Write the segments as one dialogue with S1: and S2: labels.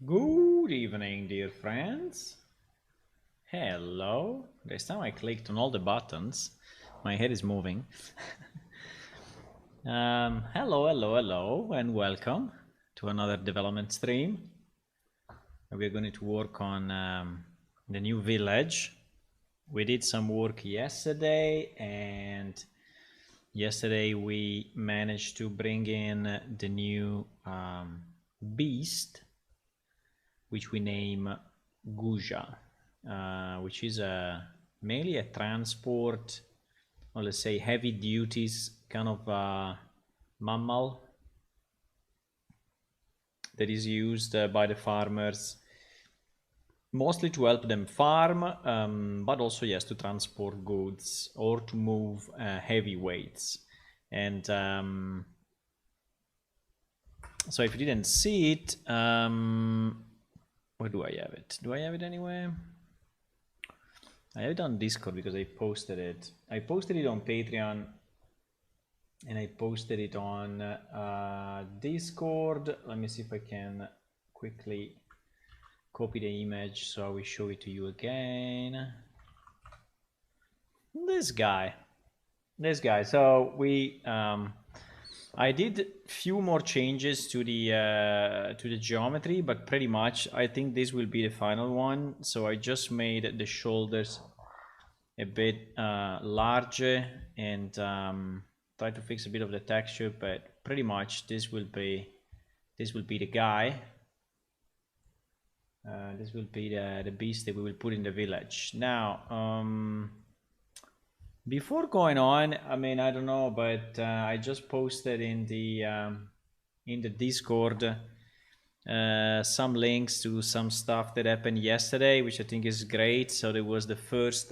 S1: Good evening, dear friends. Hello. This time I clicked on all the buttons. My head is moving. Hello, and welcome to another development stream. We're going to work on the new village. We did some work yesterday, and yesterday we managed to bring in the new beast, which we name Guja, which is mainly a transport, or let's say heavy duties kind of mammal that is used by the farmers mostly to help them farm, but also, yes, to transport goods or to move heavy weights. And so if you didn't see it, where do I have it? Do I have it anywhere? I have it on Discord because I posted it. I posted it on Patreon and I posted it on Discord. Let me see if I can quickly copy the image so I will show it to you again. This guy. So we I did few more changes to the geometry, but pretty much I think this will be the final one. So I just made the shoulders a bit larger and try to fix a bit of the texture, but pretty much this will be the guy. This will be the beast that we will put in the village. Now, before going on, I mean, I don't know, but I just posted in the Discord some links to some stuff that happened yesterday, which I think is great. So there was the first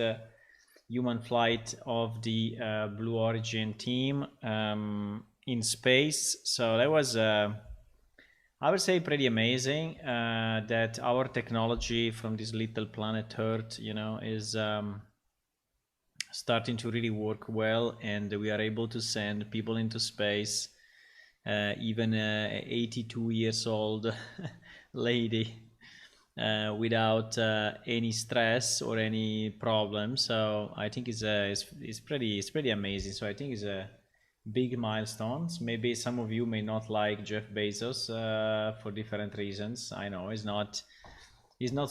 S1: human flight of the Blue Origin team in space. So that was, I would say, pretty amazing that our technology from this little planet Earth, is starting to really work well, and we are able to send people into space. Even a 82 years old lady without any stress or any problem. So I think it's pretty amazing. So I think it's a big milestones. Maybe some of you may not like Jeff Bezos for different reasons. I know he's not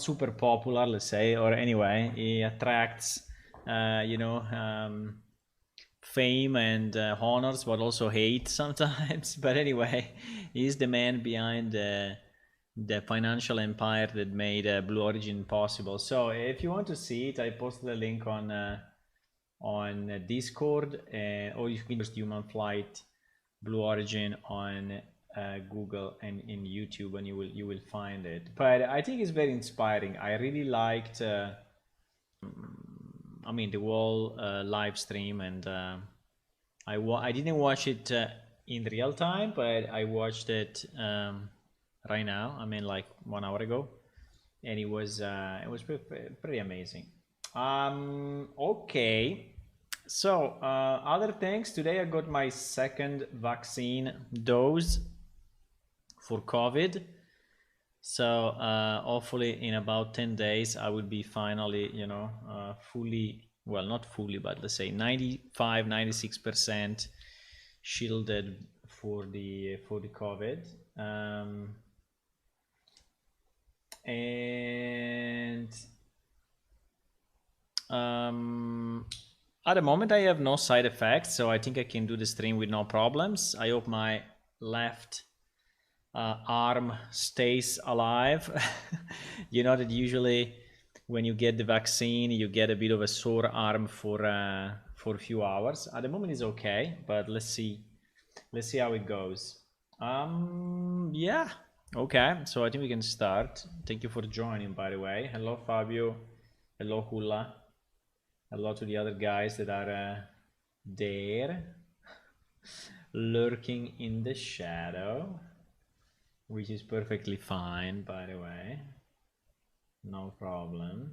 S1: super popular, let's say, or anyway, he attracts fame and honors, but also hate sometimes. But anyway, he's the man behind the financial empire that made Blue Origin possible. So if you want to see it, I posted a link on Discord, or you can just Human Flight Blue Origin on Google and in YouTube, and you will find it. But I think it's very inspiring. I really liked the whole live stream, and I didn't watch it in real time, but I watched it right now. I mean, like 1 hour ago, and it was pretty amazing. Okay. So other things, today I got my second vaccine dose for COVID. So hopefully in about 10 days I will be finally, fully, well, not fully, but let's say 95, 96% shielded for the COVID. At the moment I have no side effects, so I think I can do the stream with no problems. I hope my left arm stays alive. You know that usually when you get the vaccine you get a bit of a sore arm for a few hours. At the moment it's okay, but let's see how it goes. Yeah, okay, so I think we can start. Thank you for joining, by the way. Hello Fabio, hello Hula, hello to the other guys that are there lurking in the shadow, which is perfectly fine, by the way. No problem.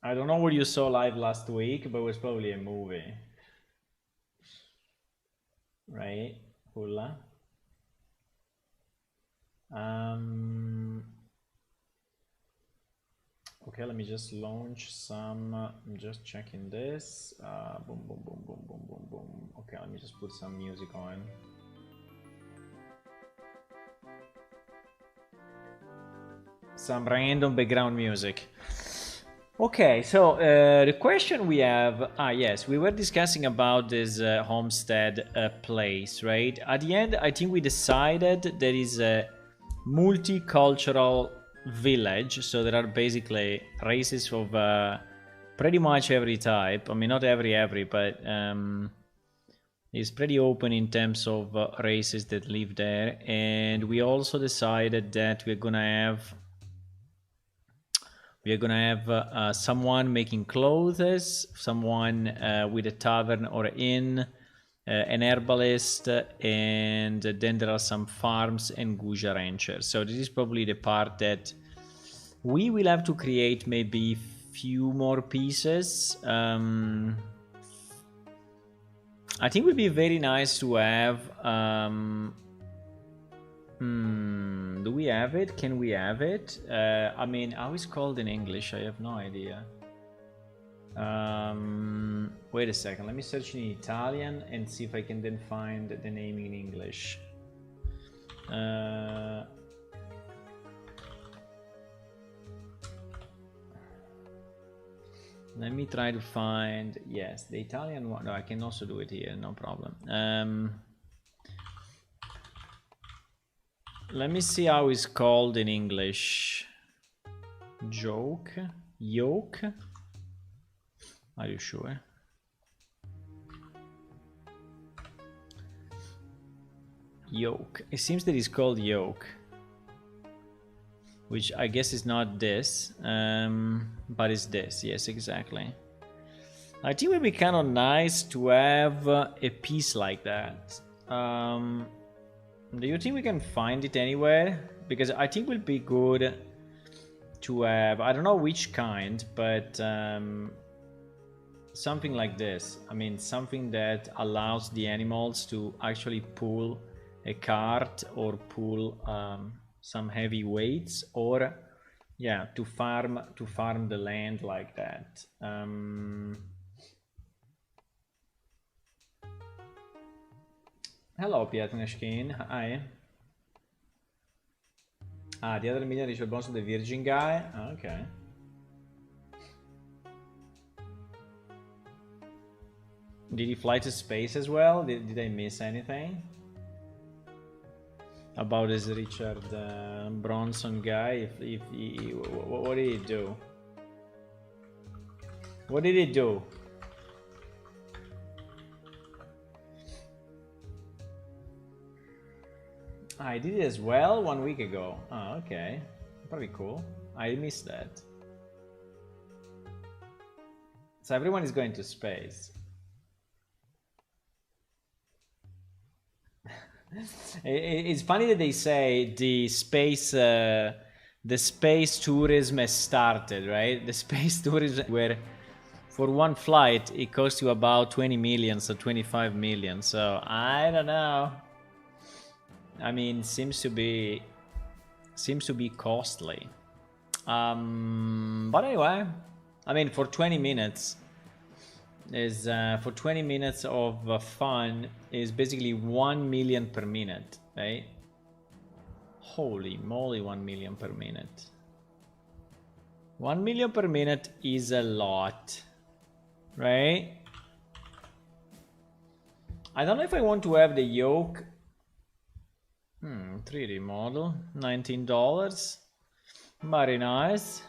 S1: I don't know what you saw live last week, but it was probably a movie. right? Hula. Okay, let me just launch some. I'm just checking this. Boom, boom, boom, boom, boom, boom, boom. Okay, let me just put some music on. Some random background music. Okay, so the question we have, yes, we were discussing about this homestead place, right? At the end, I think we decided there is a multicultural village, so there are basically races of pretty much every type. I mean, not every, but it's pretty open in terms of races that live there. And we also decided that we're gonna have someone making clothes, someone with a tavern or inn, an herbalist, and then there are some farms and Guja ranchers. So this is probably the part that we will have to create maybe few more pieces. I think it would be very nice to have do we have it? Can we have it? I mean, how is it called in English? I have no idea. Wait a second. Let me search in Italian and see if I can then find the name in English. Let me try to find. Yes, the Italian one. No, I can also do it here. No problem. Let me see how it's called in English. Yoke? Are you sure? Yoke. It seems that it's called yoke. Which I guess is not this. But it's this. Yes, exactly. I think it would be kind of nice to have a piece like that. Do you think we can find it anywhere? Because I think it would be good to have, I don't know which kind, but something like this. I mean, something that allows the animals to actually pull a cart or pull some heavy weights, or yeah, to farm the land like that. Hello, Pietneshkin. Hi. The other million ritual bonus of the virgin guy. Okay. Did he fly to space as well? Did I miss anything? About this Richard Bronson guy? What did he do? What did he do? I did it as well 1 week ago. Oh, okay. Pretty cool. I missed that. So everyone is going to space. It's funny that they say the space tourism has started, right? The space tourism where for one flight it costs you about 20 million, so 25 million. So I don't know. I mean, seems to be costly. But anyway, I mean, for 20 minutes is for 20 minutes of fun is basically 1 million per minute, right? Holy moly, 1 million per minute. 1 million per minute is a lot, right? I don't know if I want to have the yoke. 3D model, $19. Very nice.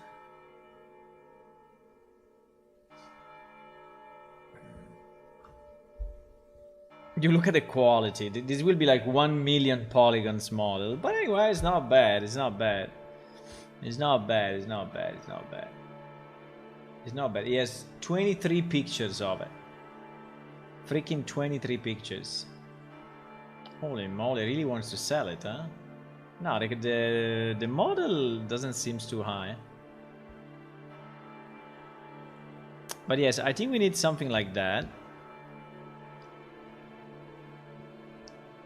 S1: You look at the quality. This will be like 1 million polygons model. But anyway, it's not bad. It's not bad. It's not bad. It's not bad. It's not bad. It's not bad. He has 23 pictures of it. Freaking 23 pictures. Holy moly, really wants to sell it, huh? No, the model doesn't seem too high. But yes, I think we need something like that.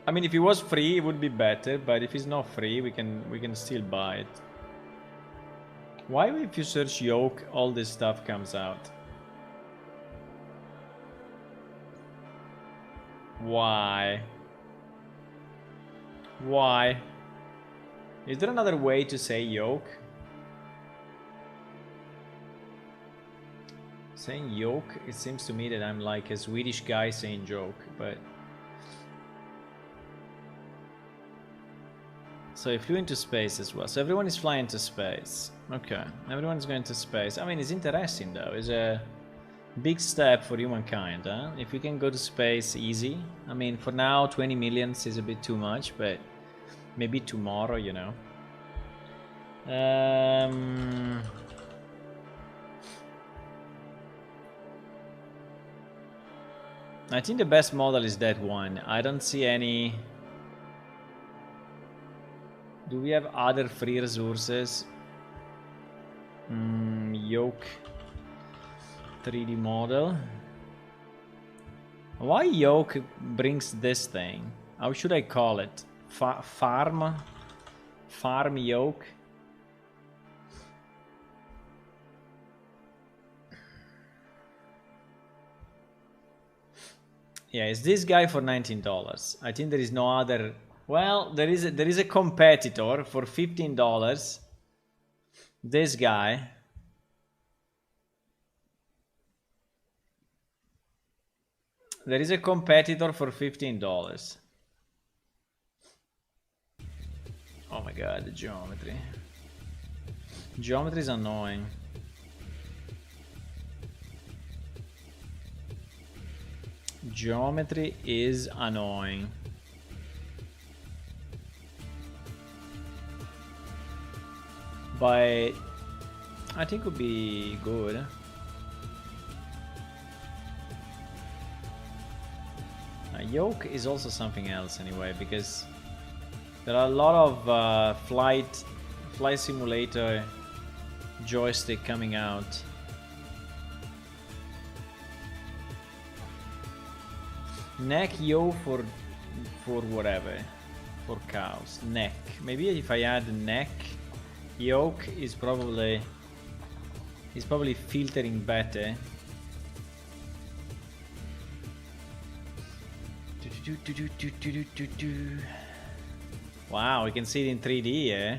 S1: I mean, if it was free, it would be better. But if it's not free, we can still buy it. Why, if you search yoke, all this stuff comes out? Why? Why? Is there another way to say yoke? Saying yoke, it seems to me that I'm like a Swedish guy saying joke, but... So he flew into space as well. So everyone is flying to space. Okay, everyone's going to space. I mean, it's interesting though. It's a big step for humankind, huh? If we can go to space easy. I mean, for now, 20 millions is a bit too much, but maybe tomorrow, you know. I think the best model is that one. I don't see any... Do we have other free resources? Yoke 3D model. Why yoke brings this thing? How should I call it? Farm yoke? Yeah, it's this guy for $19. I think there is no other. Well, there is a competitor for $15. This guy. There is a competitor for $15. Oh my god, the geometry. Geometry is annoying. Geometry is annoying. But I think it would be good. Yoke is also something else anyway, because there are a lot of flight simulator joystick coming out. Neck yo for whatever, for cows. Neck. Maybe if I add neck, yoke is probably filtering better. Wow, we can see it in 3D, eh?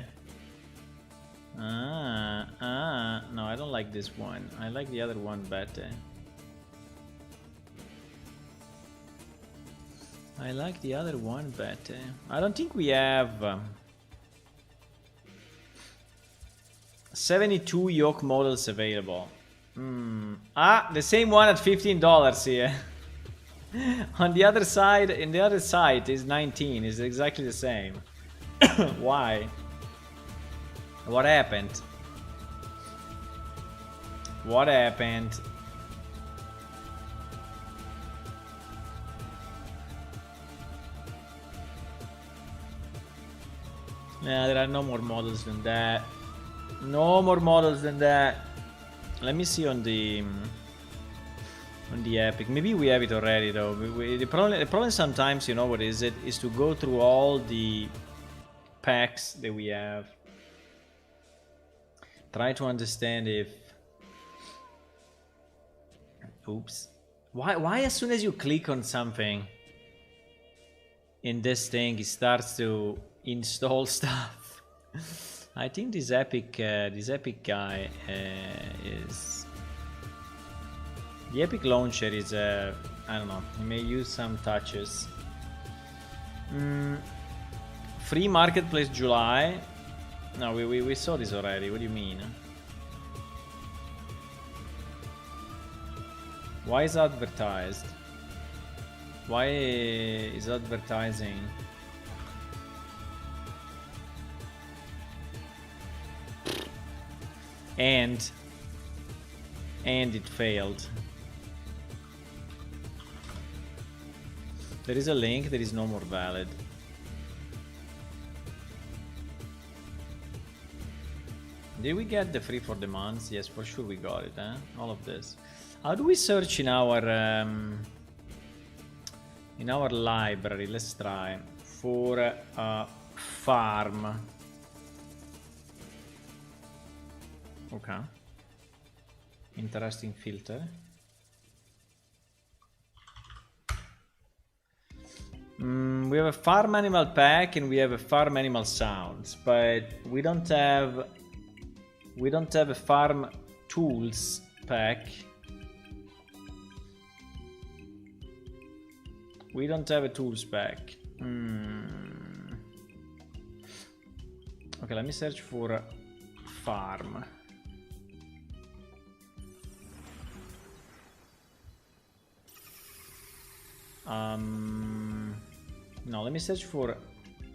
S1: No, I don't like this one. I like the other one better. I like the other one better. I don't think we have 72 yoke models available. The same one at $15 here. On the other side, in the other side is 19. Is exactly the same. Why? What happened? What happened? Yeah, there are no more models than that. No more models than that. Let me see on the Epic. Maybe we have it already though. The problem sometimes, you know what is it? Is to go through all the packs that we have. Try to understand if... Oops. Why as soon as you click on something in this thing, it starts to install stuff? I think this Epic guy is... The Epic launcher is, I don't know, he may use some touches. Free Marketplace July. No, we saw this already. What do you mean? Why is advertised? Why is advertising? And it failed. There is a link that is no more valid. Did we get the free for the months? Yes, for sure we got it, huh? All of this. How do we search in our library? Let's try. for farm. Okay. Interesting filter. We have a farm animal pack and we have a farm animal sounds, but we don't have a farm tools pack. We don't have a tools pack. Okay, let me search for farm. No, let me search for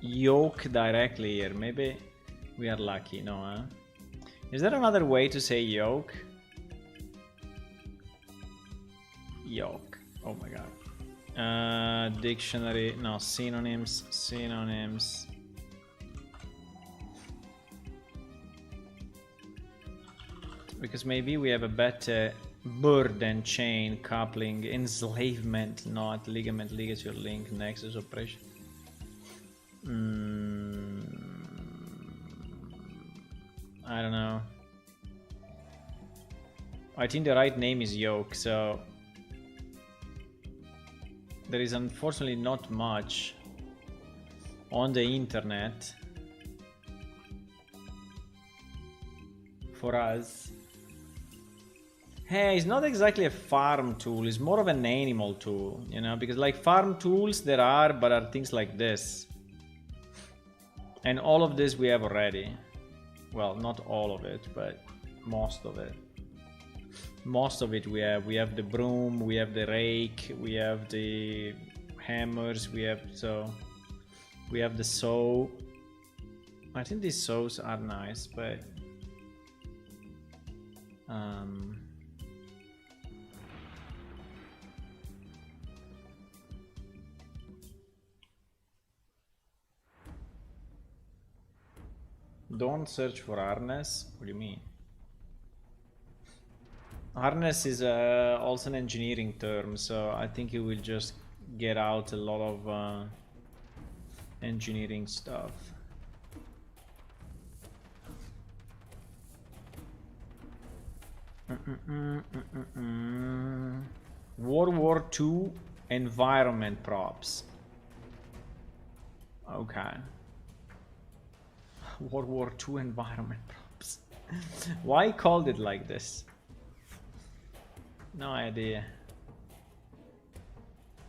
S1: yoke directly here. Maybe we are lucky. No, huh? Is there another way to say yoke? Yoke. Oh my god. Dictionary. No, synonyms. Synonyms. Because maybe we have a better burden chain coupling, enslavement, not ligament, ligature, link, nexus, oppression. I don't know. I think the right name is yoke, so there is unfortunately not much on the internet for us. Hey, it's not exactly a farm tool, it's more of an animal tool, you know, because like farm tools there are, but are things like this. And all of this we have already. Well, not all of it, but most of it. Most of it we have. We have the broom, we have the rake, we have the hammers, we have the saw. I think these saws are nice, but don't search for harness. What do you mean? Harness is also an engineering term, so I think you will just get out a lot of engineering stuff. World War II environment props. Okay. World War II environment props. Why called it like this? No idea.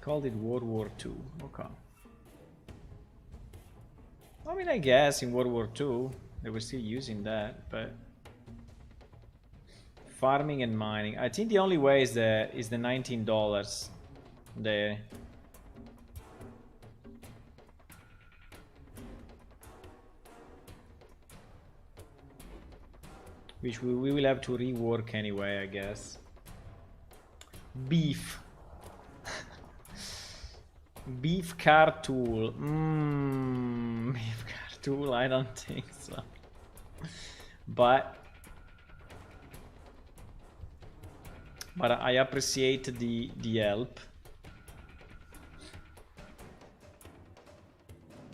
S1: Called it World War II. Okay. I mean, I guess in World War II they were still using that, but farming and mining. I think the only way is the $19 there. Which we will have to rework anyway, I guess. Beef. Beef car tool. Beef car tool, I don't think so. But I appreciate the help.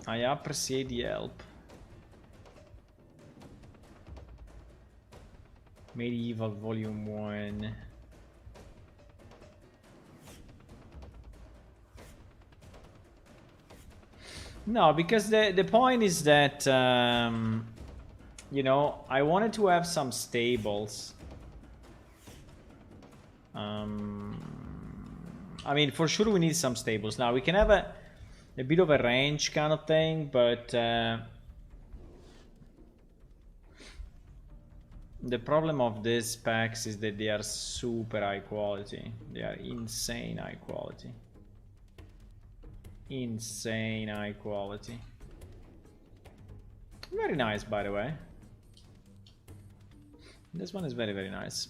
S1: I appreciate the help. Medieval Volume 1. No, because the point is that, you know, I wanted to have some stables. I mean, for sure we need some stables. Now, we can have a bit of a range kind of thing, but the problem of these packs is that they are super high quality. They are insane high quality. Insane high quality. Very nice, by the way. This one is very, very nice.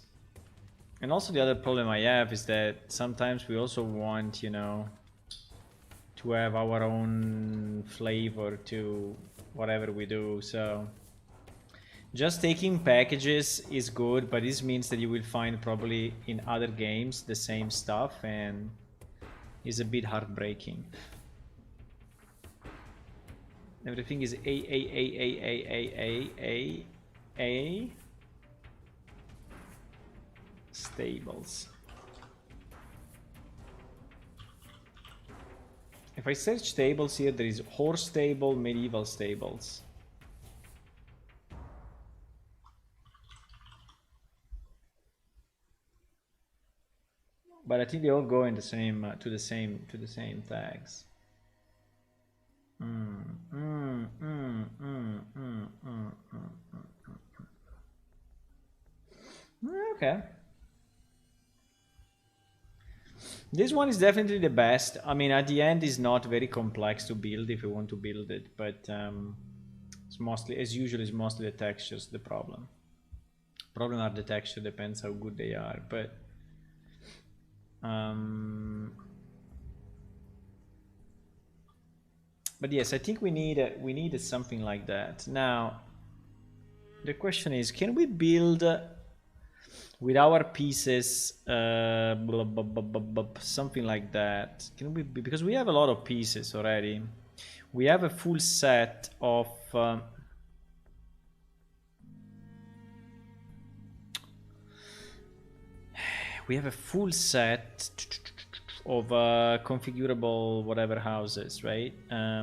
S1: And also the other problem I have is that sometimes we also want, you know, to have our own flavor to whatever we do, so just taking packages is good, but this means that you will find probably in other games the same stuff, and is a bit heartbreaking. Everything is A stables. If I search stables here, there is horse stable, medieval stables. But I think they all go in the same to the same tags. Okay. This one is definitely the best. I mean, at the end, it's not very complex to build if you want to build it, but it's mostly, as usual, it's mostly the textures the problem. Problem are the texture, depends how good they are, but yes, I think we need something like that. Now, the question is, can we build with our pieces something like that? Can we? Because we have a lot of pieces already. We have a full set of. We have a full set of configurable whatever houses, right? I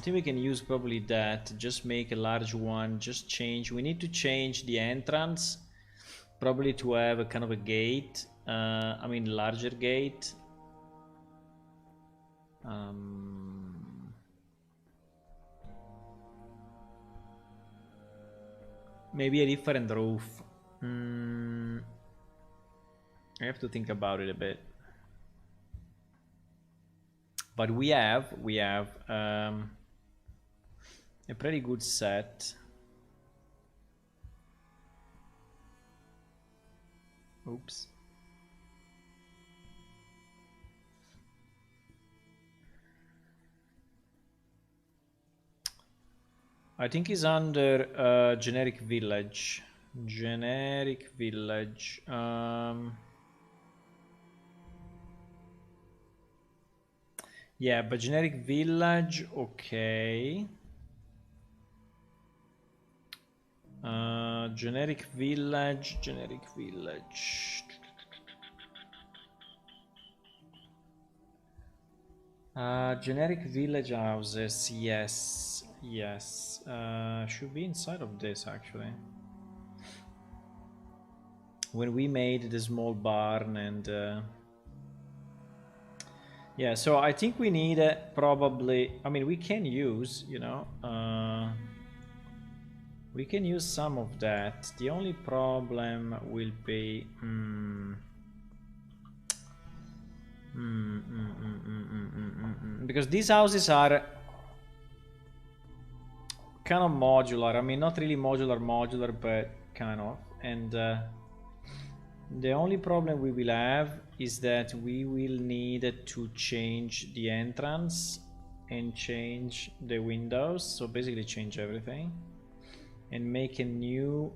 S1: think we can use probably that. Just make a large one. Just change. We need to change the entrance, probably to have a kind of a gate. I mean, larger gate. Maybe a different roof. I have to think about it a bit. But we have a pretty good set. Oops. I think it's under generic village. Generic village. Yeah, but generic village, okay. Generic village. Generic village houses, yes. Should be inside of this actually. When we made the small barn and yeah, so I think we need probably, I mean, we can use, you know, we can use some of that. The only problem will be because these houses are kind of modular. I mean, not really modular, but kind of. And the only problem we will have is that we will need to change the entrance and change the windows. So basically change everything and make a new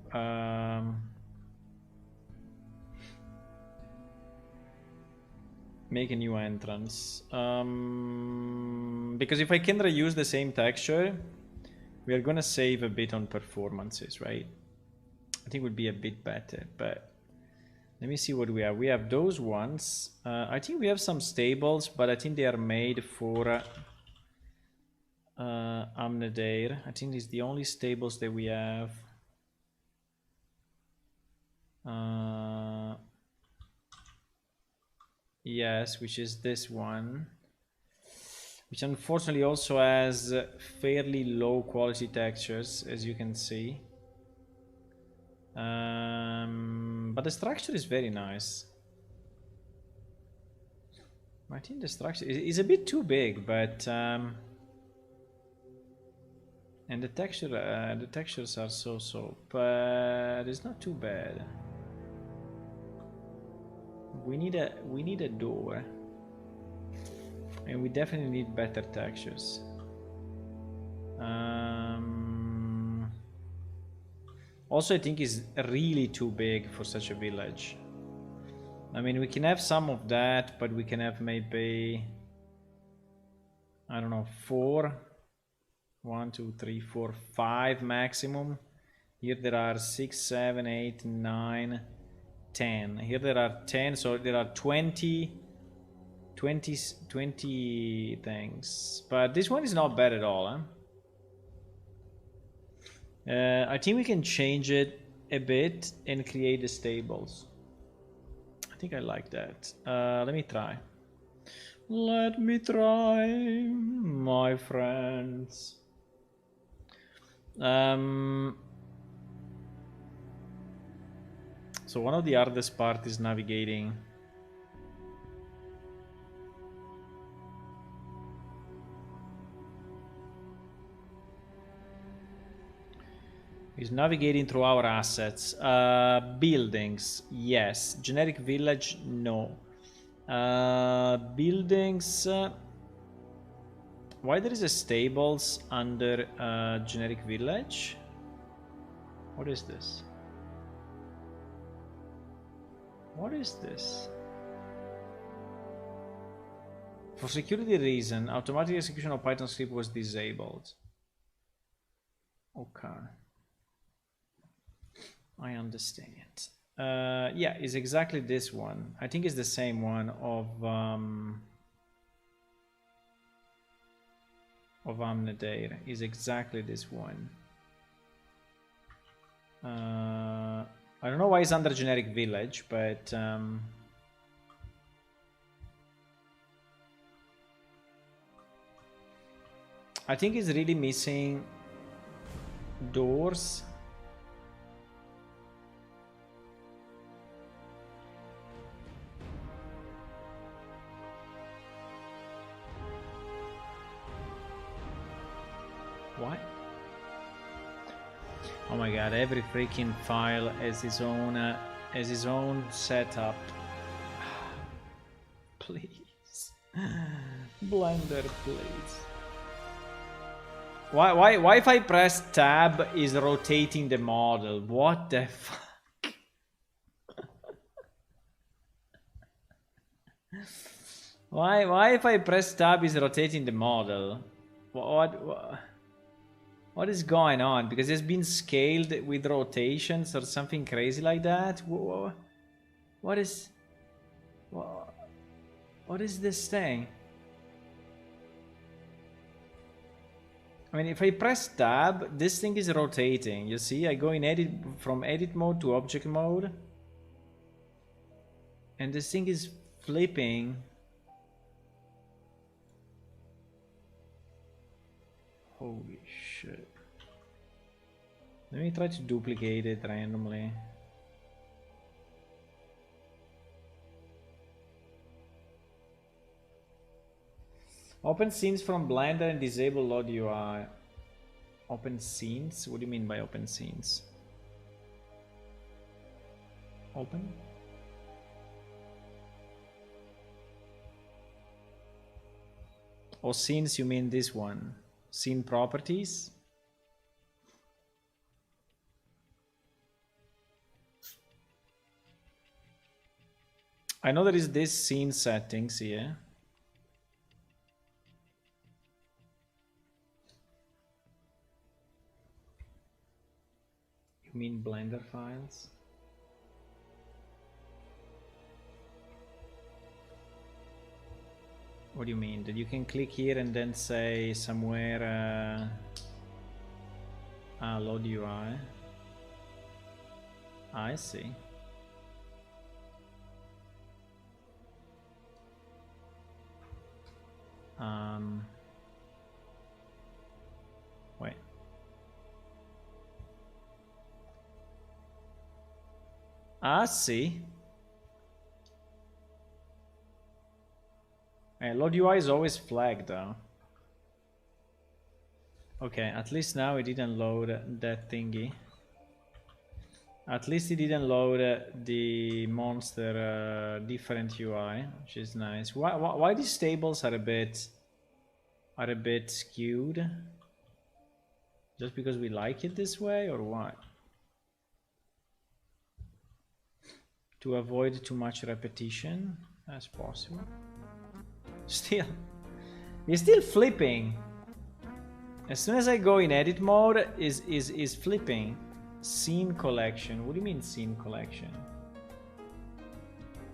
S1: entrance. Because if I can reuse the same texture, we are gonna save a bit on performances, right? I think it would be a bit better, but let me see what we have. We have those ones. I think we have some stables, but I think they are made for Amnedair. I think it's the only stables that we have. Yes, which is this one, which unfortunately also has fairly low quality textures, as you can see. But the structure is very nice. I think the structure is a bit too big, but and the textures are so, but it's not too bad. We need a door, and we definitely need better textures. Also, I think is really too big for such a village. I mean, we can have some of that, but we can have maybe, I don't know, 4. 1, 2, 3, 4, 5 maximum. Here there are 6, 7, 8, 9, 10. Here there are 10, so there are 20 things. But this one is not bad at all, huh? I think we can change it a bit and create the stables. I think I like that. Let me try. Let me try, my friends. So one of the hardest part is navigating. Is navigating through our assets. Buildings, yes. Generic village, no. Buildings. Why there is a stables under generic village? What is this? What is this? For security reason, automatic execution of Python script was disabled. Okay. I understand. Yeah, it's exactly this one. I think it's the same one of Amnedair. Is exactly this one. I don't know why it's under generic village, but I think it's really missing doors. What? Oh my god, every freaking file has his own setup. Please. Blender, please. Why if I press tab is rotating the model? What the fuck? Why if I press tab is rotating the model? What is going on? Because it's been scaled with rotations or something crazy like that? What is this thing? I mean, if I press tab, this thing is rotating. You see, I go in edit from edit mode to object mode, and this thing is flipping. Holy shit. Let me try to duplicate it randomly. Open scenes from Blender and disable load UI. Open scenes? What do you mean by open scenes? Open? Or scenes, you mean this one? Scene properties? I know there is this scene settings here. You mean Blender files? What do you mean? That you can click here and then say somewhere load UI? I see. Wait. I see. Load UI is always flagged though. Okay, at least now it didn't load that thingy. At least it didn't load the monster different UI, which is nice. Why these tables are a bit skewed? Just because we like it this way, or what? to avoid too much repetition as possible. Still, it's still flipping. As soon as I go in edit mode, is flipping. Scene collection. What do you mean scene collection?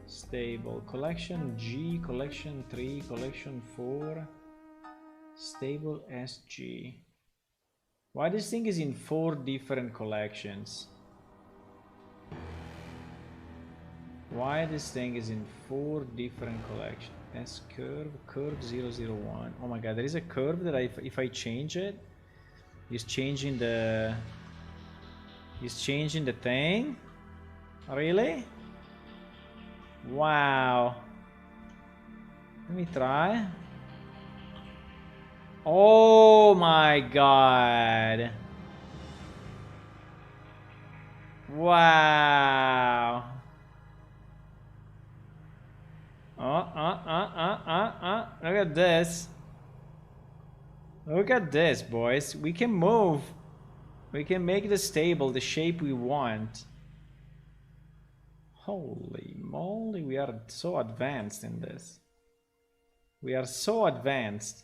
S1: Stable collection G, collection 3, collection 4, stable SG. Why this thing is in 4 different collections? Why this thing is in 4 different collections? S curve, curve 001. Oh my god, there is a curve that if I change it, it's changing the thing? Really? Wow. Let me try. Oh my god. Wow. Look at this. Look at this, boys. We can move. We can make the stable the shape we want. Holy moly, we are so advanced in this. We are so advanced.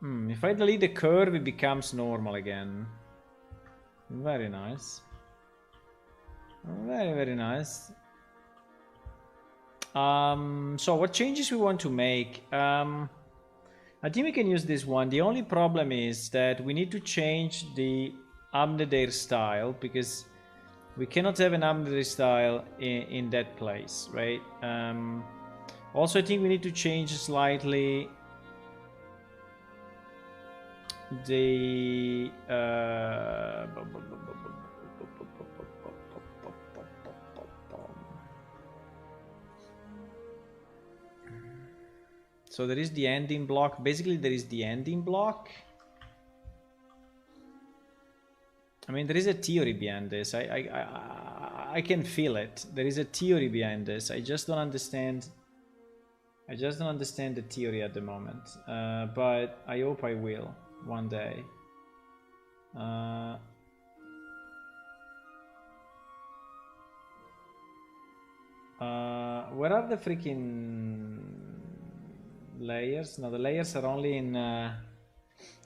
S1: If I delete the curve, it becomes normal again. Very nice. Very, very nice. So what changes we want to make? I think we can use this one. The only problem is that we need to change the Amneder style, because we cannot have an Amneder style in that place, right? Also, I think we need to change slightly the so there is the ending block. Basically, there is the ending block. I mean, there is a theory behind this. I can feel it. There is a theory behind this. I just don't understand. I just don't understand the theory at the moment. But I hope I will one day. Where are the freaking layers? No, the layers are only in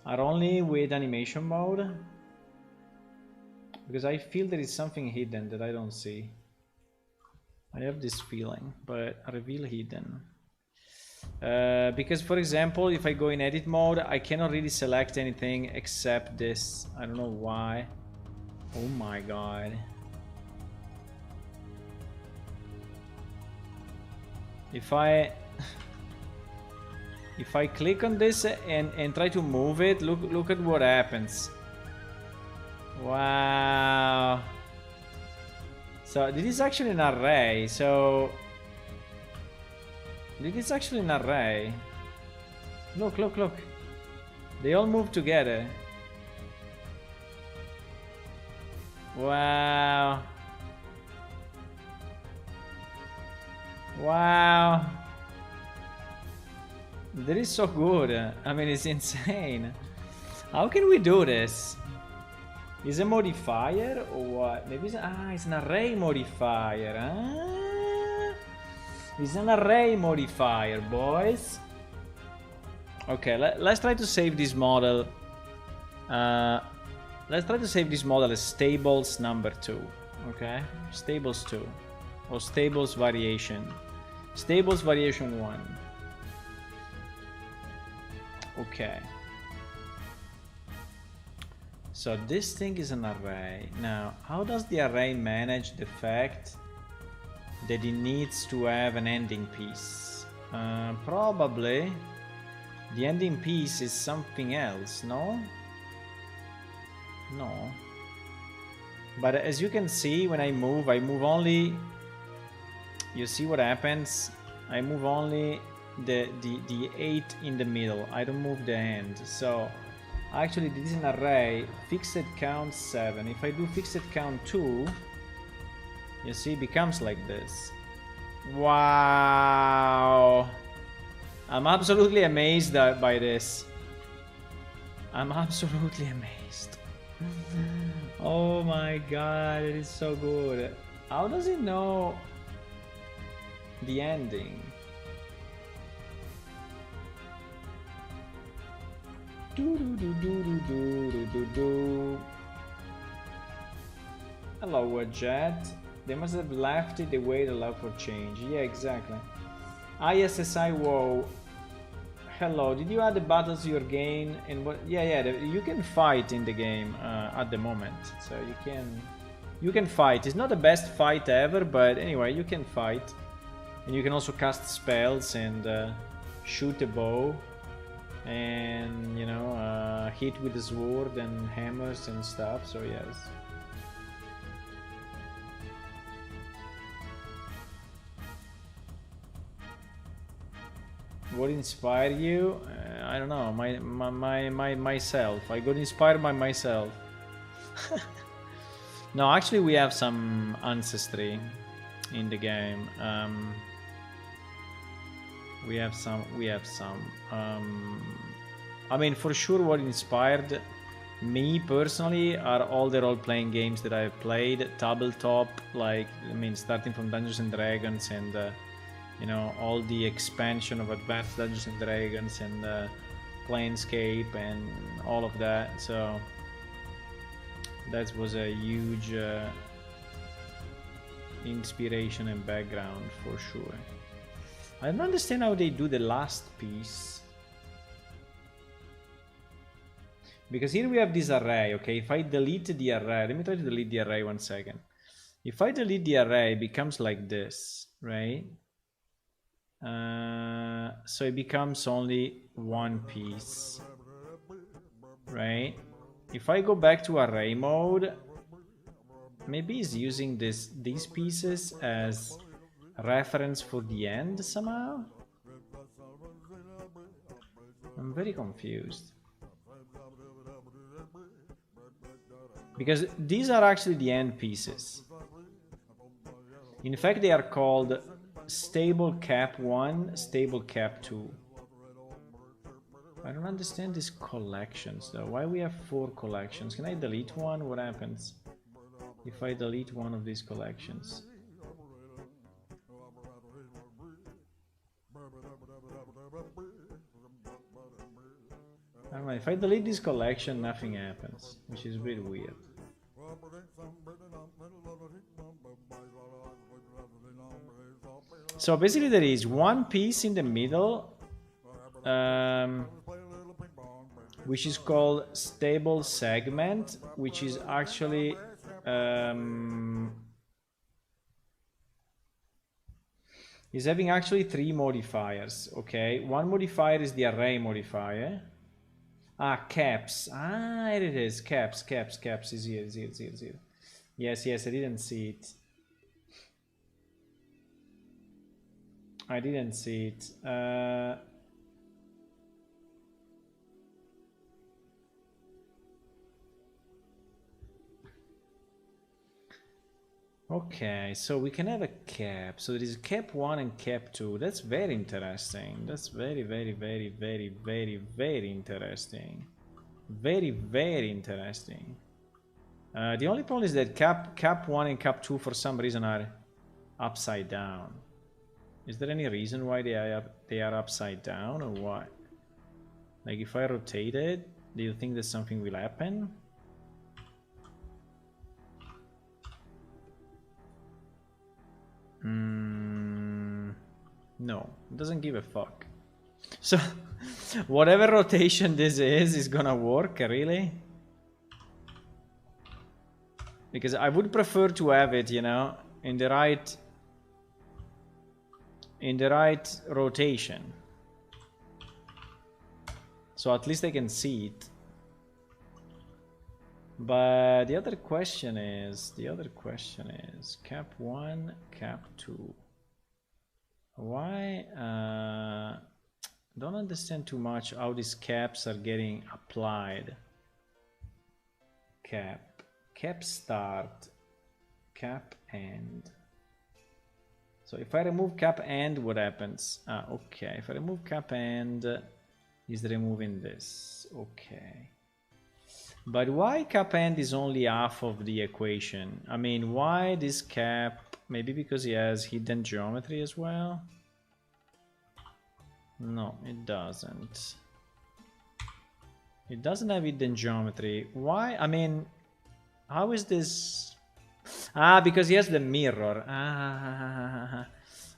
S1: are only with animation mode, because I feel there is something hidden that I don't see. I have this feeling, but reveal hidden. Because, for example, if I go in edit mode, I cannot really select anything except this. I don't know why. Oh my god. If I click on this and try to move it, look at what happens. Wow. So this is actually an array. So this is actually an array. Look, look, look. They all move together. Wow. Wow. That is so good. I mean, it's insane. How can we do this? Is a modifier or what? Maybe it's an array modifier. It's an array modifier, boys. Okay, let's try to save this model. Let's try to save this model as stables number 2. Okay, stables 2 or stables variation. Stables variation 1. Okay. So this thing is an array. Now, how does the array manage the fact that it needs to have an ending piece? Probably the ending piece is something else, no? No. But as you can see, when I move only... You see what happens? I move only the 8 in the middle. I don't move the end. So actually this is an array, fixed count 7. If I do fixed count 2, you see it becomes like this. Wow. I'm absolutely amazed by this. I'm absolutely amazed. Oh my god, it is so good. How does it know the ending? Hello, Jet. They must have left it the way they allow for change. Yeah, exactly. ISSI WoW. Hello, did you add the battles to your game? And what? Yeah, you can fight in the game at the moment, so you can fight. It's not the best fight ever, but anyway, you can fight, and you can also cast spells and shoot a bow, and hit with the sword and hammers and stuff. So yes. What inspired you? I don't know. Myself. I got inspired by myself. No, actually, we have some ancestry in the game. We have some. I mean, for sure, what inspired me personally are all the role-playing games that I've played. Tabletop, like starting from Dungeons and Dragons and. All the expansion of Advanced Dungeons and Dragons and Planescape and all of that. So that was a huge inspiration and background for sure. I don't understand how they do the last piece. Because here we have this array, okay? If I delete the array, let me try to delete the array 1 second. If I delete the array, it becomes like this, right? So it becomes only one piece, right? If I go back to array mode, maybe it's using these pieces as reference for the end somehow. I'm very confused. Because these are actually the end pieces. In fact, they are called stable cap 1, stable cap 2. I don't understand these collections though. Why we have 4 collections? Can I delete one? What happens if I delete one of these collections? I don't know. If I delete this collection, nothing happens, which is really weird. So basically there is one piece in the middle which is called stable segment, which is actually is having actually 3 modifiers. Okay, one modifier is the array modifier. Caps. Here it is. Caps is here. Yes, I didn't see it. Okay, so we can have a cap. So there is cap 1 and cap 2. That's very interesting. That's very interesting. Very interesting. The only problem is that cap 1 and cap 2 for some reason are upside down. Is there any reason why they are upside down or what? Like if I rotate it, do you think that something will happen? No, it doesn't give a fuck. So whatever rotation this is gonna work, really? Because I would prefer to have it, in the right rotation. So at least I can see it. But the other question is cap 1, cap 2. Why? Don't understand too much how these caps are getting applied. Cap start, cap end. So if I remove cap end, what happens? Okay. If I remove cap end, is removing this. Okay. But why cap end is only half of the equation? I mean, why this cap? Maybe because he has hidden geometry as well? No, it doesn't. It doesn't have hidden geometry. Why? I mean, how is this? Ah, because he has the mirror. Ah.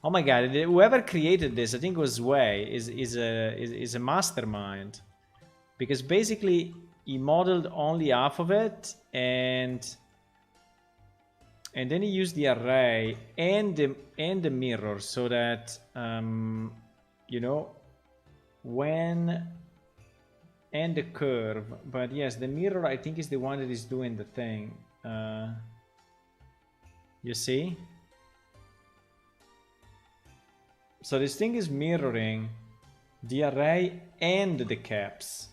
S1: Oh my god, whoever created this, I think it was Wei, is a mastermind. Because basically he modeled only half of it, and then he used the array and the mirror so that you know, when, and the curve. But yes, the mirror I think is the one that is doing the thing. You see? So this thing is mirroring the array and the caps.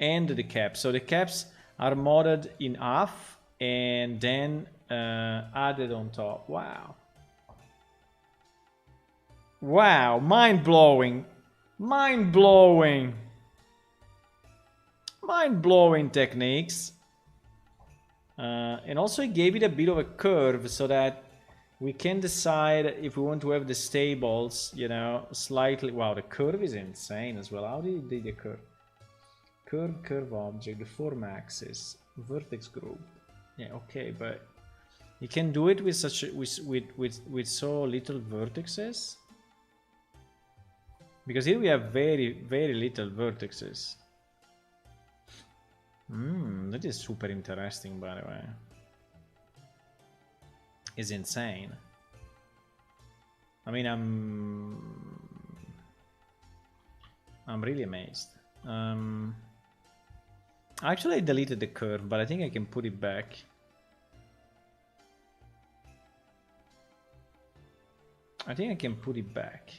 S1: So the caps are modded in half and then added on top. Wow. Wow, mind-blowing. Mind-blowing. Mind-blowing techniques. And also it gave it a bit of a curve so that we can decide if we want to have the stables, you know, slightly. Wow, the curve is insane as well. How did you do the curve? Curve object, the form axis, vertex group. Yeah, okay, but you can do it with such with so little vertices. Because here we have very little vertices. That is super interesting, by the way. It's insane. I mean, I'm really amazed. Actually, I deleted the curve, but I think I can put it back. I think I can put it back.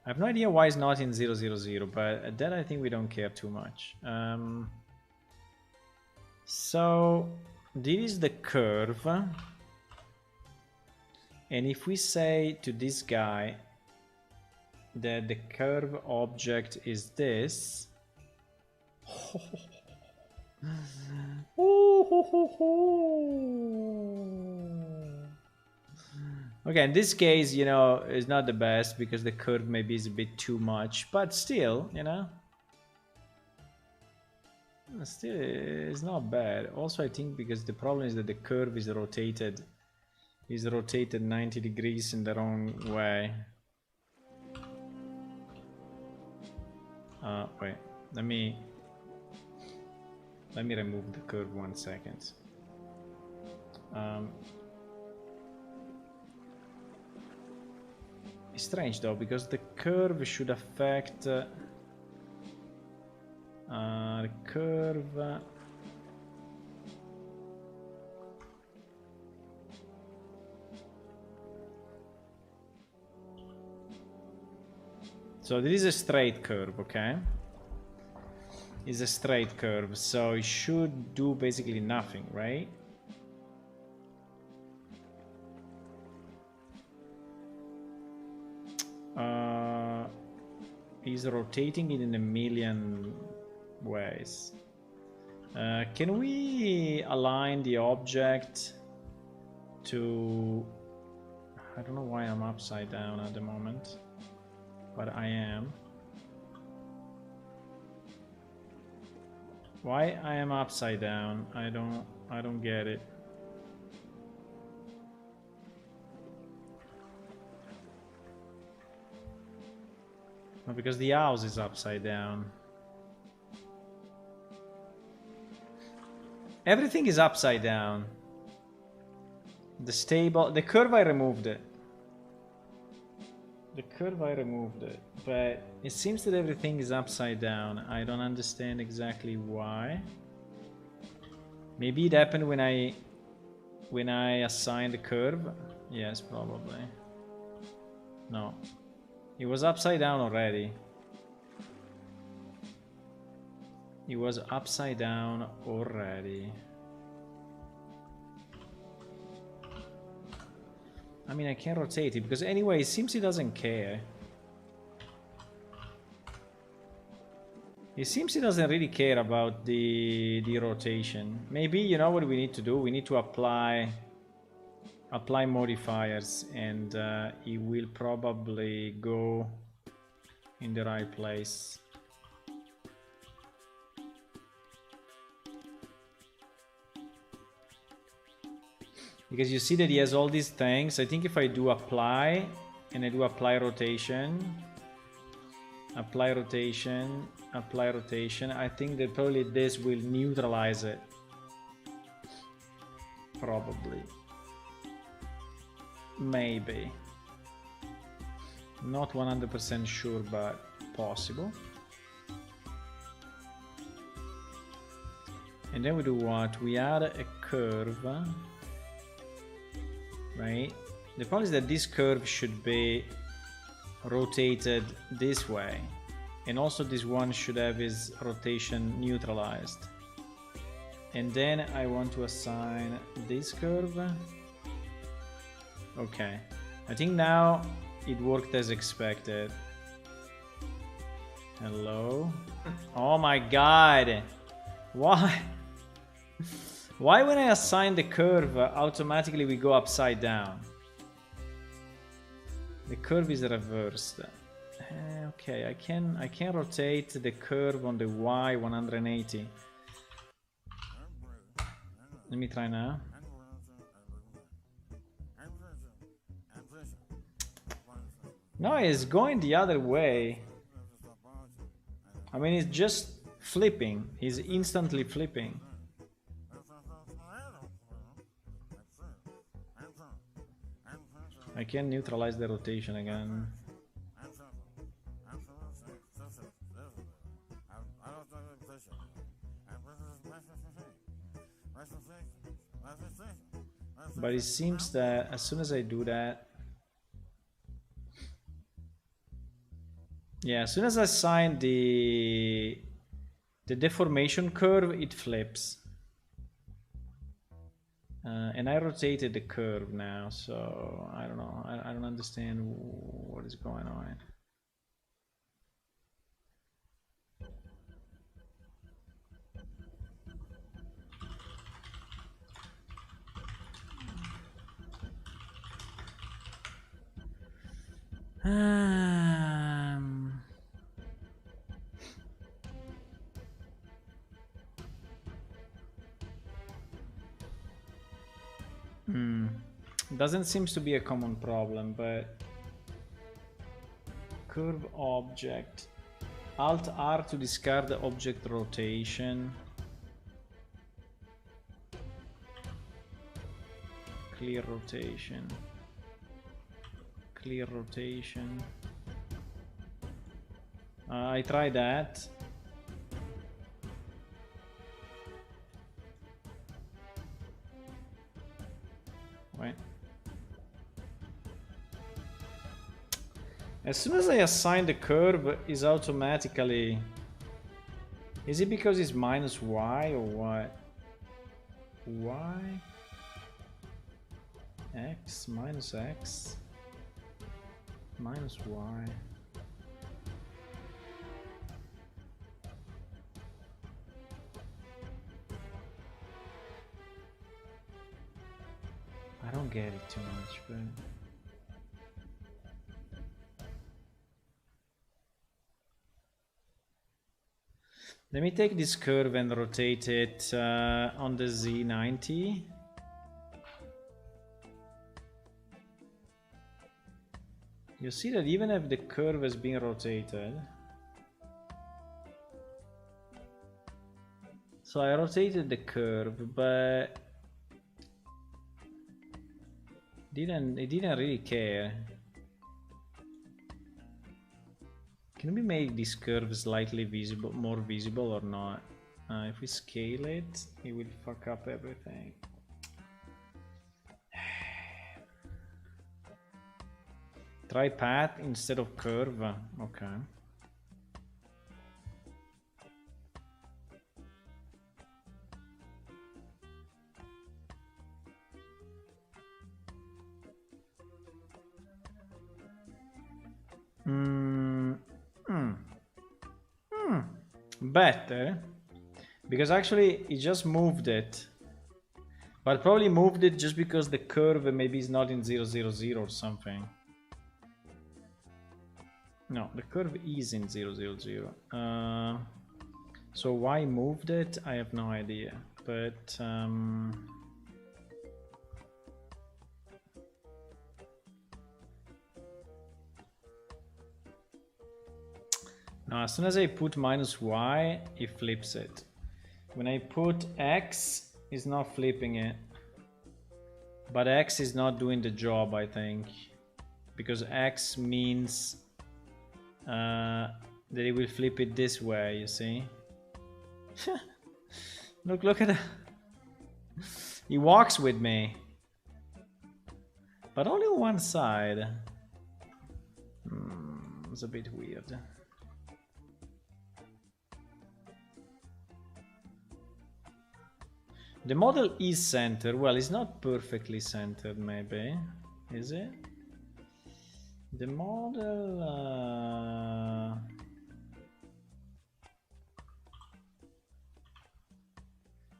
S1: I have no idea why it's not in 000, but that I think we don't care too much. So this is the curve. And if we say to this guy that the curve object is this. Okay, in this case, you know, it's not the best because the curve maybe is a bit too much, but still, you know, still it's not bad. Also, I think because the problem is that the curve is rotated 90 degrees in the wrong way. Wait, let me remove the curve 1 second. It's strange though, because the curve should affect the curve. So this is a straight curve, okay? It's a straight curve, so it should do basically nothing, right? He's rotating it in a million ways. Can we align the object to... I don't know why I'm upside down at the moment, but I am. Why I am upside down? I don't get it. No, because the house is upside down. Everything is upside down. The stable, the curve I removed it. The curve I removed it, but it seems that everything is upside down. I don't understand exactly why. Maybe it happened when I assigned the curve. Yes, probably. No. It was upside down already. It was upside down already. I mean, I can't rotate it because anyway, it seems he doesn't care. It seems he doesn't really care about the rotation. Maybe, you know what we need to do? We need to apply modifiers, and he will probably go in the right place. Because you see that he has all these things. I think if I do apply, and I do apply rotation, I think that probably this will neutralize it. Probably. Maybe. Not 100% sure, but possible. And then we do what? We add a curve. Right? The point is that this curve should be rotated this way, and also this one should have its rotation neutralized. And then I want to assign this curve. Okay, I think now it worked as expected. Hello? Oh my god! Why? Why when I assign the curve, automatically we go upside down? The curve is reversed. Okay, I can rotate the curve on the Y 180. Let me try now. No, it's going the other way. I mean, it's just flipping. He's instantly flipping. I can neutralize the rotation again. But it seems that as soon as I do that, yeah, as soon as I assign the deformation curve, it flips. And I rotated the curve now, so I don't know. I don't understand what is going on. Doesn't seem to be a common problem, but curve object, Alt R to discard the object rotation, clear rotation, clear rotation. I try that. Wait. As soon as I assign the curve, is automatically... Is it because it's minus Y or what? Y? X minus X minus Y. I don't get it too much, but... Let me take this curve and rotate it on the Z90. You see that even if the curve has been rotated, so I rotated the curve, but it didn't really care. Can we make this curve slightly visible, more visible or not? If we scale it, it will fuck up everything. Try path instead of curve. Okay. better, because actually it just moved it, but probably moved it just because the curve maybe is not in 0, 0, 0 or something. No, the curve is in 0, 0, 0. So why moved it? I have no idea, but now as soon as I put minus y, it flips it. When I put x, it's not flipping it. But x is not doing the job, I think. Because x means that it will flip it this way, you see? Look at that. He walks with me. But only on one side. It's a bit weird. The model is centered. Well, it's not perfectly centered, maybe. Is it? The model...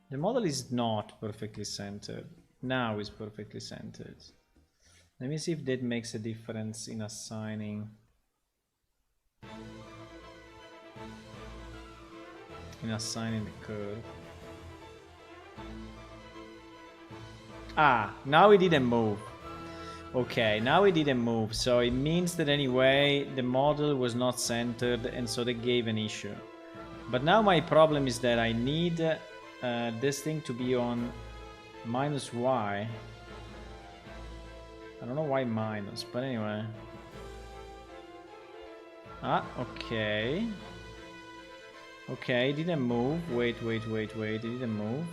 S1: The model is not perfectly centered. Now it's perfectly centered. Let me see if that makes a difference in assigning... the curve. Ah, now it didn't move. Okay, now it didn't move. So it means that anyway, the model was not centered and so they gave an issue. But now my problem is that I need this thing to be on minus y. I don't know why minus, but anyway. Ah, okay. Okay, it didn't move. Wait, it didn't move.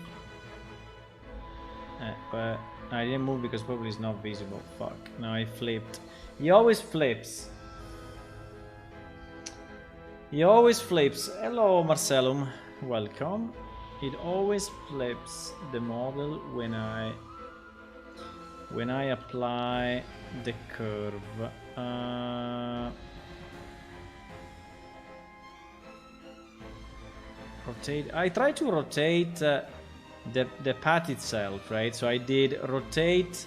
S1: But I didn't move because probably it's not visible. Fuck. No, I flipped. He always flips. He always flips. Hello, Marcellum. Welcome. It always flips the model when I apply the curve. Rotate. I try to rotate the path itself, right? So I did rotate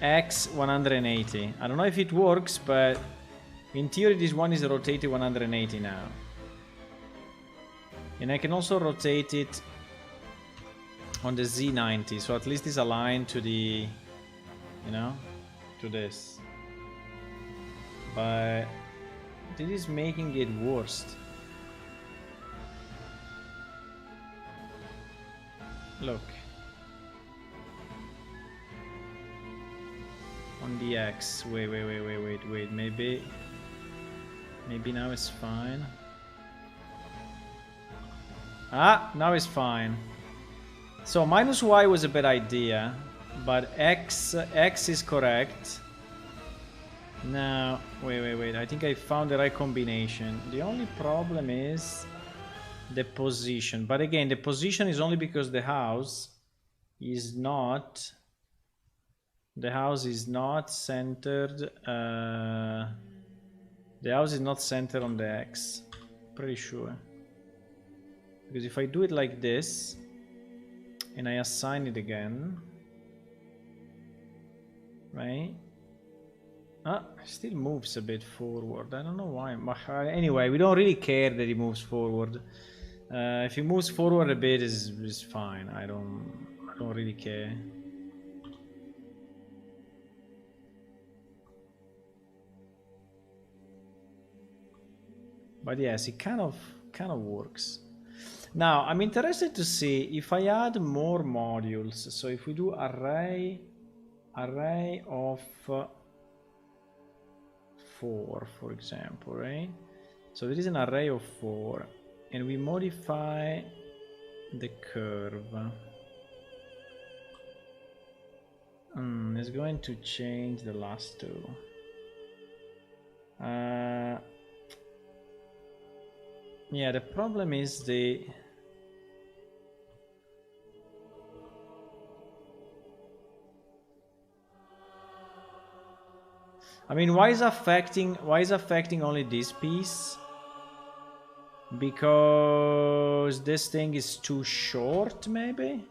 S1: X 180. I don't know if it works, but in theory this one is rotated 180 now. And I can also rotate it on the Z90, so at least it's aligned to the, you know, to this. But this is making it worse. Look. On the X. Wait. Maybe now it's fine. Ah, now it's fine. So minus Y was a bad idea, but X is correct. Now, wait. I think I found the right combination. The only problem is the position. But again, the position is only because the house is not centered. The house is not centered on the X. Pretty sure. Because if I do it like this and I assign it again, right? Ah, still moves a bit forward. I don't know why. Anyway, we don't really care that it moves forward. If it moves forward a bit, is fine. I don't really care. But yes, it kind of works. Now I'm interested to see if I add more modules. So if we do array of 4, for example, right? So there is an array of 4, and we modify the curve. It's going to change the last two. Yeah, the problem is the... I mean, why is affecting only this piece? Because this thing is too short, maybe?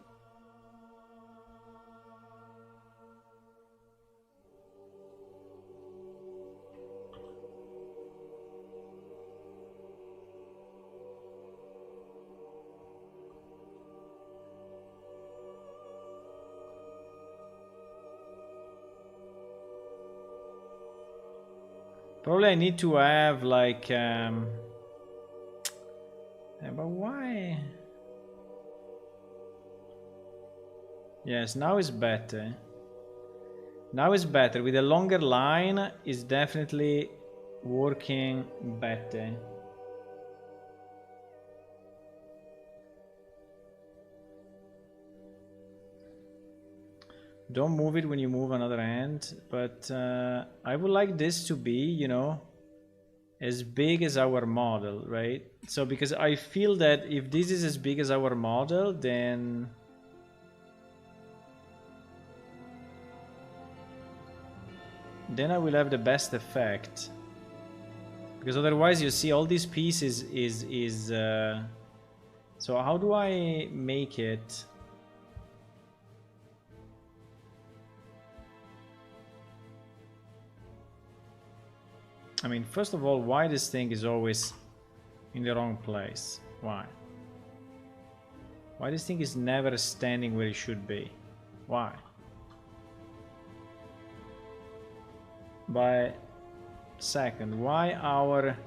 S1: Probably I need to have like but why? Yes, now it's better. Now it's better. With a longer line, it's definitely working better. Don't move it when you move another end, but I would like this to be, you know, as big as our model, right? So because I feel that if this is as big as our model, then I will have the best effect. Because otherwise you see all these pieces is so how do I make it? I mean, first of all, why this thing is always in the wrong place? Why? Why this thing is never standing where it should be? Why? By second, why our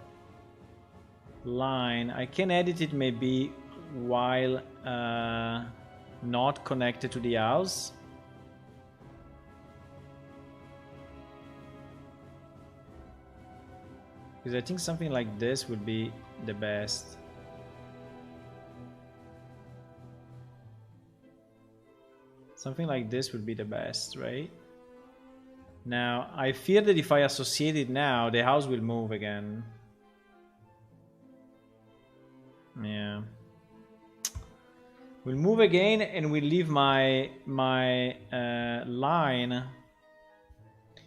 S1: line, I can edit it maybe while not connected to the house. Because I think something like this would be the best. Something like this would be the best, right? Now, I fear that if I associate it now, the house will move again. Yeah. We'll move again and we'll leave my line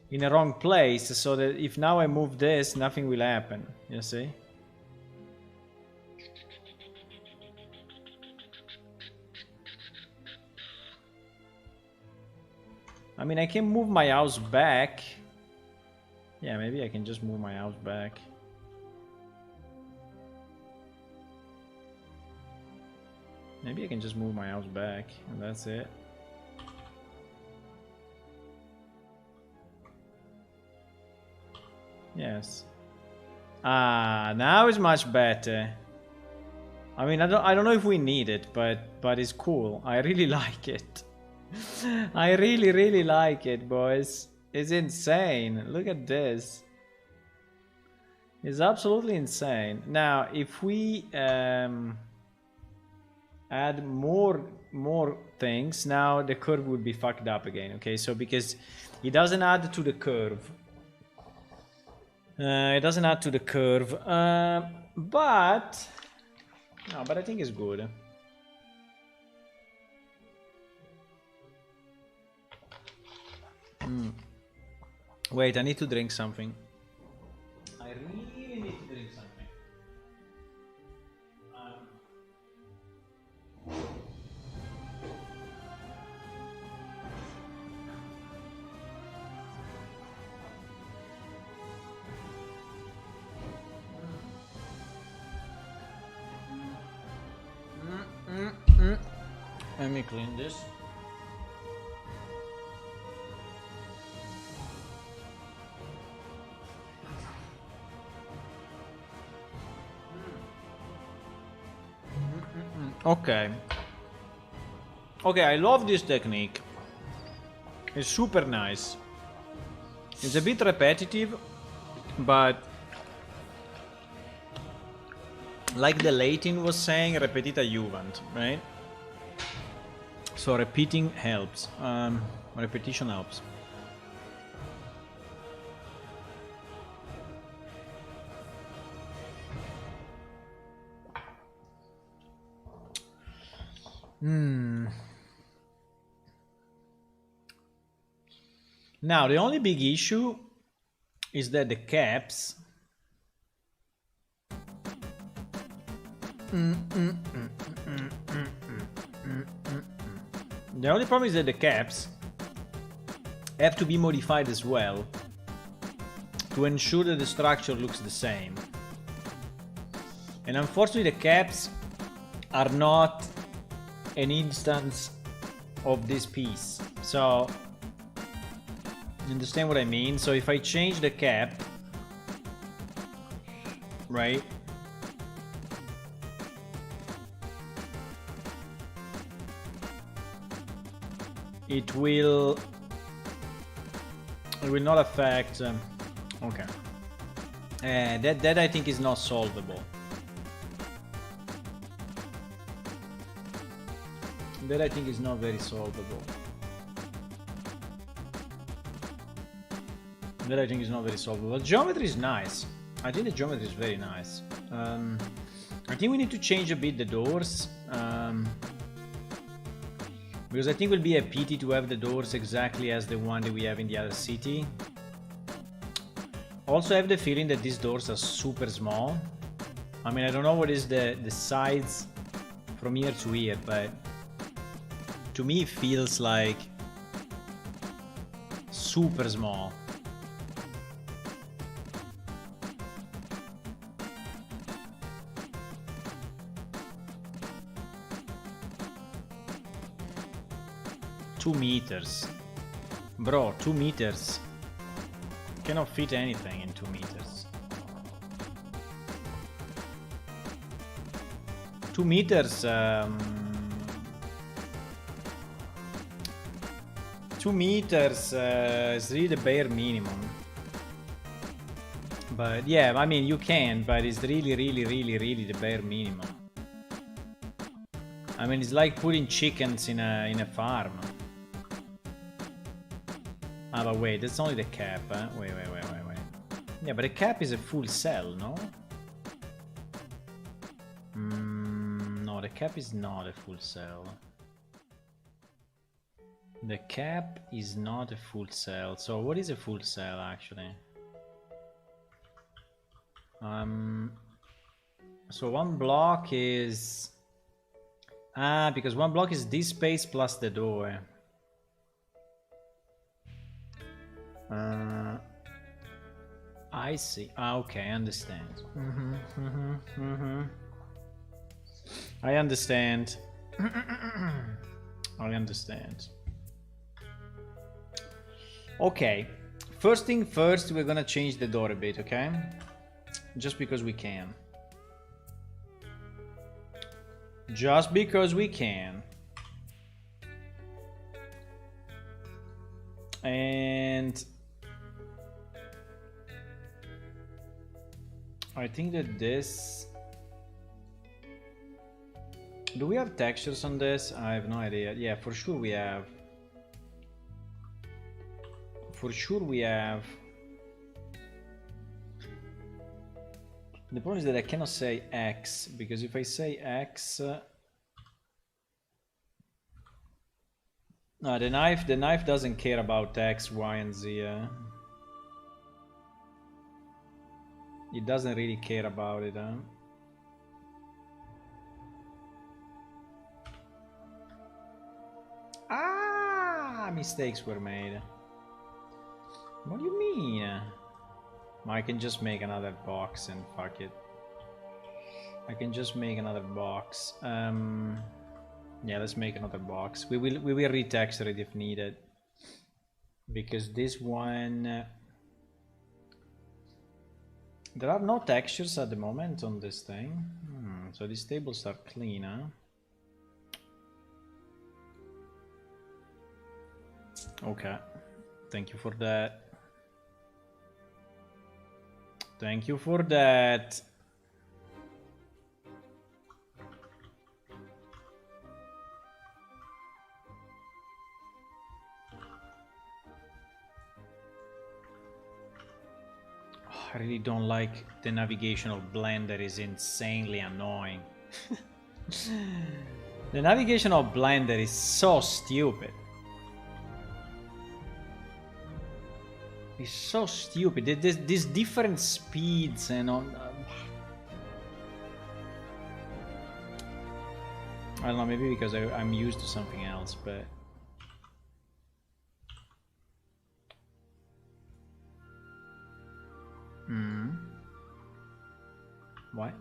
S1: in a wrong place, so that if now I move this, nothing will happen. You see? I mean, I can move my house back. Yeah, maybe I can just move my house back. Maybe I can just move my house back, and that's it. Yes. Ah, now it's much better. I mean, I don't know if we need it, but it's cool. I really like it. I really like it, boys. It's insane. Look at this. It's absolutely insane. Now, if we add more things, now the curve would be fucked up again. Okay, so because it doesn't add to the curve. It doesn't add to the curve, but no, but I think it's good. Wait, I need to drink something. I really need to drink something. Let me clean this. Okay. Okay, I love this technique. It's super nice. It's a bit repetitive, but like the Latin was saying, repetita juvent, right? So repeating helps. Repetition helps. Now, the only big issue is that the caps The only problem is that the caps have to be modified as well to ensure that the structure looks the same. And unfortunately the caps are not an instance of this piece. So, you understand what I mean? So if I change the cap, right? It will not affect. Okay. That I think is not solvable. That I think is not very solvable. That I think is not very solvable. Geometry is nice. I think the geometry is very nice. I think we need to change a bit the doors. Because I think it will be a pity to have the doors exactly as the one that we have in the other city. Also, I have the feeling that these doors are super small. I mean, I don't know what is the size from here to here, but to me it feels like super small. Two meters. Bro, 2 meters. Cannot fit anything in 2 meters. 2 meters, 2 meters is really the bare minimum. But yeah, I mean, you can, but it's really the bare minimum. I mean, it's like putting chickens in a farm. Ah, but wait, that's only the cap, huh? Wait. Yeah, but the cap is a full cell, no? No, the cap is not a full cell. The cap is not a full cell. So what is a full cell, actually? So one block is... Ah, because one block is this space plus the door. I see. Okay, I understand. I understand. I understand. Okay. First thing first, we're gonna change the door a bit, okay? Just because we can. Just because we can. And I think that this... Do we have textures on this? I have no idea. Yeah, for sure we have. For sure we have. The problem is that I cannot say X, because if I say X... No, the knife doesn't care about X, Y, and Z. It doesn't really care about it, huh? Ah, mistakes were made. What do you mean? I can just make another box and fuck it. I can just make another box. Yeah, let's make another box. We will retexture it if needed. Because this one... There are no textures at the moment on this thing. So these tables are clean, huh? Okay. Thank you for that. Thank you for that. I really don't like the navigation of Blender. Is insanely annoying. The navigation of Blender is so stupid. It's so stupid. There's different speeds and on. I don't know, maybe because I'm used to something else, but... Why?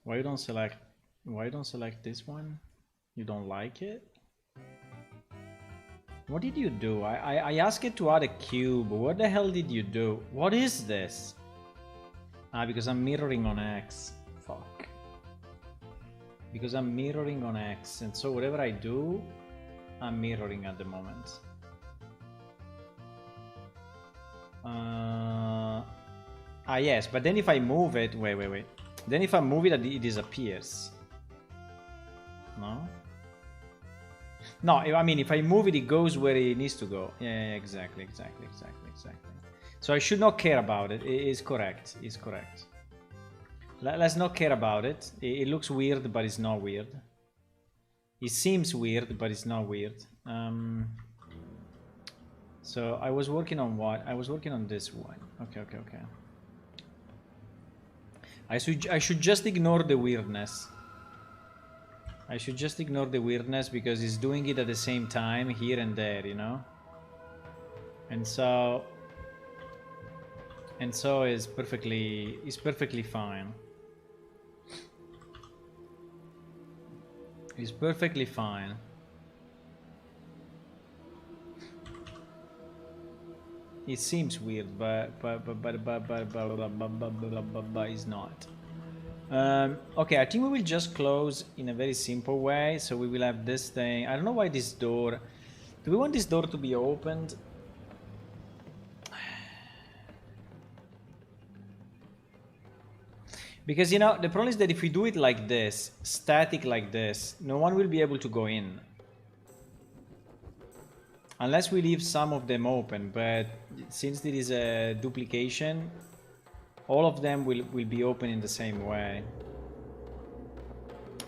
S1: Why you don't select... Why you don't select this one? You don't like it? What did you do? I asked it to add a cube. What the hell did you do? What is this? Ah, because I'm mirroring on X. Fuck. Because I'm mirroring on X, and so whatever I do, I'm mirroring at the moment. Yes, but then if I move it... Wait. Then if I move it, it disappears. No? No, I mean, if I move it, it goes where it needs to go. Yeah, exactly. So I should not care about it. It is correct. It's correct. Let's not care about it. It looks weird, but it's not weird. It seems weird, but it's not weird. So I was working on what? I was working on this one. Okay. I should just ignore the weirdness. I should just ignore the weirdness because it's doing it at the same time here and there, you know? And so it's perfectly fine. It's perfectly fine. It seems weird, but it's not. Okay, I think we will just close in a very simple way. So we will have this thing. I don't know why this door... Do we want this door to be opened? Because, you know, the problem is that if we do it like this, static like this, no one will be able to go in. Unless we leave some of them open, but since there is a duplication, all of them will be open in the same way.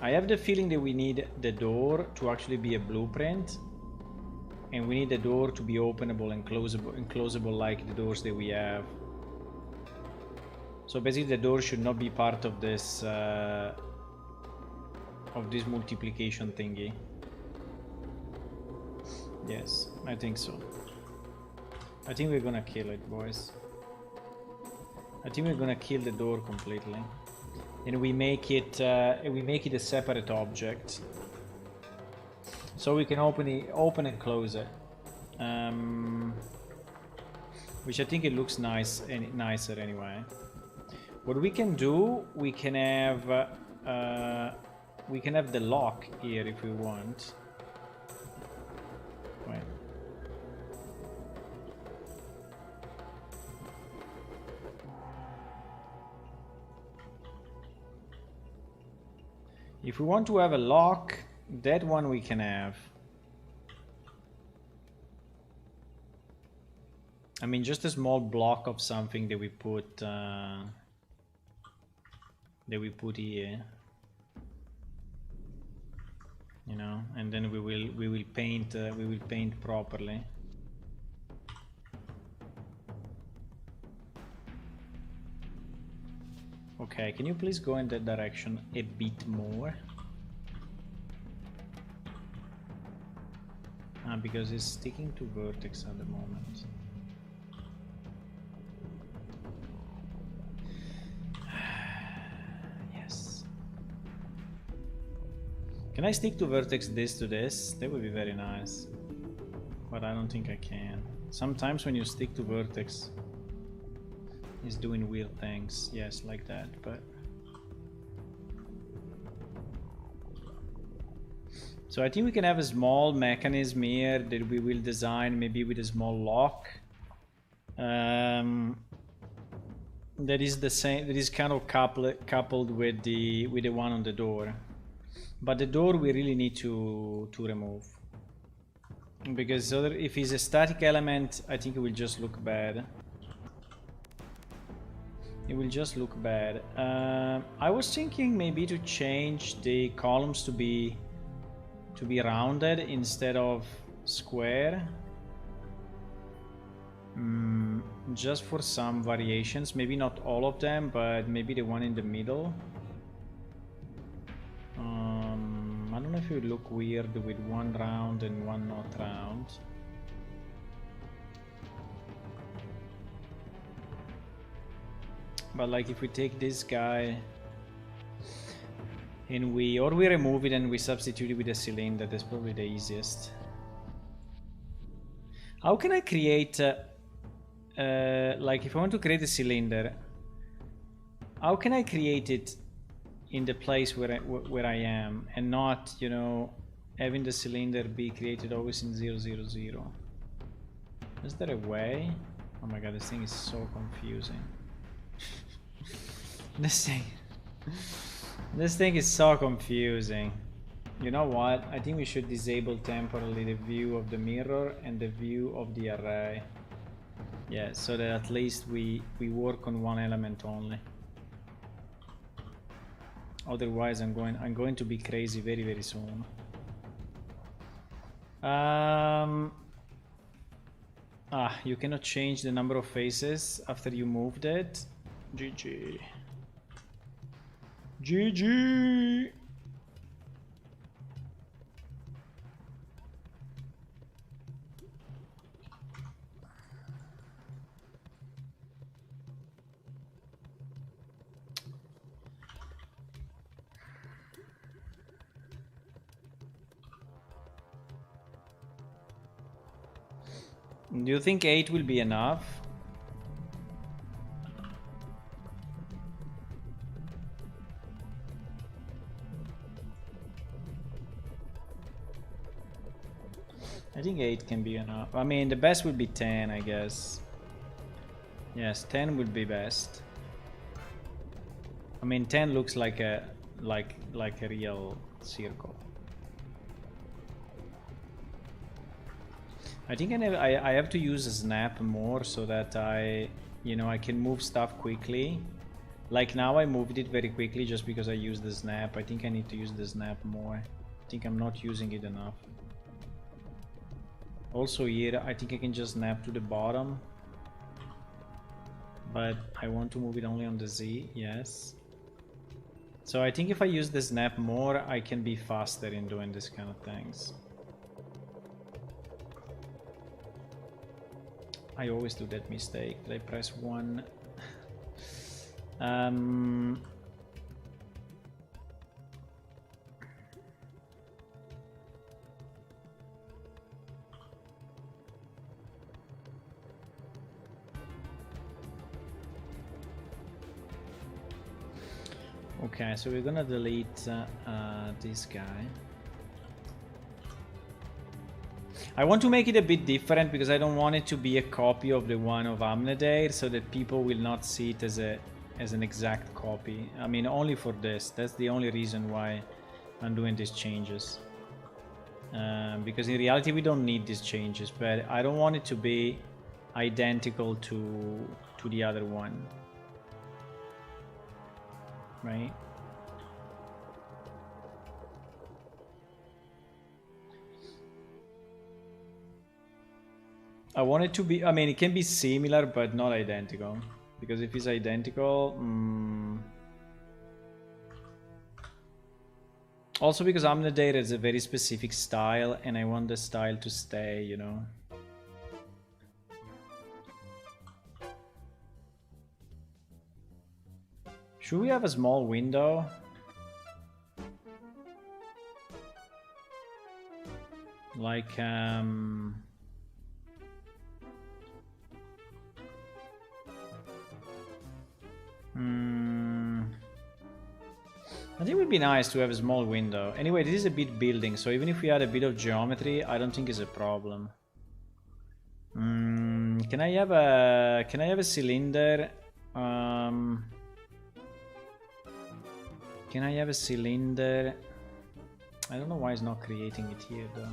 S1: I have the feeling that we need the door to actually be a blueprint. And we need the door to be openable and closable like the doors that we have. So basically the door should not be part of this multiplication thingy. Yes, I think so. I think we're gonna kill it, boys. I think we're gonna kill the door completely, and we make it a separate object, so we can open and close it. Which I think it looks nice and nicer anyway. What we can do, we can have the lock here if we want. Wait. If we want to have a lock, that one we can have. I mean, just a small block of something that we put here, you know, and then we will paint properly. Okay, can you please go in that direction a bit more? Because it's sticking to vertex at the moment. Yes. Can I stick to vertex this to this? That would be very nice. But I don't think I can. Sometimes when you stick to vertex, it's doing weird things. Yes, like that, but... So I think we can have a small mechanism here that we will design maybe with a small lock. That is the same, that is kind of coupled with the one on the door. But the door we really need to remove. Because if it's a static element, I think it will just look bad. It will just look bad. I was thinking maybe to change the columns to be rounded instead of square. Just for some variations, maybe not all of them, but maybe the one in the middle. if it would look weird with one round and one not round. But like if we take this guy and we remove it and we substitute it with a cylinder, that's probably the easiest. How can I create like if I want to create a cylinder, how can I create it in the place where I am and not, you know, having the cylinder be created always in 0, 0, 0? Is there a way? Oh my god, this thing is so confusing. This thing is so confusing. You know what? I think we should disable temporarily the view of the mirror and the view of the array. Yeah, so that at least we work on one element only. Otherwise I'm going to be crazy very, very soon. You cannot change the number of faces after you moved it. GG. GG. Do you think 8 will be enough? I think 8 can be enough. I mean, the best would be 10, I guess. Yes, 10 would be best. I mean, 10 looks like a real circle. I think I have to use a snap more so that I can move stuff quickly. Like now I moved it very quickly just because I used the snap. I think I need to use the snap more. I think I'm not using it enough. Also here, I think I can just snap to the bottom. But I want to move it only on the Z, yes. So I think if I use the snap more, I can be faster in doing this kind of things. I always do that mistake. Did I press 1? Okay, so we're gonna delete this guy. I want to make it a bit different because I don't want it to be a copy of the one of Amnedair, so that people will not see it as an exact copy. I mean, only for this. That's the only reason why I'm doing these changes. Because in reality we don't need these changes, but I don't want it to be identical to the other one. Right? I want it to be, I mean, it can be similar, but not identical. Because if it's identical... Also because Amnedair is a very specific style, and I want the style to stay, you know. Should we have a small window? Like, I think it would be nice to have a small window. Anyway, this is a bit building, so even if we add a bit of geometry, I don't think it's a problem. Can I have a cylinder? Can I have a cylinder? I don't know why it's not creating it here though.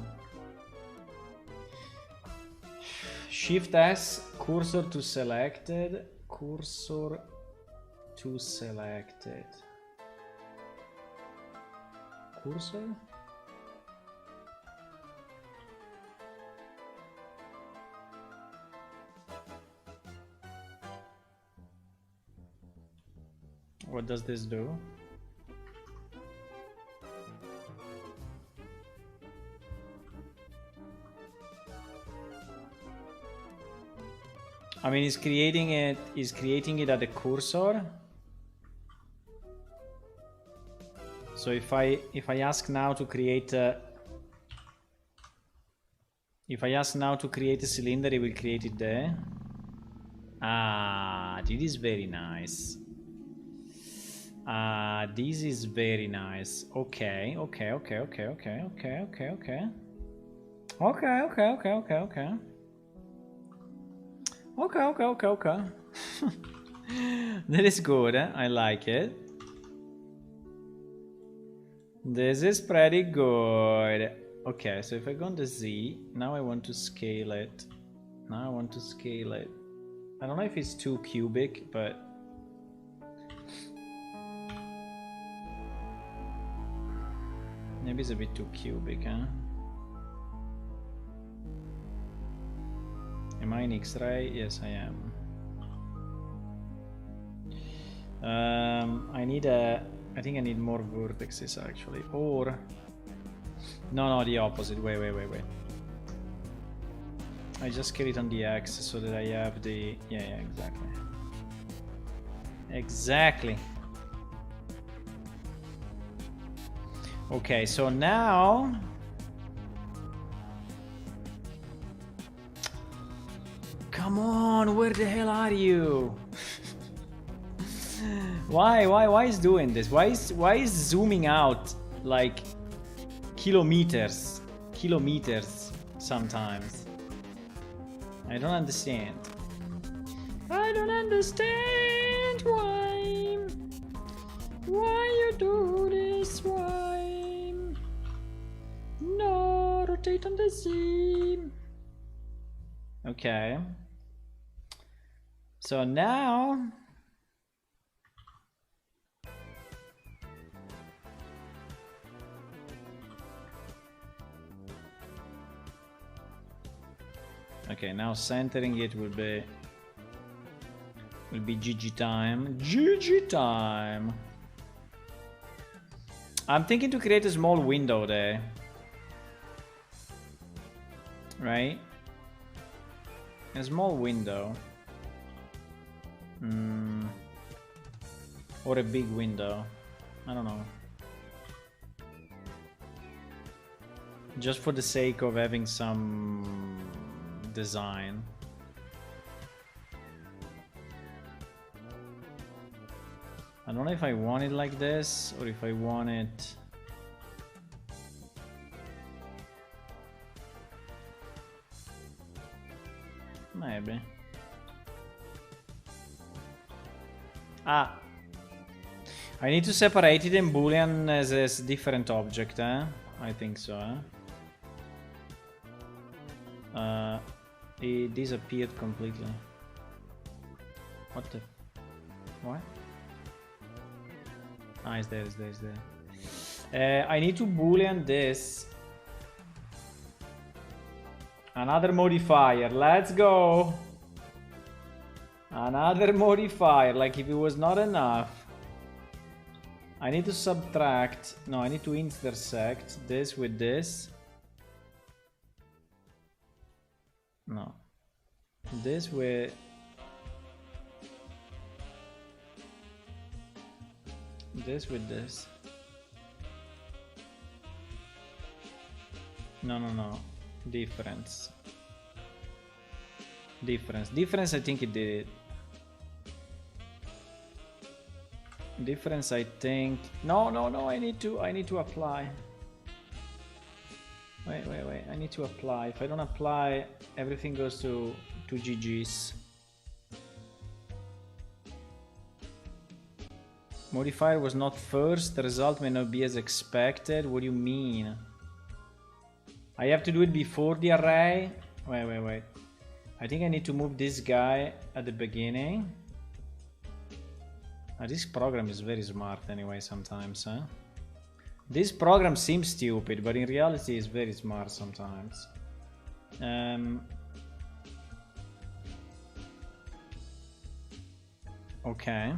S1: Shift S, cursor to selected, cursor to selected. Cursor? What does this do? I mean, he's creating it at the cursor. So if I ask now to create if I ask now to create a cylinder, it will create it there. Ah, this is very nice. This is very nice. Okay. Okay. That is good. I like it. This is pretty good. Okay, so if I go on the Z, now I want to scale it. I don't know if it's too cubic, but maybe it's a bit too cubic, huh? Am I in X-ray? Yes, I am. I think I need more vertices actually, or no, the opposite. Wait. I just scale it on the X so that I have the yeah, exactly. Okay, so now come on, where the hell are you? Why is doing this? Why is zooming out like kilometers sometimes? I don't understand. Why you do this? Why? No, rotate on the Z. Okay. So now okay, now centering it will be GG time. I'm thinking to create a small window there. Right? A small window. Or a big window. I don't know. Just for the sake of having some design. I don't know if I want it like this or if I want it maybe. I need to separate it in Boolean as a different object, eh? I think so, eh? It disappeared completely. What the? What? Ah, it's there. I need to Boolean this. Another modifier. Let's go. Another modifier. Like if it was not enough. I need to subtract. No, I need to intersect this with this. No. This with this. No. Difference, I think it did it. Difference, I think. No, I need to apply. Wait, I need to apply. If I don't apply, everything goes to GG's. Modifier was not first, the result may not be as expected. What do you mean? I have to do it before the array? Wait. I think I need to move this guy at the beginning. This program is very smart anyway sometimes, huh? This program seems stupid, but in reality it's very smart sometimes. Okay.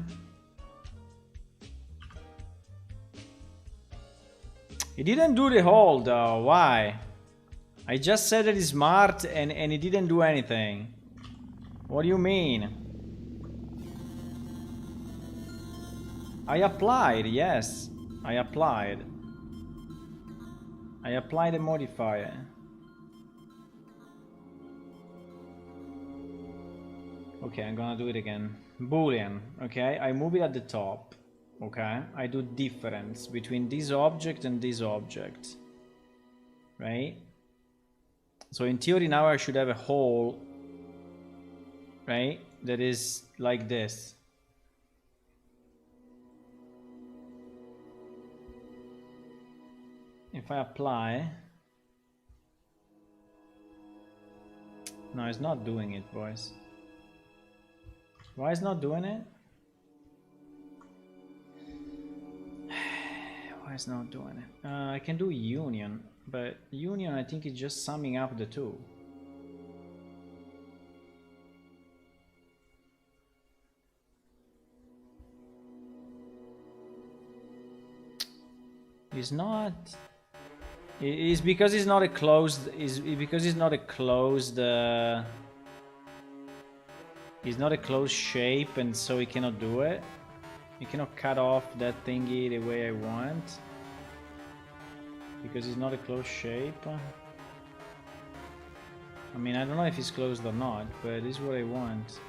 S1: It didn't do the whole though, why? I just said that it's smart and it didn't do anything. What do you mean? I applied, yes. I applied. I applied a modifier. Okay, I'm gonna do it again. Boolean, okay? I move it at the top, okay? I do difference between this object and this object, right? So in theory now I should have a hole, right? That is like this. If I apply... No, it's not doing it, boys. Why is not doing it? Why is not doing it? I can do union, but union I think is just summing up the two. It's not... It's because it's not a closed... It's because it's not a closed... It's not a closed shape, and so it cannot do it. You cannot cut off that thingy the way I want. Because it's not a closed shape. I mean, I don't know if it's closed or not, but this is what I want.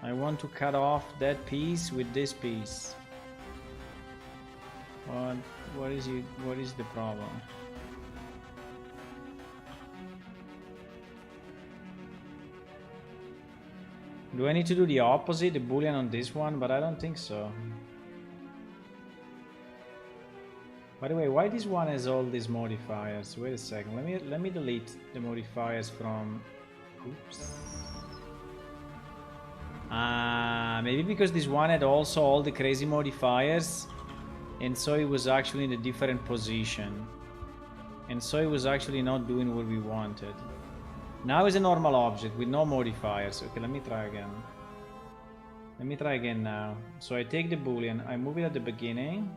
S1: I want to cut off that piece with this piece. What is the problem? Do I need to do the opposite, the boolean on this one? But I don't think so. By the way, why this one has all these modifiers? Wait a second. Let me delete the modifiers from... Oops. Maybe because this one had also all the crazy modifiers, and so it was actually in a different position, and so it was actually not doing what we wanted. Now it's a normal object with no modifiers. Okay, let me try again. Let me try again now. So I take the boolean, I move it at the beginning,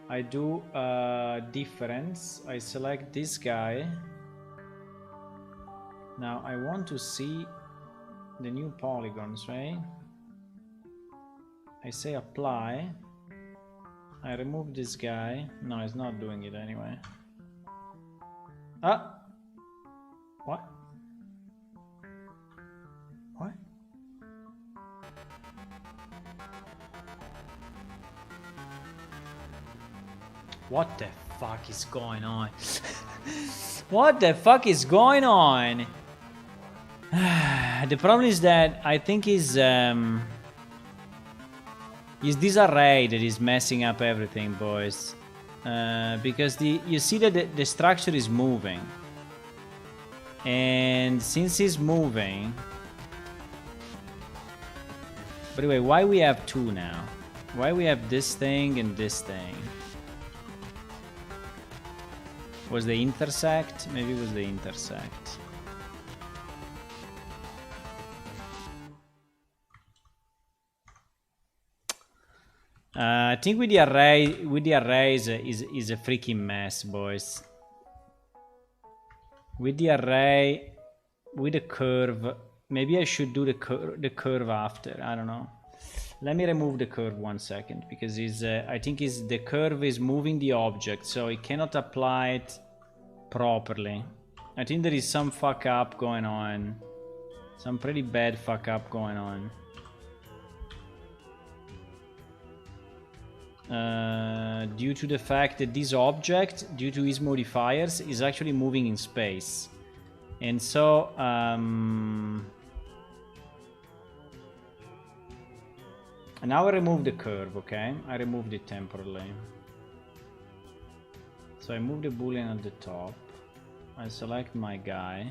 S1: I do difference, I select this guy. Now I want to see the new polygons, right? I say apply, I remove this guy. No, it's not doing it anyway. Ah! What? What? What the fuck is going on? What the fuck is going on? The problem is that I think is this array that is messing up everything, boys. Because you see that the structure is moving. And since it's moving... By the way, why we have two now? Why we have this thing and this thing? Was the intersect? Maybe it was the intersect. I think with the arrays is a freaking mess, boys. With the array, with the curve, maybe I should do the curve after. I don't know. Let me remove the curve 1 second, because I think the curve is moving the object, so it cannot apply it properly. I think there is some fuck up going on, some pretty bad fuck up going on. Due to the fact that this object, due to its modifiers, is actually moving in space. And so, now I remove the curve, okay? I removed it temporarily. So I move the boolean at the top. I select my guy.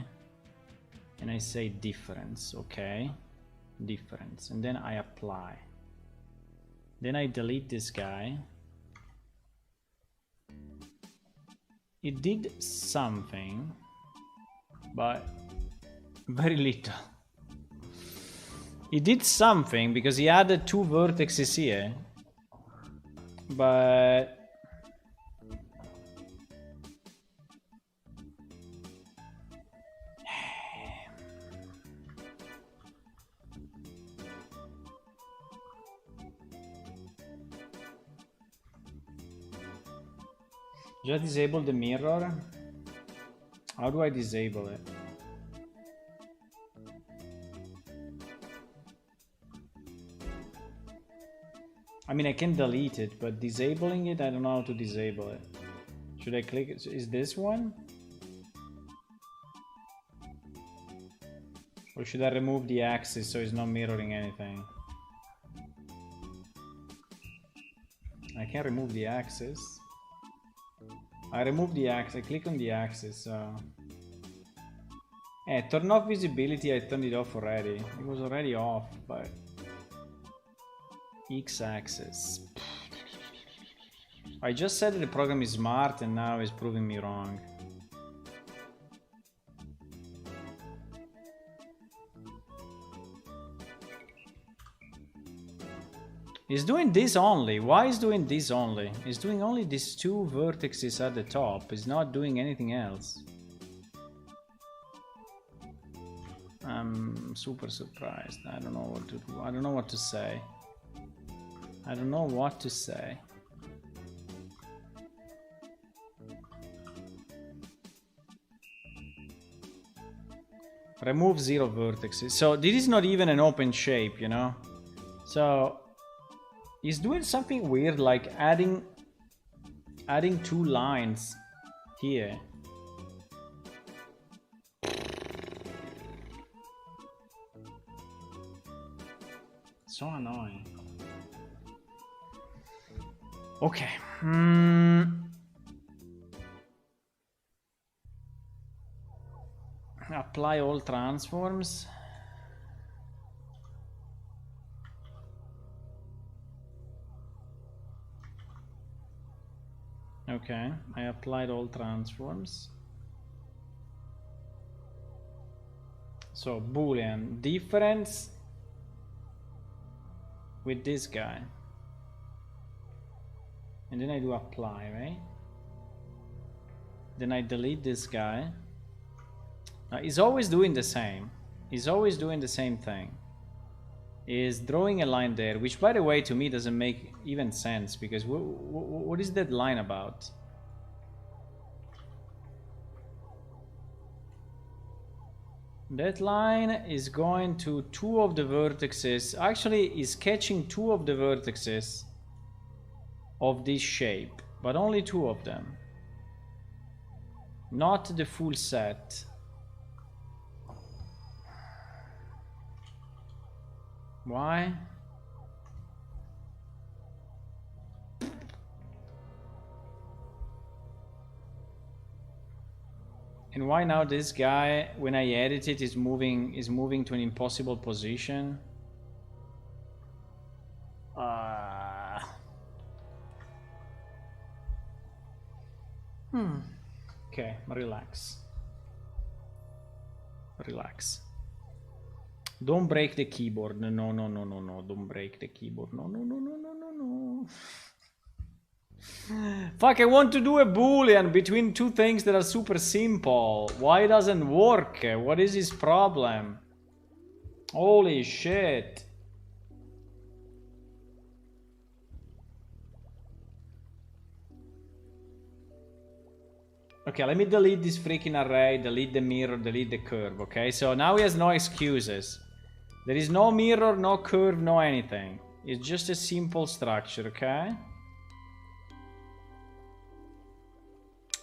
S1: And I say difference, okay? Difference. And then I apply. Then I delete this guy. It did something, but very little. It did something because he added 2 vertices here, but Just disable the mirror. How do I disable it? I mean, I can delete it, but disabling it, I don't know how to disable it. Should I click it? Is this one? Or should I remove the axis so it's not mirroring anything? I can remove the axis. I remove the axis. I click on the axis. Turn off visibility. I turned it off already. It was already off, but X-axis. I just said that the program is smart, and now it's proving me wrong. It's doing this only. Why is doing this only? It's doing only these two vertices at the top. It's not doing anything else. I'm super surprised. I don't know what to do. I don't know what to say. I don't know what to say. Remove 0 vertices. So this is not even an open shape, you know? So he's doing something weird, like adding 2 lines here. So annoying. Okay. Apply all transforms. Okay, I applied all transforms. So Boolean difference with this guy. And then I do apply, right? Then I delete this guy. Now he's always doing the same. He's always doing the same thing. Is drawing a line there, which by the way to me doesn't make even sense, because what is that line about? That line is going to 2 of the vertices. Actually is catching 2 of the vertices of this shape, but only 2 of them, not the full set. Why? And why now this guy, when I edit it, is moving to an impossible position? Okay, relax. Relax. Don't break the keyboard. No, no, no, no, no. Don't break the keyboard. No, no, no, no, no, no, no. Fuck, I want to do a boolean between 2 things that are super simple. Why it doesn't work? What is his problem? Holy shit. Okay, let me delete this freaking array, delete the mirror, delete the curve, okay? So now he has no excuses. There is no mirror, no curve, no anything. It's just a simple structure, okay?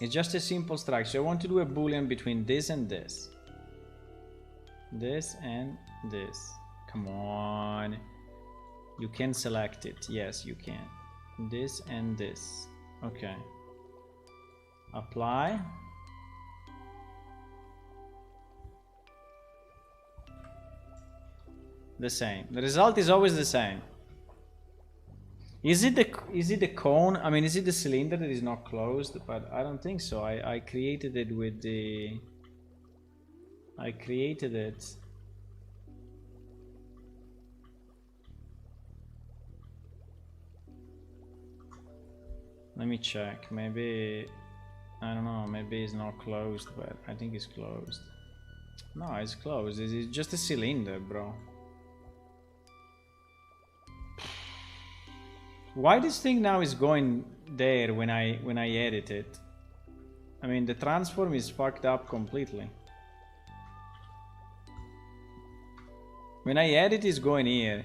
S1: It's just a simple structure. I want to do a boolean between this and this. This and this. Come on. You can select it. Yes, you can. This and this. Okay. Apply. The same. The result is always the same. Is it the cone? I mean, is it the cylinder that is not closed? But I don't think so. I created it with the... I created it. Let me check. Maybe... I don't know, maybe it's not closed, but I think it's closed. No, it's closed. It's just a cylinder, bro. Why this thing now is going there when I edit it? I mean, the transform is fucked up completely. When I edit, it's going here.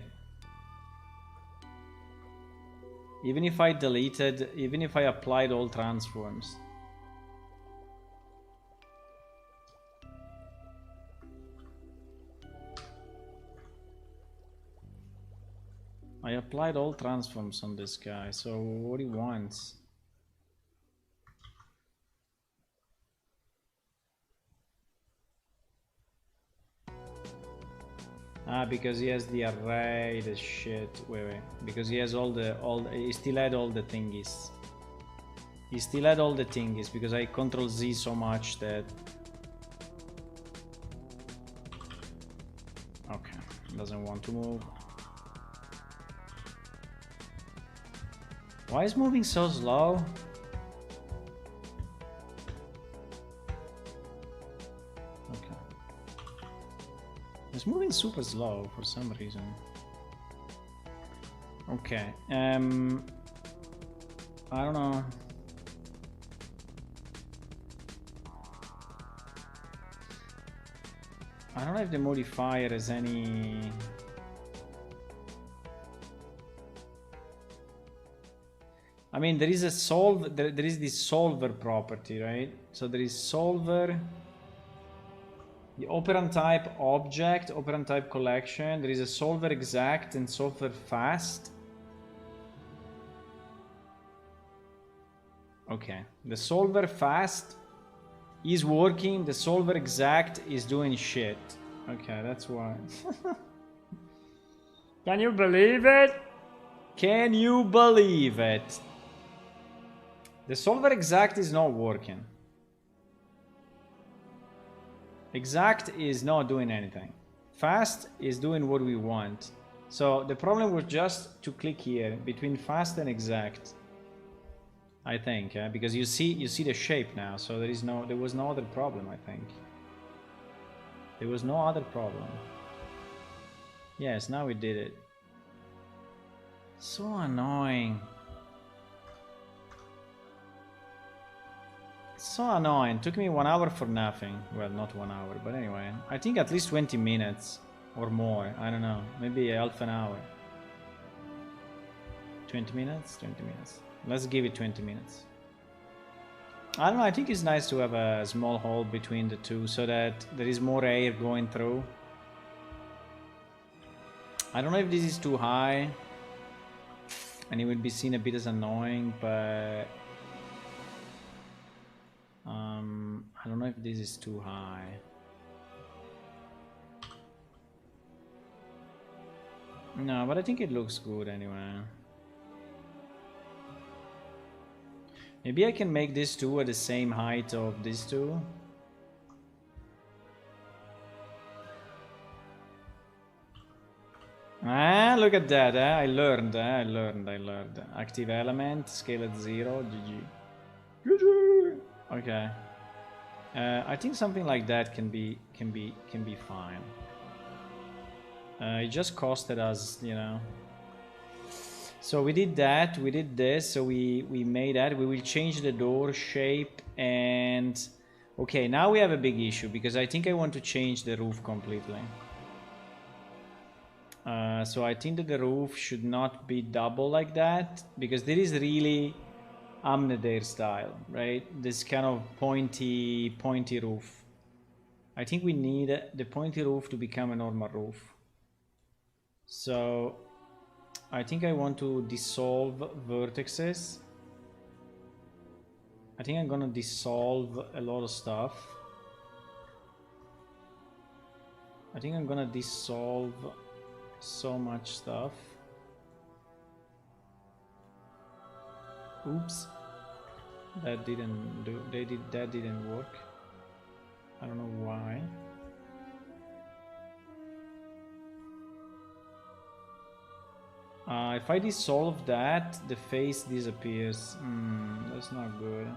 S1: Even if I deleted, even if I applied all transforms. I applied all transforms on this guy, so what he wants? Ah, because he has the array, the shit. Wait. Because he has he still had all the thingies. He still had all the thingies because I control Z so much that. Okay, doesn't want to move. Why is moving so slow? It's moving super slow for some reason. Okay. I don't know. I don't know if the modifier has any. I mean, there is a solve. There is this solver property, right? So there is solver. The operand type object, operand type collection. There is a solver exact and solver fast. Okay, the solver fast is working. The solver exact is doing shit. Okay, that's why. Can you believe it? Can you believe it? The solver exact is not working. Exact is not doing anything. Fast is doing what we want. So the problem was just to click here between fast and exact. I think, because you see the shape now, so there was no other problem. I think there was no other problem. Yes, now we did it. So annoying. So annoying. Took me 1 hour for nothing. Well, not 1 hour, but anyway. I think at least 20 minutes or more. I don't know. Maybe half an hour. 20 minutes? 20 minutes. Let's give it 20 minutes. I don't know. I think it's nice to have a small hole between the two so that there is more air going through. I don't know if this is too high and it will be seen a bit as annoying, but I don't know if this is too high. No, but I think it looks good anyway. Maybe I can make these two at the same height of these two. Ah, look at that, I learned. Active element, scale at 0, GG. GG! Okay. I think something like that can be fine. It just costed us, you know. So we did that, we did this, so we made that. We will change the door shape and... Okay, now we have a big issue because I think I want to change the roof completely. So I think that the roof should not be double like that because there is really Amnedare style, right? This kind of pointy roof. I think we need the pointy roof to become a normal roof. So I think I want to dissolve vertexes. I think I'm gonna dissolve a lot of stuff. I think I'm gonna dissolve so much stuff. Oops, that didn't do. That didn't work. I don't know why. If I dissolve that, the face disappears. That's not good.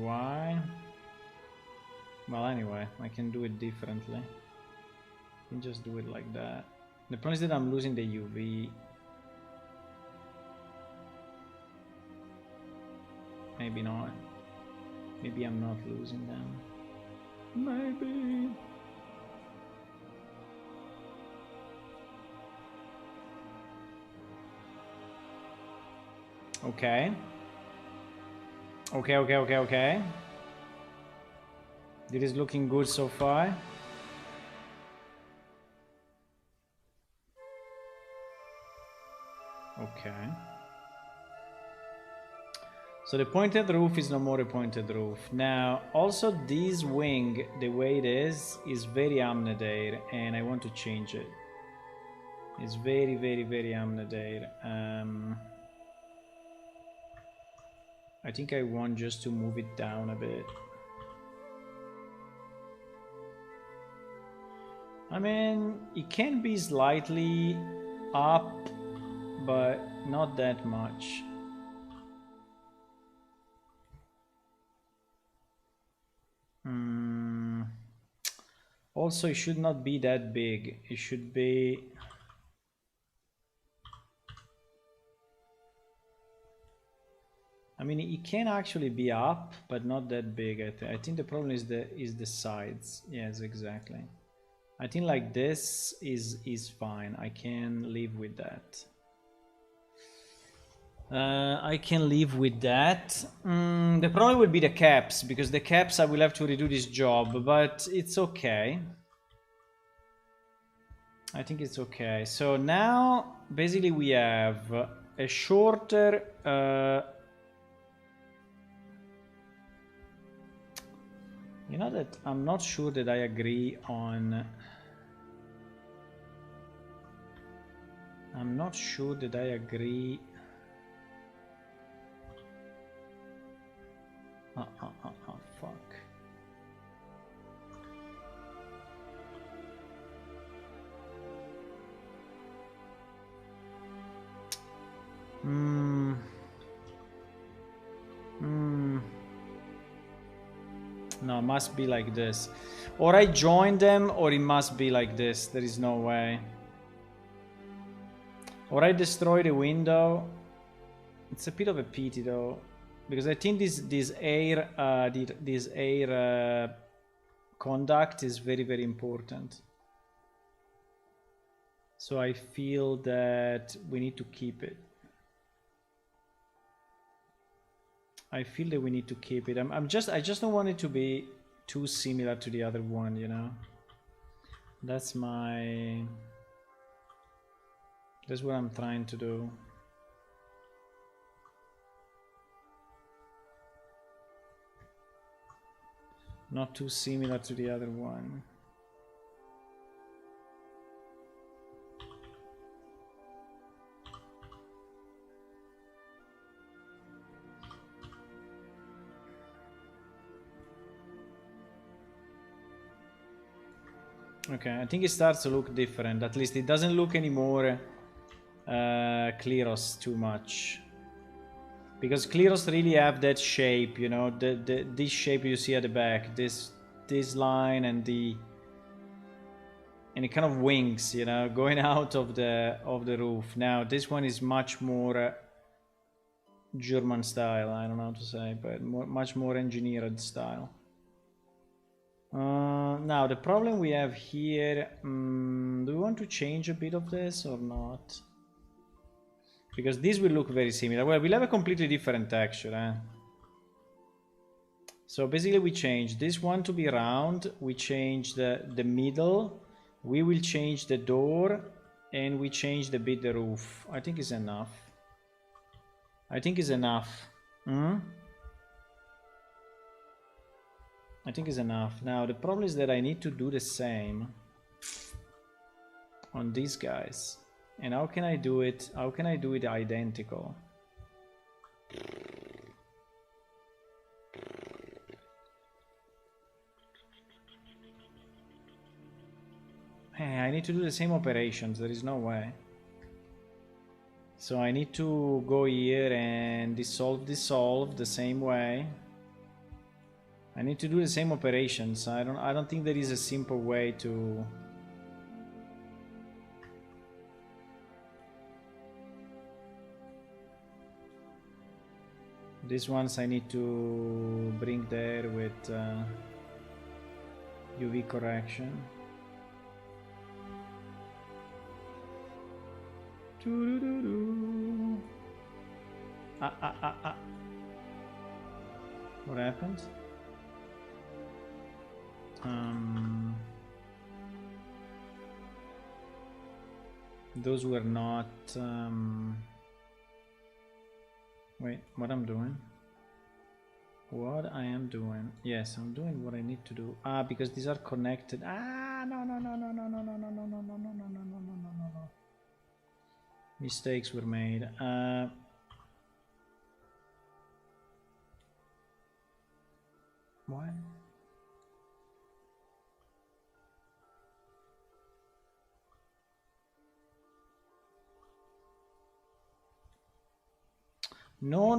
S1: Why? Well, anyway, I can do it differently. I can just do it like that. The problem is that I'm losing the UV. Maybe not. Maybe I'm not losing them. Maybe. Okay. Okay. It is looking good so far. Okay. So the pointed roof is no more a pointed roof. Now, also this wing, the way it is very Amnadair, and I want to change it. It's very Amnadair. I think I want just to move it down a bit. I mean, it can be slightly up, but not that much. Also, it should not be that big. It should be... I mean, it can actually be up, but not that big. I think the problem is the sides. Yes, exactly. I think like this is fine. I can live with that. I can live with that. The problem will be the caps, because the caps I will have to redo this job, but it's okay. I think it's okay. So now basically we have a shorter you know that I'm not sure that I agree on... I'm not sure that I agree... fuck. No, it must be like this. Or I join them, or it must be like this. There is no way. Or I destroy the window. It's a bit of a pity though, because I think this air conduct is very important. So I feel that we need to keep it. I feel that we need to keep it. I just don't want it to be too similar to the other one, you know. That's what I'm trying to do. Not too similar to the other one. Okay, I think it starts to look different. At least it doesn't look anymore Kleros too much. Because Kleros really have that shape, you know, this shape you see at the back, this line and the kind of wings, you know, going out of the roof. Now this one is much more German style. I don't know how to say, but much more engineered style. Now the problem we have here, do we want to change a bit of this or not? Because this will look very similar. Well, we'll have a completely different texture, eh? So basically we change this one to be round, we change the middle, we will change the door, and we change the bit the roof. I think it's enough. I think it's enough. I think it's enough. Now the problem is that I need to do the same on these guys. And how can I do it? How can I do it identical? Hey, I need to do the same operations. There is no way. So I need to go here and dissolve the same way. I need to do the same operations. I don't think there is a simple way to... These ones I need to bring there with UV correction. What happened? Those were not wait, what I'm doing? What I am doing? Yes, I'm doing what I need to do. Because these are connected. No. Mistakes were made. What? No.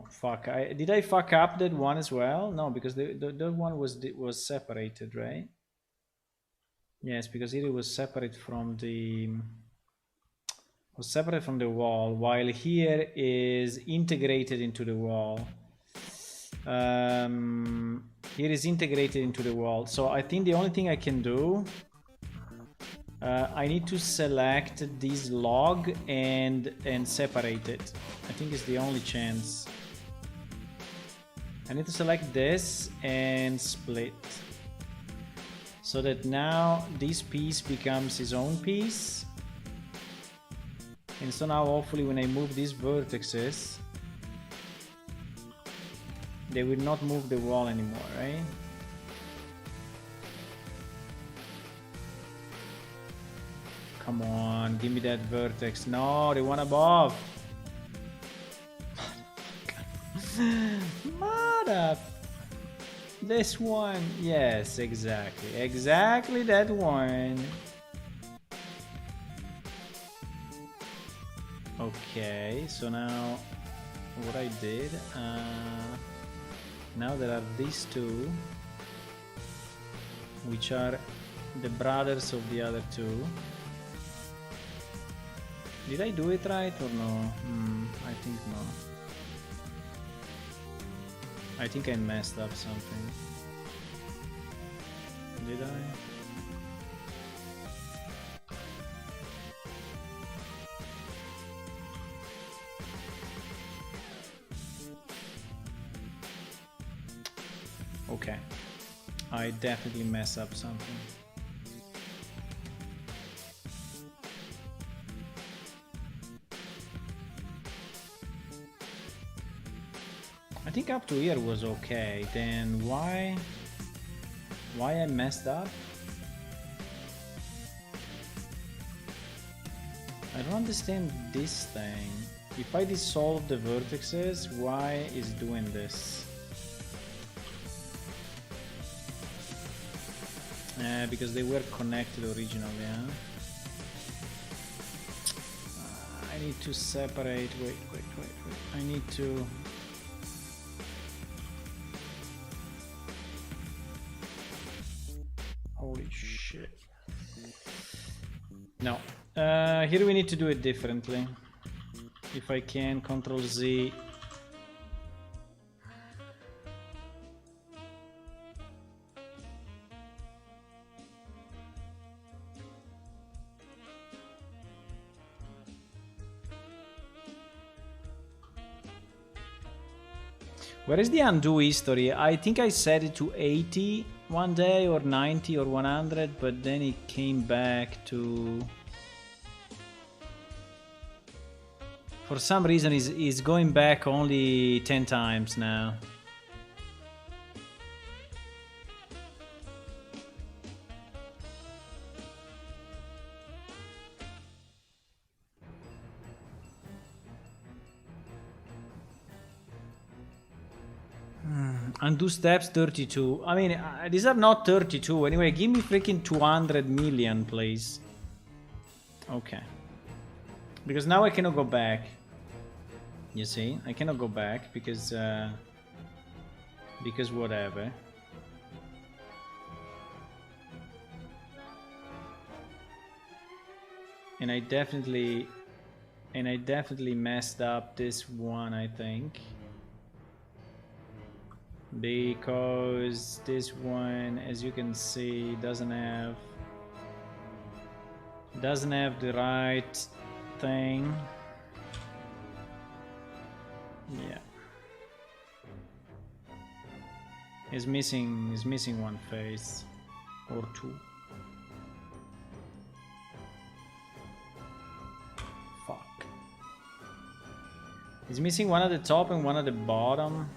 S1: Fuck. Did I fuck up that one as well? No, because the one was separated, right? Yes, because it was separate from the wall, while here is integrated into the wall. Here is integrated into the wall. So I think the only thing I can do, I need to select this log and separate it. I think it's the only chance. I need to select this and split, so that now this piece becomes his own piece. And so now hopefully when I move these vertices, they will not move the wall anymore, right? Come on, give me that vertex. No, the one above. Mother. This one. Yes, exactly. Exactly that one. Okay, so now what I did, now there are these two, which are the brothers of the other two. Did I do it right or no? I think no. I think I messed up something. Did I? Okay. I definitely messed up something. I think up to here was okay. Then why I messed up? I don't understand this thing. If I dissolve the vertices, why is doing this? Because they were connected originally, huh? I need to separate. Wait. I need to. Holy shit. No. Here we need to do it differently. If I can, Control Z. Where is the undo history? I think I set it to 80 one day, or 90 or 100, but then it came back to... For some reason it's going back only 10 times now. Undo steps 32. I mean, these are not 32. Anyway, give me freaking 200 million, please. Okay. Because now I cannot go back. You see? I cannot go back because whatever. And I definitely And I definitely messed up this one, I think. Because this one, as you can see, doesn't have the right thing. Yeah. Is missing one face or two. Fuck. It's missing one at the top and one at the bottom.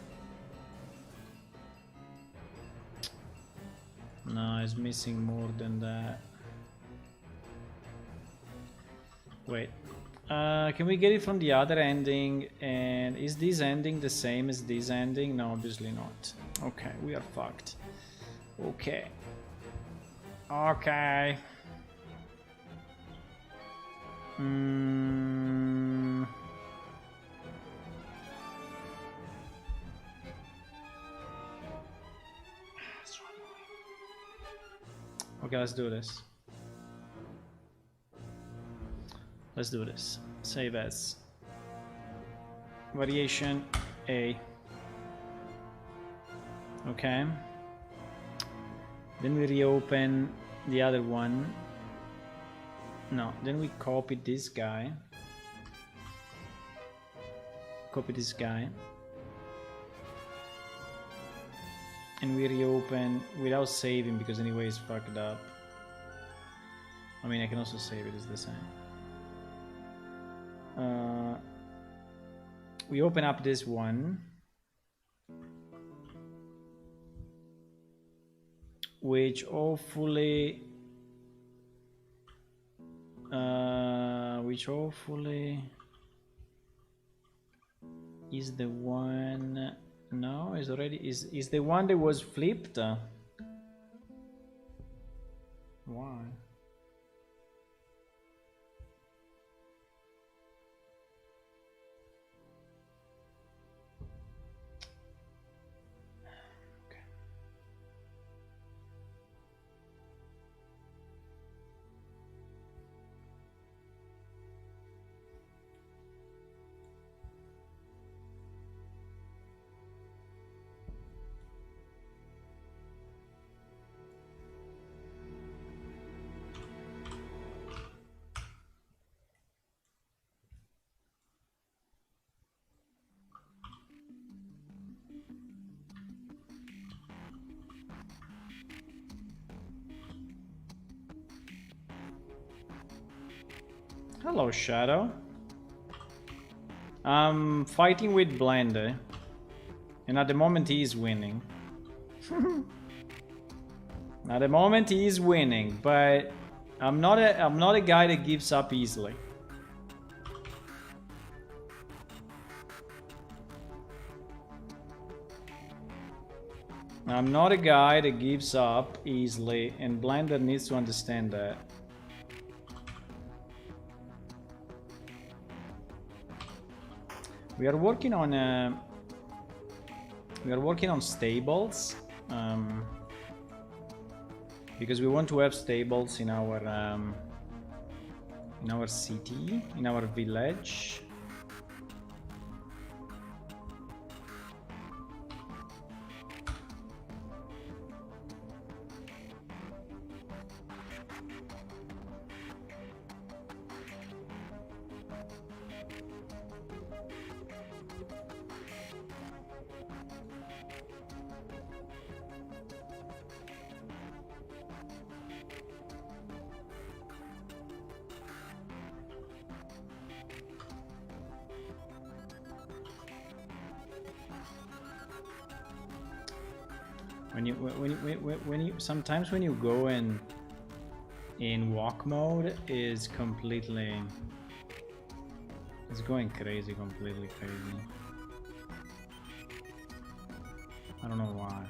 S1: No, it's missing more than that. Wait. Can we get it from the other ending? And is this ending the same as this ending? No, obviously not. Okay, we are fucked. Okay. Okay. Okay, let's do this. Let's do this. Save as variation A. Okay. Then we reopen the other one. No, then we copy this guy. Copy this guy. And we reopen without saving because anyway it's fucked up. I mean, I can also save it, it's the same. We open up this one, which hopefully is the one. No, is already is the one that was flipped. Why? Hello, Shadow. I'm fighting with Blender, and at the moment he is winning. At the moment he is winning, but I'm not a guy that gives up easily. I'm not a guy that gives up easily, and Blender needs to understand that. We are working on stables, because we want to have stables in our city, in our village. Sometimes when you go in walk mode is completely, it's going crazy, completely crazy. I don't know why.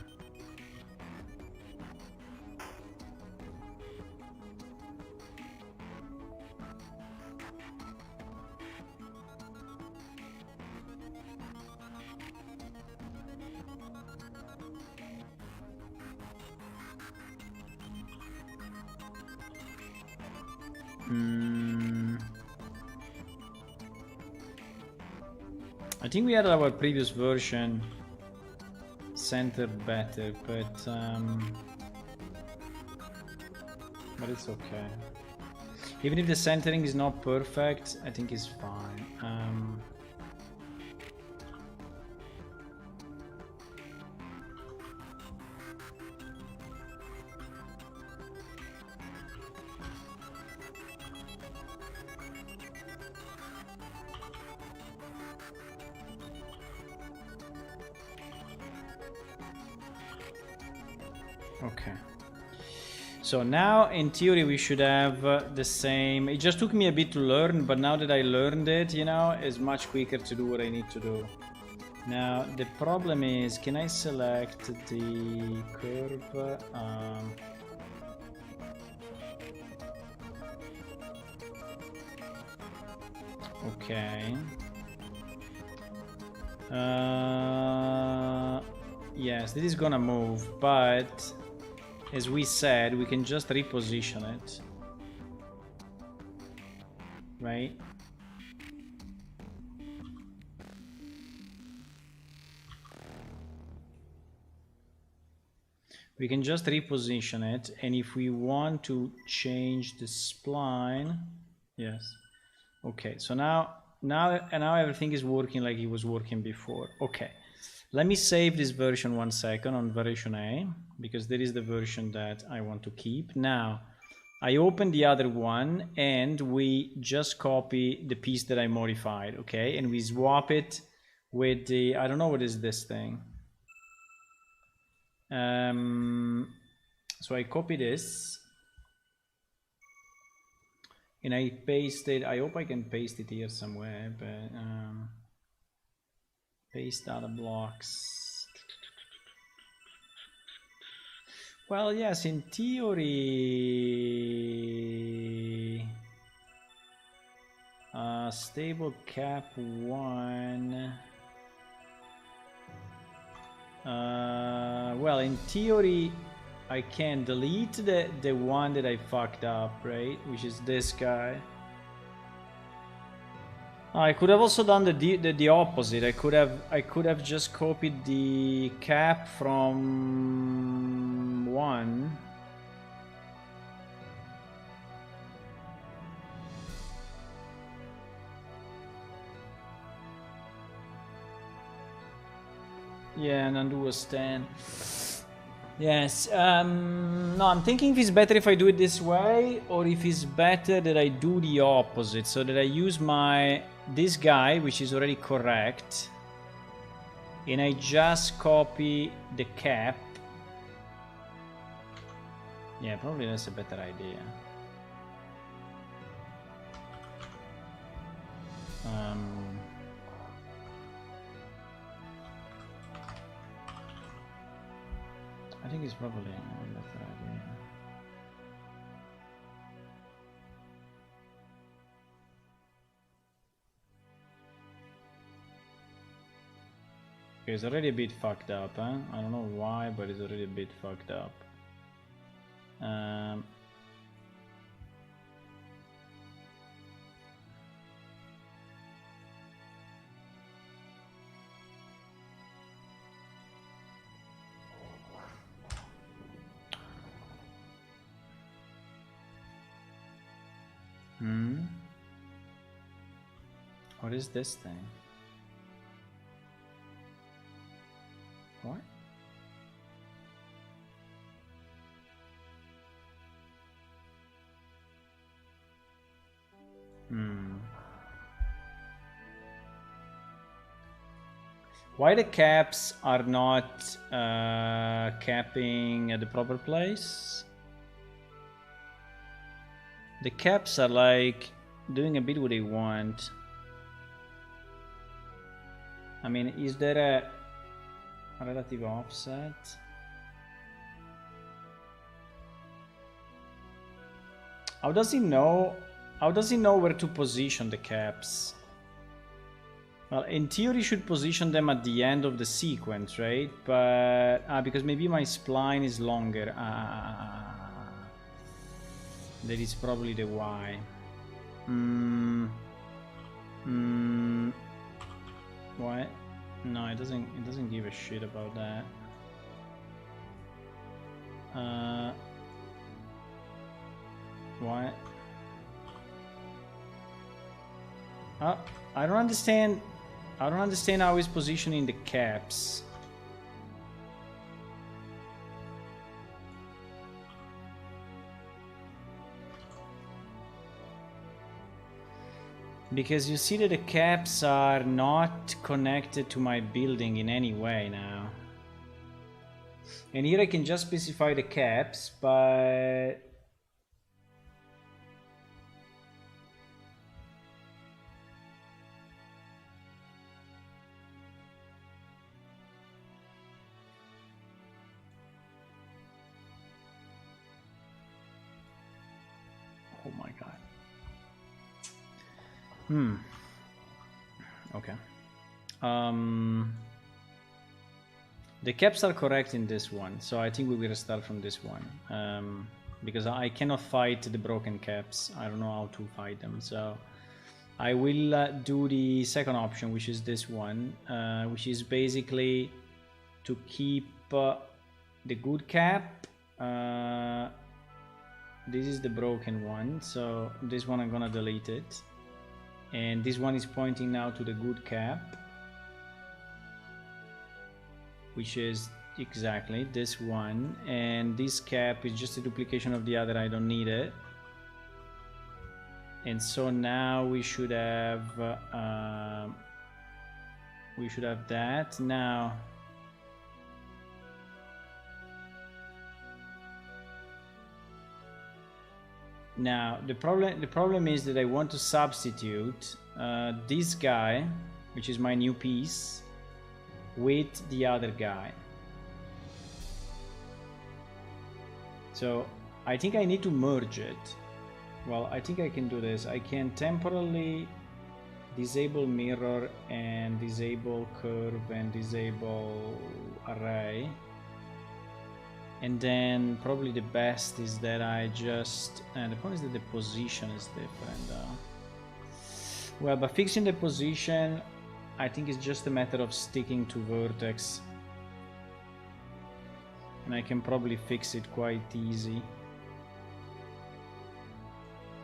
S1: I think we had our previous version centered better, but it's okay. Even if the centering is not perfect, I think it's fine. Okay. So now, in theory, we should have the same. It just took me a bit to learn, but now that I learned it, you know, it's much quicker to do what I need to do. Now, the problem is, can I select the curve? Okay. Yes, this is gonna move, but as we said, we can just reposition it, right? We can just reposition it, and if we want to change the spline, yes. Okay, so now everything is working like it was working before. Okay, let me save this version 1 second on version A, because there is the version that I want to keep. Now, I open the other one, and we just copy the piece that I modified, okay? And we swap it with the, I don't know what is this thing. So I copy this. And I paste it. I hope I can paste it here somewhere, but paste data blocks. Well, yes, in theory, stable cap 1. Well, in theory, I can delete the one that I fucked up, right? Which is this guy. I could have also done the opposite. I could have just copied the cap from 1. Yeah, and undo a stand. Yes, no, I'm thinking if it's better if I do it this way, or if it's better that I do the opposite, so that I use this guy, which is already correct, and I just copy the cap. Yeah, probably that's a better idea. I think it's probably a better idea. Okay, it's already a bit fucked up, huh? I don't know why, but it's already a bit fucked up. What is this thing? What? Why the caps are not capping at the proper place? The caps are like doing a bit what they want. I mean, is there a relative offset? How does he know? How does he know where to position the caps? Well, in theory, you should position them at the end of the sequence, right? But because maybe my spline is longer. That is probably the why. Why? No, it doesn't give a shit about that. Why? I don't understand. I don't understand how he's positioning the caps. Because you see that the caps are not connected to my building in any way now. And here I can just specify the caps, but... Oh my god. Okay. The caps are correct in this one, so I think we will start from this one. Because I cannot fight the broken caps. I don't know how to fight them, so I will do the second option, which is this one, which is basically to keep the good cap. This is the broken one, so this one I'm gonna delete it, and this one is pointing now to the good cap, which is exactly this one, and this cap is just a duplication of the other. I don't need it. And so now we should have that now. Now the problem is that I want to substitute this guy, which is my new piece, with the other guy. So I think I need to merge it. Well, I think I can do this. I can temporarily disable mirror and disable curve and disable array. And then probably the best is that I just... and the point is that the position is different. Well, but fixing the position, I think it's just a matter of sticking to vertex. And I can probably fix it quite easy.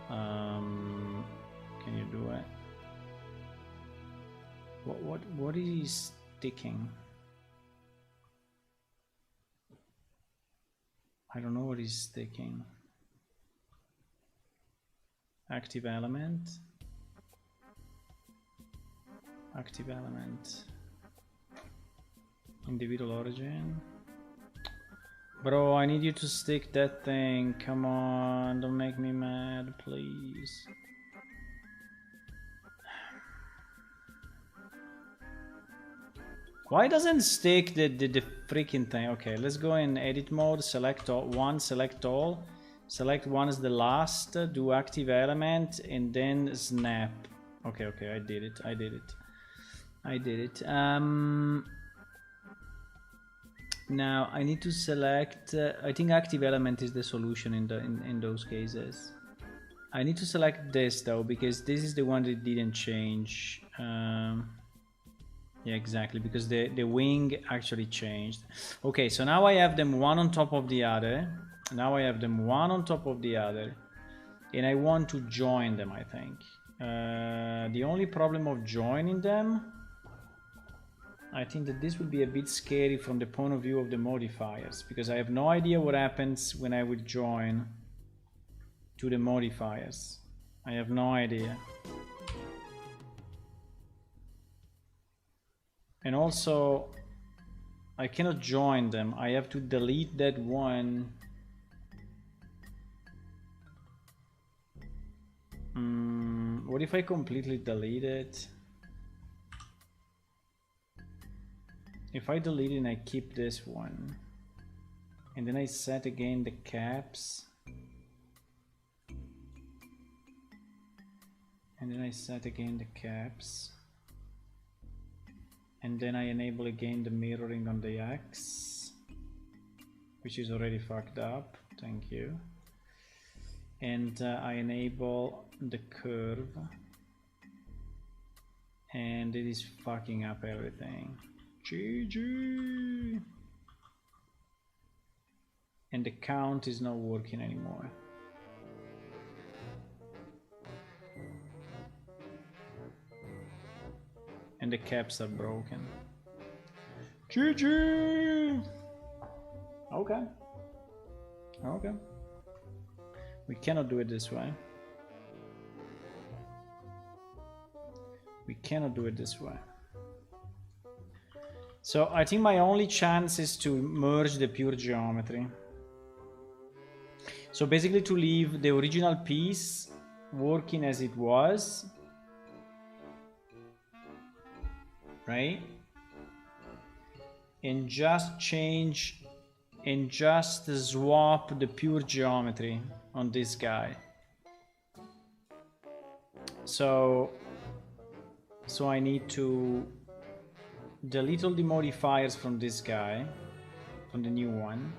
S1: Can you do it? What is sticking? I don't know what is sticking. Active element. Active element. Individual origin. Bro, I need you to stick that thing. Come on, don't make me mad, please. Why doesn't stick the freaking thing? Okay, let's go in edit mode, select all, one, select all. Select one as the last, do active element, and then snap. Okay, I did it. Now I need to select, I think active element is the solution in those cases. I need to select this though, because this is the one that didn't change. Yeah, exactly, because the wing actually changed. Okay, so now I have them one on top of the other. Now I have them one on top of the other. And I want to join them, I think. The only problem of joining them, I think that this would be a bit scary from the point of view of the modifiers, because I have no idea what happens when I would join to the modifiers. I have no idea. And also, I cannot join them. I have to delete that one. What if I completely delete it? If I delete it and I keep this one, and then I set again the caps, and then I set again the caps, and then I enable again the mirroring on the X, which is already fucked up, thank you. And I enable the curve, And it is fucking up everything. GG. And the count is not working anymore. And the caps are broken. GG. Okay. Okay. We cannot do it this way. We cannot do it this way. So I think my only chance is to merge the pure geometry. So basically to leave the original piece working as it was. Right? And just change and just swap the pure geometry on this guy. So I need to delete all the modifiers from this guy, from the new one.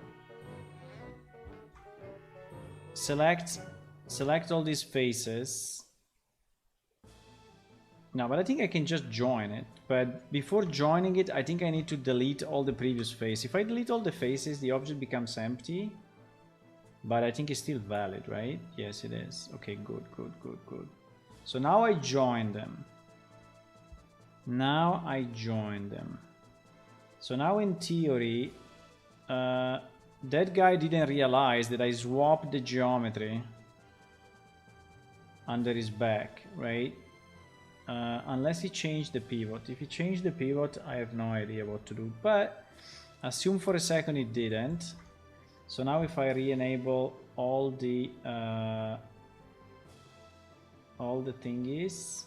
S1: Select all these faces. No, but I think I can just join it. But before joining it, I think I need to delete all the previous faces. If I delete all the faces, the object becomes empty. But I think it's still valid, right? Yes, it is. Okay, good. So now I join them. So now in theory, that guy didn't realize that I swapped the geometry under his back, right? Unless he changed the pivot. If he changed the pivot, I have no idea what to do. But assume for a second it didn't. So now if I re-enable all the thingies,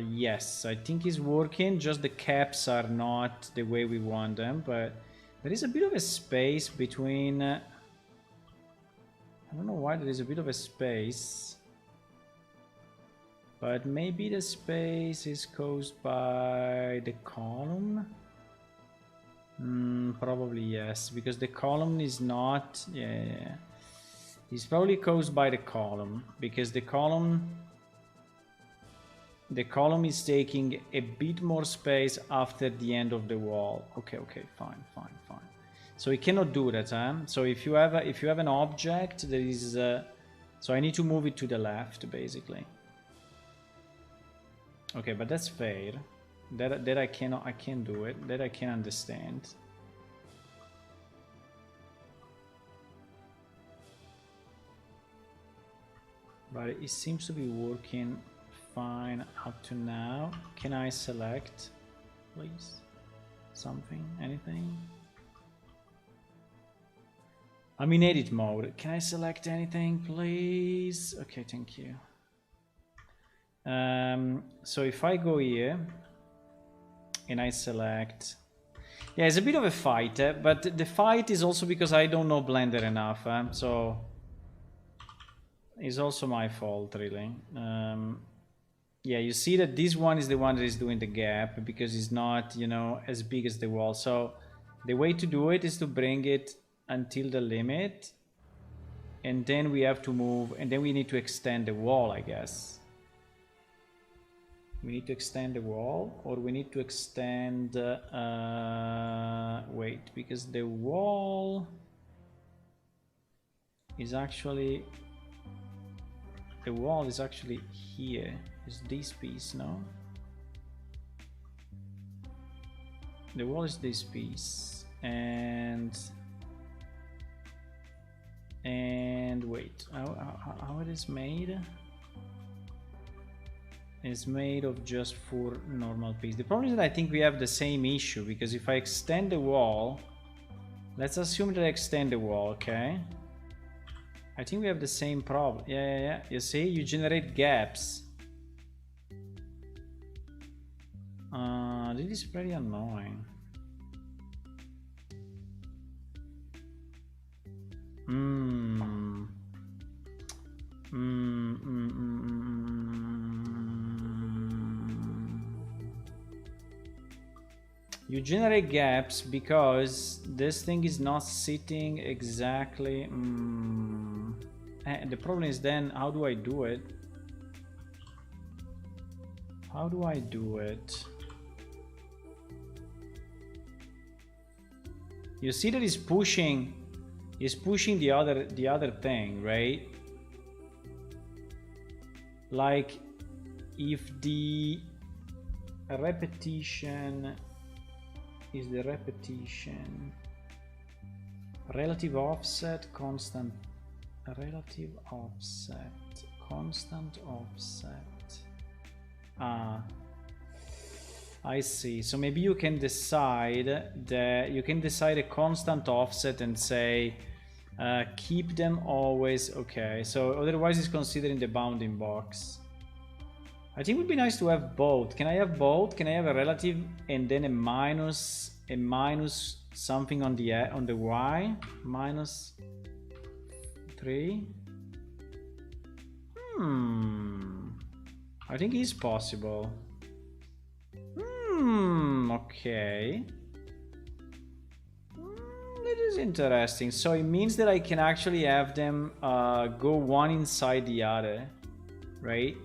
S1: yes, I think it's working. Just the caps are not the way we want them, but there is a bit of a space between. I don't know why there is a bit of a space, but maybe the space is caused by the column. Probably yes, because the column is not. Yeah. It's probably caused by the column, because the column is taking a bit more space after the end of the wall. Okay, fine. So we cannot do that, huh? So if you have an object that is, so I need to move it to the left, basically. Okay, but that's fair. That I can't do it. That I can understand. But it seems to be working fine up to now. Can I select, please? Something? Anything? I'm in edit mode. Can I select anything, please? Okay, thank you. So if I go here and I select, yeah, it's a bit of a fight, but the fight is also because I don't know Blender enough, so it's also my fault, really. Yeah, you see that this one is the one that is doing the gap because it's not, you know, as big as the wall. So the way to do it is to bring it until the limit, and then we have to move, and then we need to extend the wall, I guess. We need to extend the wall, or we need to extend, wait, because the wall is actually, here. Is this piece, no? The wall is this piece, and wait, how it is made? It's made of just 4 normal pieces. The problem is that I think we have the same issue, because if I extend the wall, let's assume that I extend the wall, okay? I think we have the same problem. Yeah. You see, you generate gaps. This is pretty annoying. You generate gaps because this thing is not sitting exactly. The problem is then, how do I do it? How do I do it? You see that he's pushing the other thing, right? Like if the repetition is the repetition, relative offset, constant, relative offset, constant offset. I see. So maybe you can decide a constant offset and say keep them always. Okay, so otherwise it's considering the bounding box. I think it would be nice to have both. Can I have both? Can I have a relative and then a minus something on the y? Minus 3? I think it's possible. Okay. That is interesting. So it means that I can actually have them go one inside the other, right?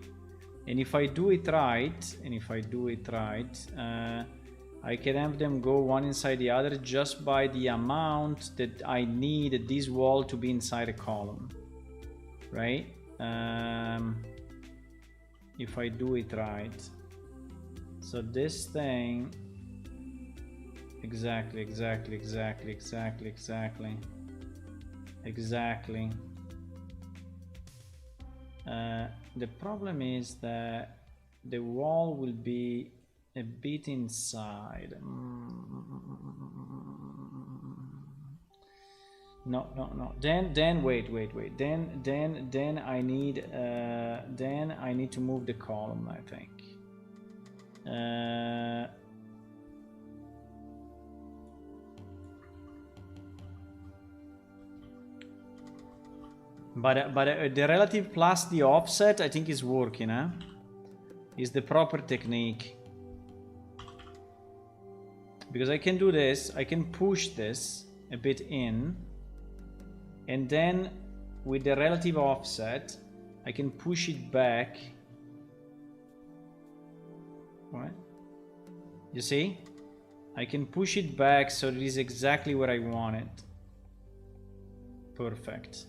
S1: And if I do it right, I can have them go one inside the other just by the amount that I need this wall to be inside a column, right? If I do it right. So this thing, exactly. The problem is that the wall will be a bit inside. No. Then wait. Then I need to move the column, I think. But the relative plus the offset, I think, is working, huh? Is the proper technique. Because I can do this, I can push this a bit in, and then with the relative offset, I can push it back. What? You see? I can push it back so it is exactly where I want it. Perfect.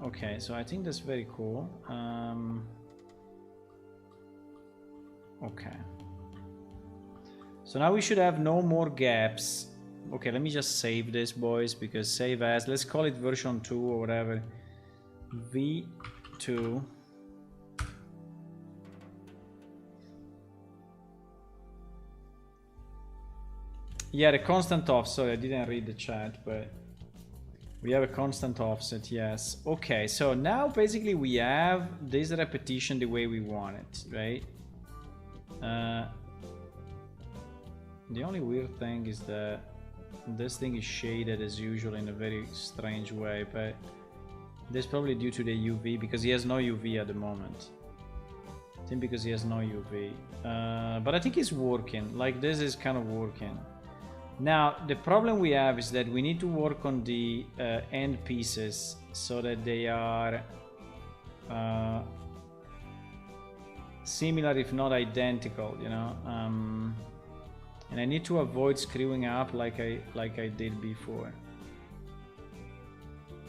S1: Okay, so I think that's very cool. Okay. So now we should have no more gaps. Okay, let me just save this, boys, because save as, let's call it version 2 or whatever. V2. Yeah, the constant offset. Sorry, I didn't read the chat, but we have a constant offset, yes. Okay, so now basically we have this repetition the way we want it, right? The only weird thing is that this thing is shaded as usual in a very strange way, but that's probably due to the UV, because he has no UV at the moment. I think because he has no UV. But I think it's working, like this is kind of working. Now, the problem we have is that we need to work on the end pieces so that they are similar if not identical, you know. And I need to avoid screwing up like I did before.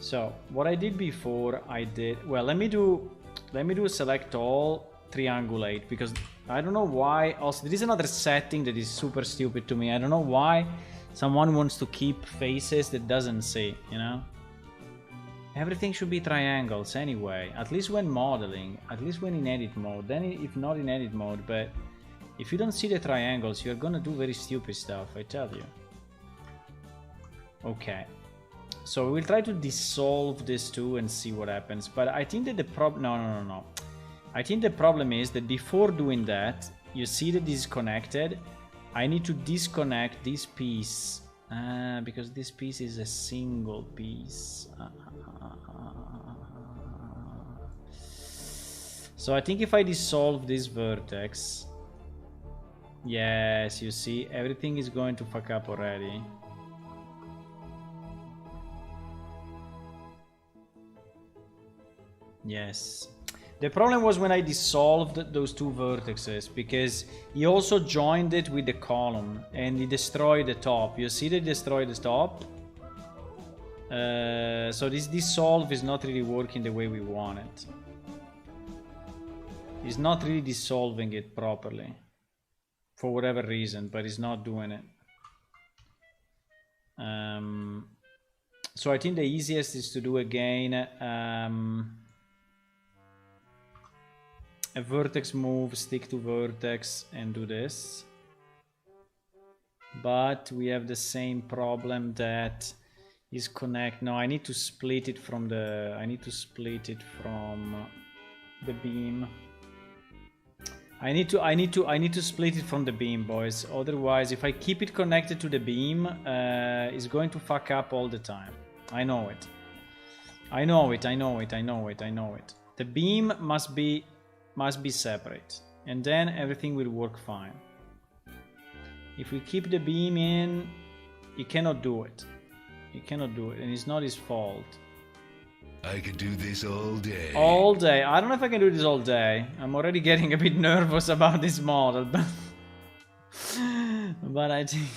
S1: So what I did before, well, let me do select all, triangulate, because I don't know why. Also, there is another setting that is super stupid to me. I don't know why someone wants to keep faces that doesn't see, you know. Everything should be triangles anyway, at least when modeling, at least when in edit mode, then if not in edit mode. But if you don't see the triangles, you're gonna do very stupid stuff, I tell you. Okay, so we'll try to dissolve this too and see what happens. But I think that the problem, no. I think the problem is that before doing that, you see that this is connected. I need to disconnect this piece because this piece is a single piece. So I think if I dissolve this vertex, yes, you see, everything is going to fuck up already. Yes. The problem was when I dissolved those two vertices, because he also joined it with the column and he destroyed the top. You see that he destroyed the top? So this dissolve is not really working the way we want it. He's not really dissolving it properly. For whatever reason, but he's not doing it. So I think the easiest is to do again a vertex move, stick to vertex, and do this. But we have the same problem that is connect. No, I need to split it from the. I need to split it from the beam. I need to split it from the beam, boys. Otherwise, if I keep it connected to the beam, it's going to fuck up all the time. I know it. I know it. I know it. I know it. I know it. The beam must be separate, and then everything will work fine. If we keep the beam in, he cannot do it. He cannot do it, and it's not his fault.
S2: I could do this all day.
S1: All day. I don't know if I can do this all day. I'm already getting a bit nervous about this model, but but I think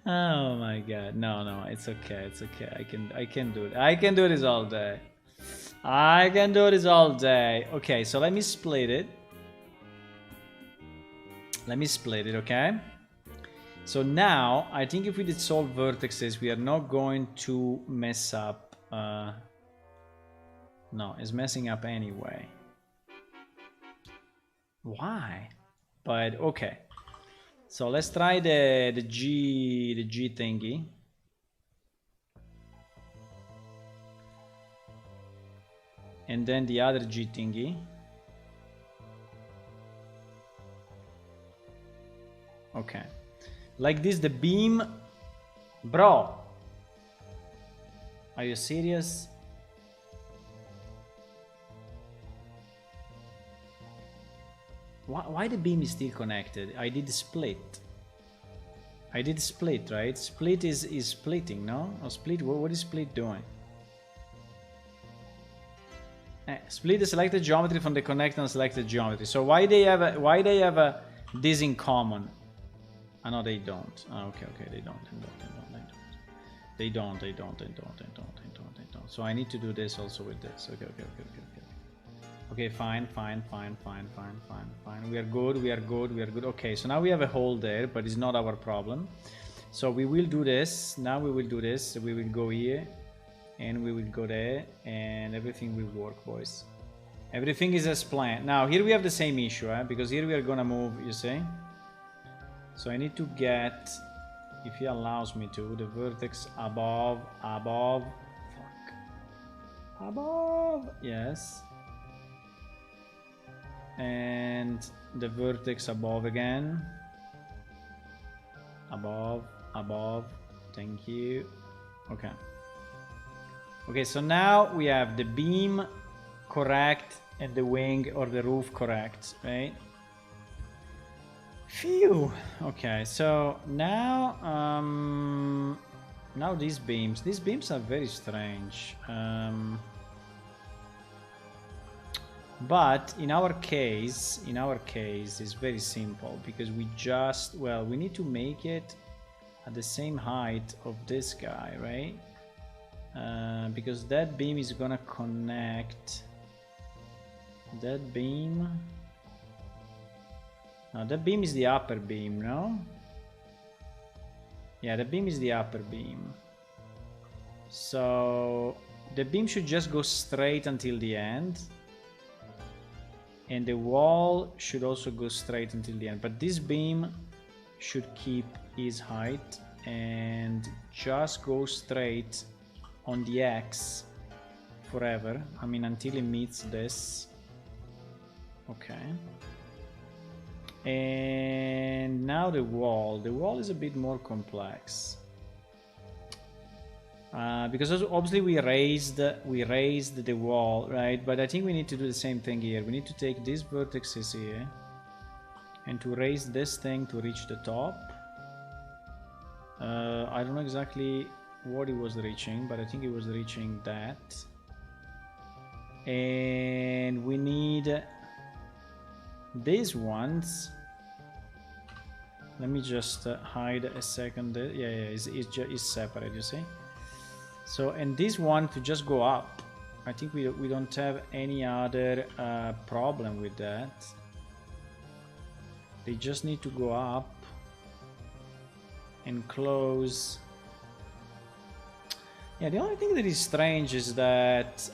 S1: oh my god. No, it's okay. It's okay. I can do it. I can do this all day. I can do this all day. Okay, so let me split it. Let me split it, okay? So now, I think if we dissolve vertices, we are not going to mess up. No, it's messing up anyway. Why? But okay. So let's try the G thingy. And then the other G thingy. Okay. Like this, the beam. Bro. Are you serious? Why the beam is still connected? I did split. I did split, right? Split is splitting, no? Or split, what is split doing? Split the selected geometry from the connect and selected geometry. So why they have this in common? Oh, no, they don't. Oh, okay, they don't. So I need to do this also with this. Okay. Okay, fine. We are good. Okay, so now we have a hole there, but it's not our problem. So we will do this. Now we will do this. We will go here, and we will go there, and everything will work, boys. Everything is as planned. Now here we have the same issue, because here we are gonna move, you see? So I need to get, if he allows me to, the vertex above, yes. And the vertex above again. Above, thank you. Okay, so now we have the beam correct and the wing or the roof correct, right? Phew. Okay, so now now these beams are very strange. But in our case it's very simple, because we just, well, we need to make it at the same height of this guy, right? Because that beam is gonna connect that beam. Now that beam is the upper beam, no? Yeah, the beam is the upper beam. So the beam should just go straight until the end. And the wall should also go straight until the end. But this beam should keep his height and just go straight on the X forever. I mean, until it meets this. Okay. And now the wall is a bit more complex, because obviously we raised the wall, right? But I think we need to do the same thing here. We need to take these vertices here and to raise this thing to reach the top. I don't know exactly what it was reaching, but I think it was reaching that. and we need these ones. Let me just hide a second. Yeah, it's separate, you see. So, and this one to just go up. I think we don't have any other problem with that. They just need to go up and close. Yeah, the only thing that is strange is that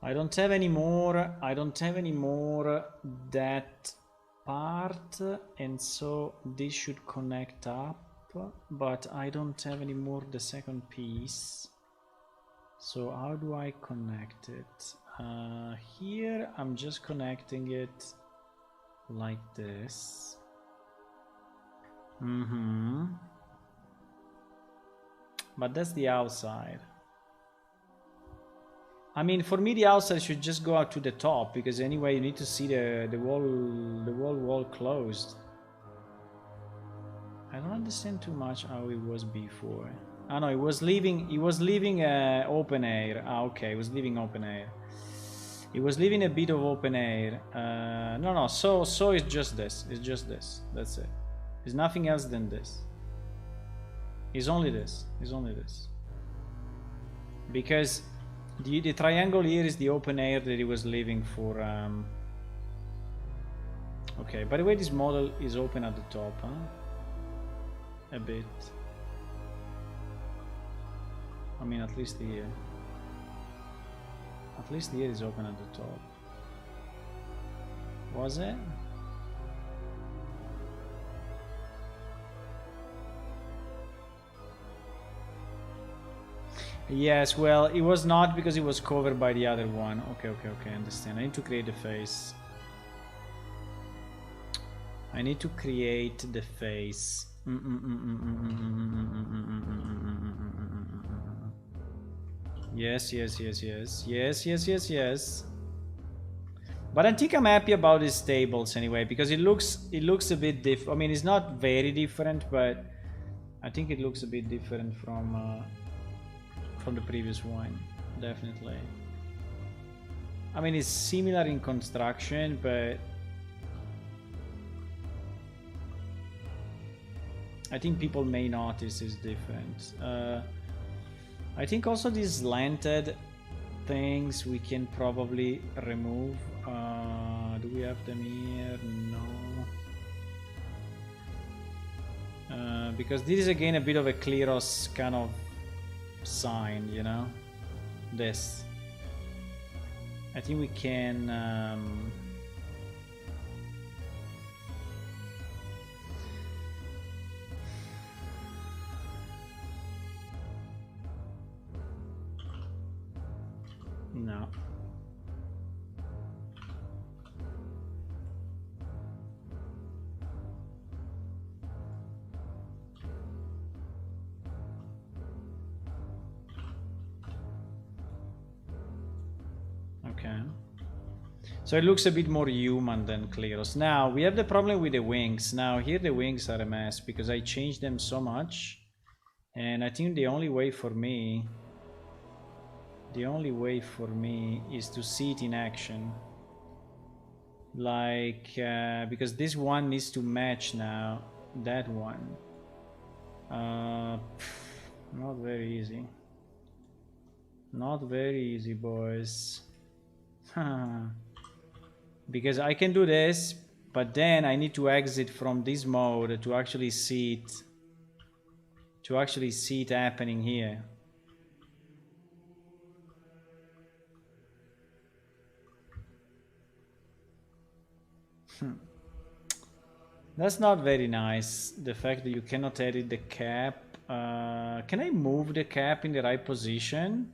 S1: I don't have any more that part, and so this should connect up, but I don't have any more the second piece. So how do I connect it? Here I'm just connecting it like this. But that's the outside. I mean, for me the outside should just go out to the top, because anyway you need to see the wall closed. I don't understand too much how it was before. Oh no, it was leaving open air. Ah, okay, it was leaving open air. It was leaving a bit of open air. No, so it's just this. It's just this. That's it. It's nothing else than this. It's only this. It's only this. Because the triangle here is the open air that it was leaving for. Okay, by the way, this model is open at the top, huh? A bit. I mean, at least here. At least here is open at the top. Was it? Yes, well, it was not because it was covered by the other one. Okay, I understand. I need to create the face. I need to create the face. Yes. But I think I'm happy about these tables anyway, because it looks a bit different. I mean, it's not very different, but I think it looks a bit different from the previous one, definitely. I mean, it's similar in construction, but I think people may notice it's different. I think also these slanted things we can probably remove. Do we have them here? No. Because this is again a bit of a Kleros kind of sign, you know? This. I think we can... No. Okay. So it looks a bit more human than Kleros. Now, we have the problem with the wings. Now, here the wings are a mess because I changed them so much. And I think the only way for me is to see it in action. Like, because this one needs to match now that one. Not very easy. Not very easy, boys. Because I can do this, but then I need to exit from this mode to actually see it. To actually see it happening here. That's not very nice. The fact that you cannot edit the cap. Can I move the cap in the right position?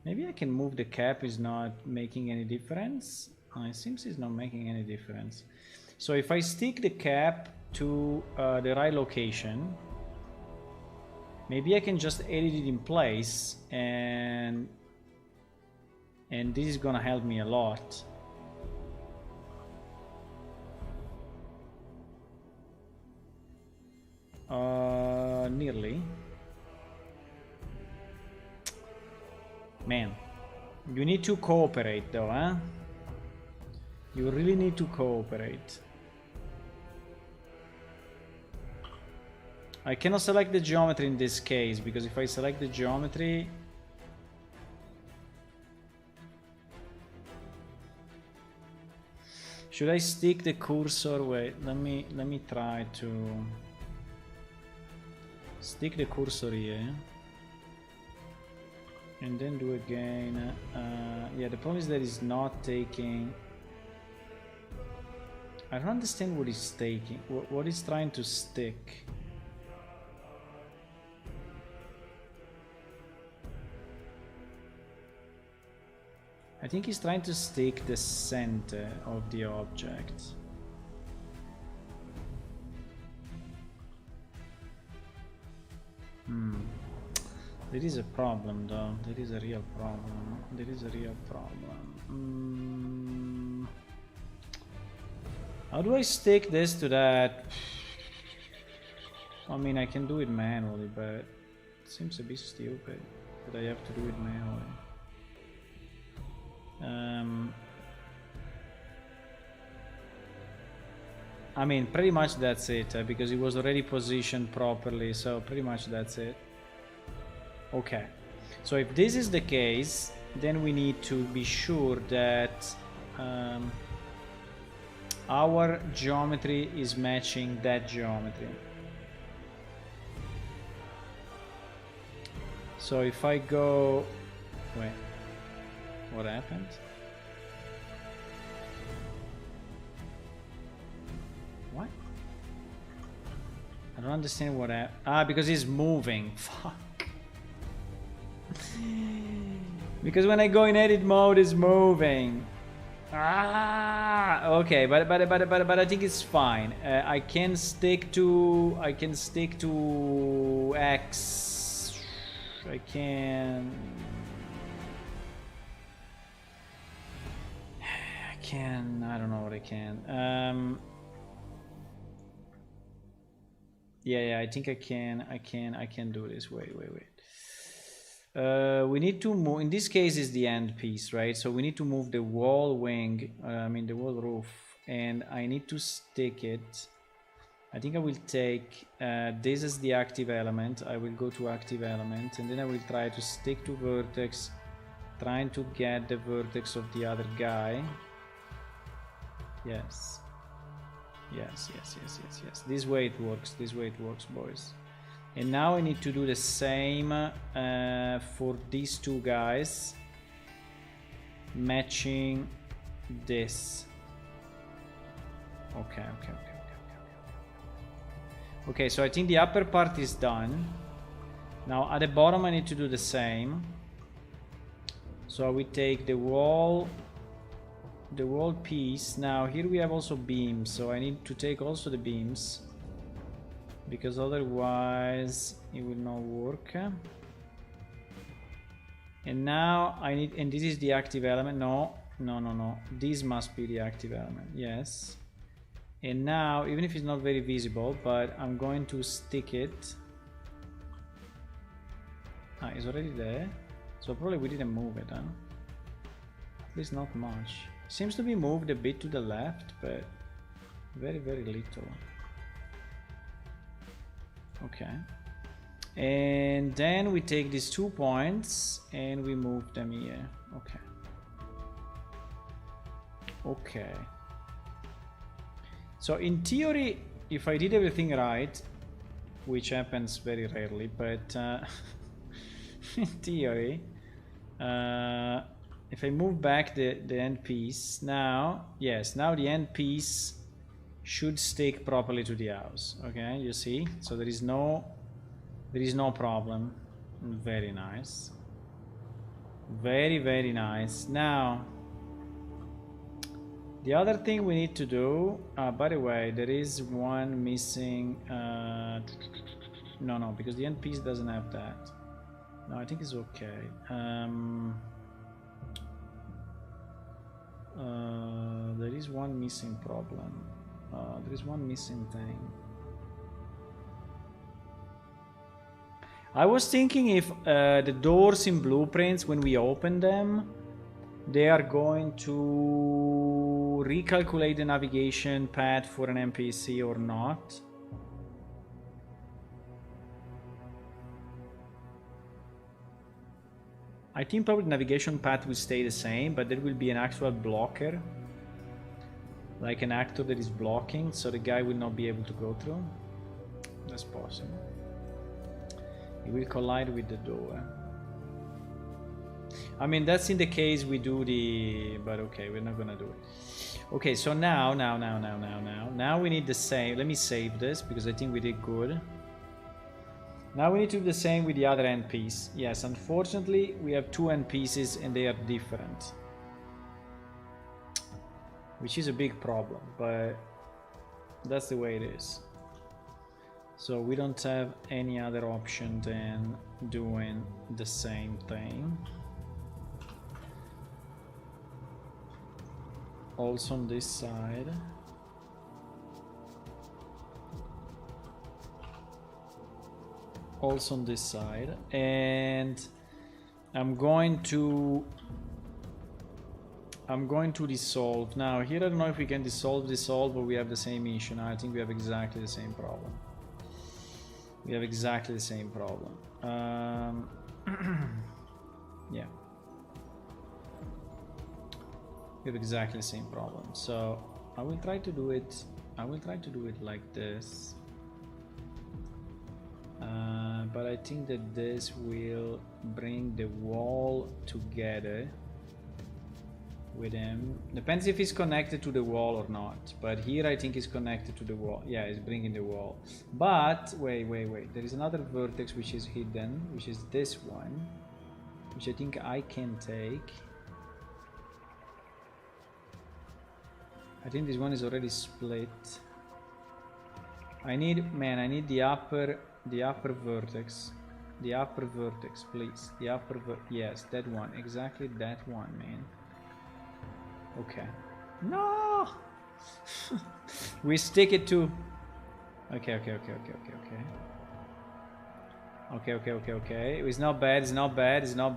S1: Maybe I can move the cap. Is not making any difference. It seems it's not making any difference. So if I stick the cap to the right location, maybe I can just edit it in place, and this is gonna help me a lot. Nearly. Man, you need to cooperate though, huh? You really need to cooperate. I cannot select the geometry in this case, because if I select the geometry... Should I stick the cursor? Wait, let me try to stick the cursor here. And then do again. Yeah, the problem is that it's not taking... I don't understand what it's taking. What it's trying to stick. I think he's trying to stick the center of the object. There is a problem though. There is a real problem. There is a real problem. How do I stick this to that? I mean, I can do it manually, but it seems a bit stupid that I have to do it manually. I mean, pretty much that's it, because it was already positioned properly, so pretty much that's it. Okay, so if this is the case, then we need to be sure that our geometry is matching that geometry. So if I go... Wait, what happened? What? I don't understand what happened. Ah, because he's moving. Fuck. Because when I go in edit mode, it's moving. Ah, okay, but I think it's fine. I can stick to X. I don't know what I can. Yeah, I think I can do this. Wait. We need to move, in this case is the end piece, right? So we need to move the wall wing, the wall roof, and I need to stick it. I think I will take this as the active element. I will go to active element, and then I will try to stick to vertex, trying to get the vertex of the other guy. Yes. This way it works, boys. And now I need to do the same for these two guys, matching this. Okay, so I think the upper part is done. Now at the bottom I need to do the same. So we take the wall piece. Now here we have also beams, so I need to take also the beams, because otherwise it will not work. And now I need, and this is the active element. No, this must be the active element. Yes. And now, even if it's not very visible, but I'm going to stick it. Ah, it's already there, so probably we didn't move it, huh? At least not much. Seems to be moved a bit to the left, but very little. Okay, and then we take these 2 points and we move them here. Okay, so in theory, if I did everything right, which happens very rarely, but in theory, if I move back the end piece now, yes, now the end piece should stick properly to the house. Okay, you see, so there is no problem. Very nice, very nice. Now the other thing we need to do, by the way, there is one missing. No, because the end piece doesn't have that. No, I think it's okay. There is one missing problem. There is one missing thing. I was thinking if the doors in blueprints, when we open them, they are going to recalculate the navigation path for an NPC or not. I think probably the navigation path will stay the same, but there will be an actual blocker. Like an actor that is blocking, so the guy will not be able to go through. That's possible. He will collide with the door. I mean, that's in the case we do the... But okay, we're not gonna do it. Okay, so now we need the same. Let me save this, because I think we did good. Now we need to do the same with the other end piece. Yes, unfortunately, we have two end pieces and they are different. Which is a big problem, but that's the way it is. So we don't have any other option than doing the same thing. Also on this side. Also on this side. And I'm going to dissolve. Now here I don't know if we can dissolve, but we have the same issue. Now I think we have exactly the same problem. We have exactly the same problem. Yeah. We have exactly the same problem. So I will try to do it. I will try to do it like this. But I think that this will bring the wall together with him. Depends if he's connected to the wall or not. But here I think he's connected to the wall. Yeah, he's bringing the wall. But wait. There is another vertex which is hidden, which is this one, which I think I can take. I think this one is already split. I need the upper vertex. The upper vertex, please. The upper yes, that one. Exactly that one, man. Okay. No! We stick it to... Okay. Okay. It's not bad. It's not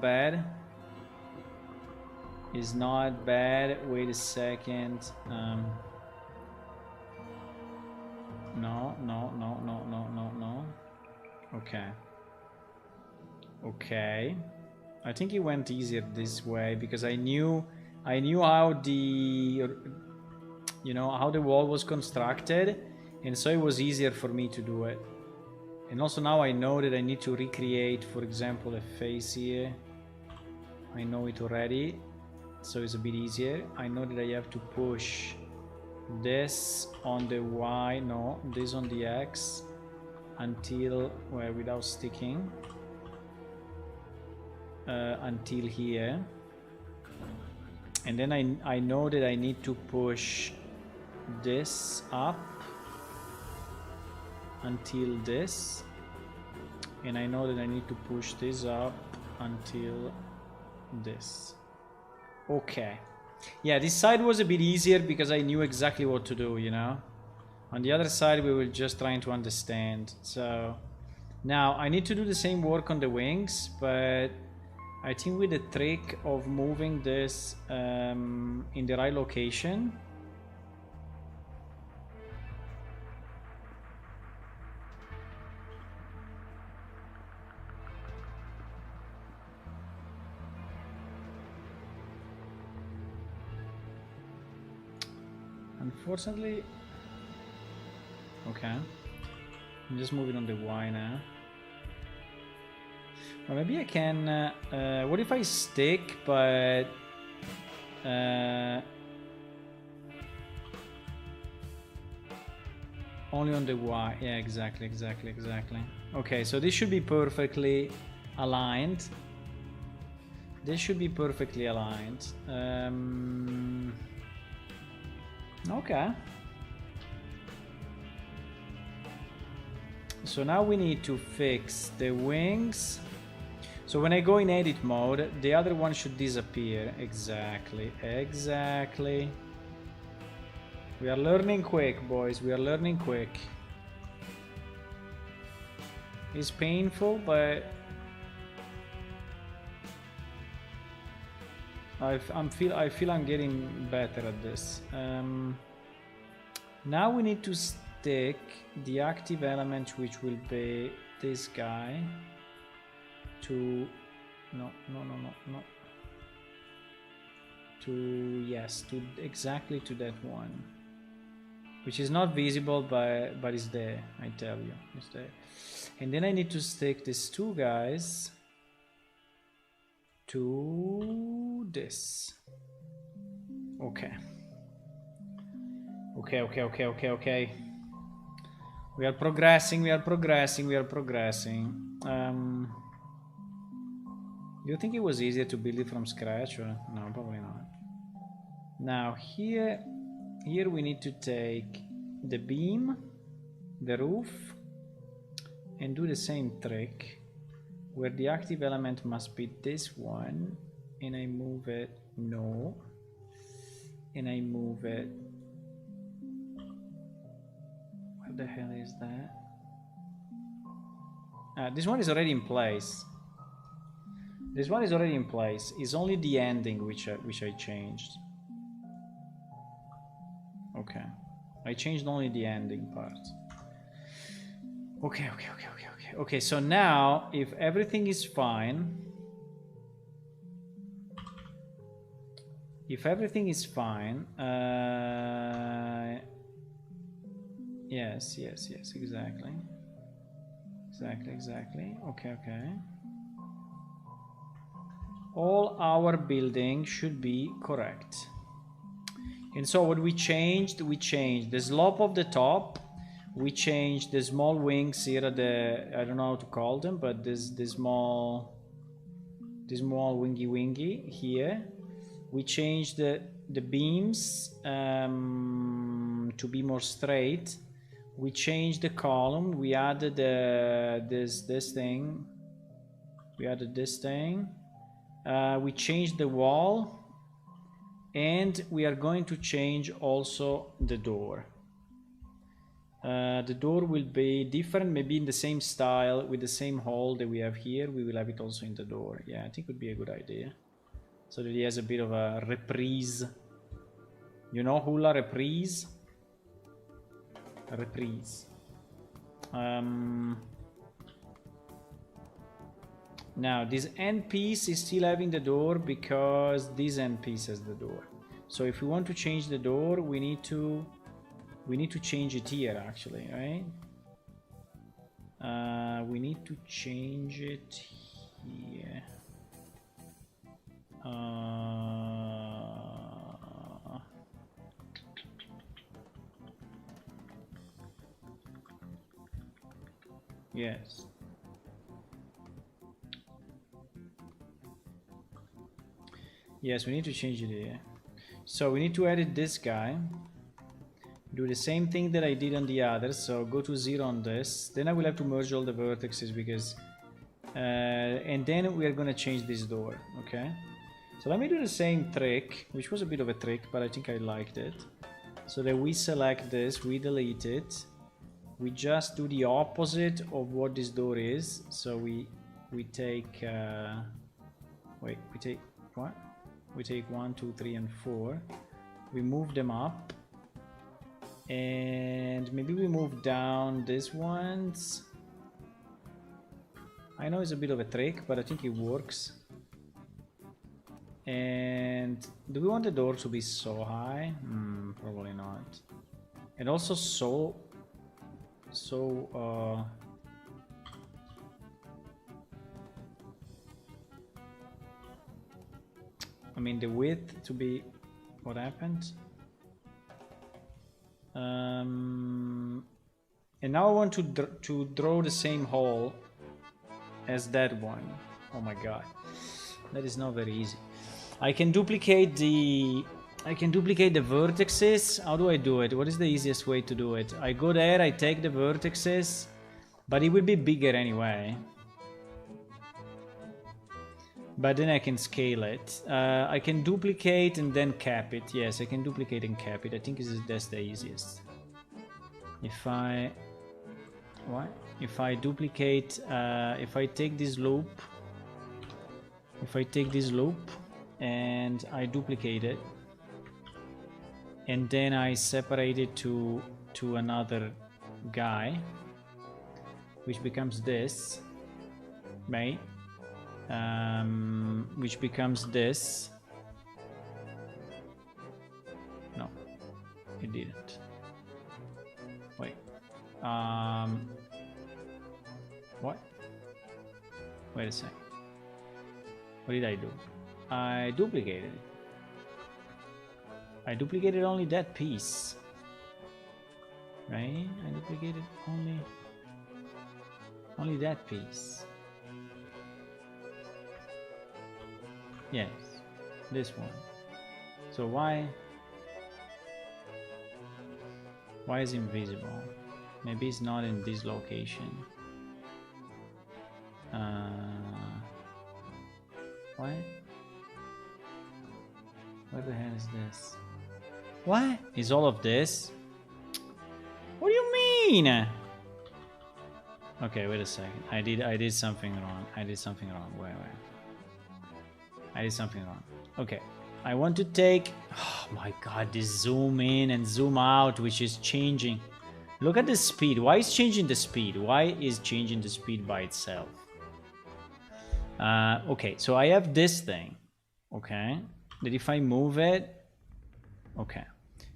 S1: bad. Wait a second. No. Okay. I think it went easier this way because I knew how the how the wall was constructed, and so it was easier for me to do it. And also now I know that I need to recreate, for example, a face here. I know it already, so it's a bit easier. I know that I have to push this on the Y, no, this on the X until, well, without sticking, until here. And then I know that I need to push this up until this, and I know that I need to push this up until this. Okay. Yeah, this side was a bit easier because I knew exactly what to do, On the other side we were just trying to understand. So now I need to do the same work on the wings, but I think with the trick of moving this in the right location. Unfortunately, okay. I'm just moving on the Y now. Or maybe I can. What if I stick, but only on the Y? Yeah, exactly. Okay, so this should be perfectly aligned. Okay. So now we need to fix the wings. So when I go in edit mode, the other one should disappear. Exactly. We are learning quick, boys. We are learning quick. It's painful, but I feel I'm getting better at this. Now we need to stick the active element, which will be this guy, to no. To yes, to exactly to that one, which is not visible, but it's there. I tell you, it's there. And then I need to stick these two guys to this. Okay. Okay. We are progressing. Do you think it was easier to build it from scratch, or no? Probably not. Now here we need to take the beam, the roof, and do the same trick, where the active element must be this one, and I move it, no, and I move it, where the hell is that? This one is already in place. This one is already in place. It's only the ending which I changed. Okay, I changed only the ending part. Okay, so now if everything is fine, yes, exactly. Okay. All our building should be correct. And so what we changed the slope of the top. We changed the small wings here at the, I don't know how to call them, but this small wingy here. We changed the beams to be more straight. We changed the column. We added this thing. We changed the wall. And we are going to change also the door. The door will be different, maybe in the same style, with the same hole that we have here. We will have it also in the door. Yeah, I think it would be a good idea. So that he has a bit of a reprise. You know, hula reprise? A reprise. Now this end piece is still having the door because this end piece has the door. So if we want to change the door, we need to change it here actually, right? We need to change it here. Yes. Yes, we need to change it here. So we need to edit this guy. Do the same thing that I did on the other. So go to 0 on this. Then I will have to merge all the vertices because... and then we are going to change this door, okay? So let me do the same trick, which was a bit of a trick, but I think I liked it. So that we select this, we delete it. We just do the opposite of what this door is. So we take... wait, we take... what? We take 1, 2, 3, and 4. We move them up. And maybe we move down these ones. I know it's a bit of a trick, but I think it works. And do we want the door to be so high? Probably not. And also I mean the width to be what happened. And now I want to draw the same hole as that one. Oh my god, that is not very easy. I can duplicate the vertices. How do I do it? What is the easiest way to do it? I go there, I take the vertices, but it will be bigger anyway. But then I can scale it. I can duplicate and then cap it. Yes, I can duplicate and cap it. I think that's the easiest. If I What? If I duplicate, if I take this loop, and I duplicate it, and then I separate it to another guy, which becomes this, right? Which becomes this. No, it didn't. Wait. What? Wait a second. What did I do? I duplicated it. I duplicated only that piece. Right? I duplicated only that piece. Yes. This one. So why is it invisible? Maybe it's not in this location. What? Where the hell is this? What? Is all of this? What do you mean? Okay, wait a second. I did something wrong. Wait. I did something wrong. Okay. I want to take... Oh my god, this zoom in and zoom out, which is changing. Look at the speed. Why is changing the speed? Why is changing the speed by itself? Okay, so I have this thing. Okay. That if I move it... Okay.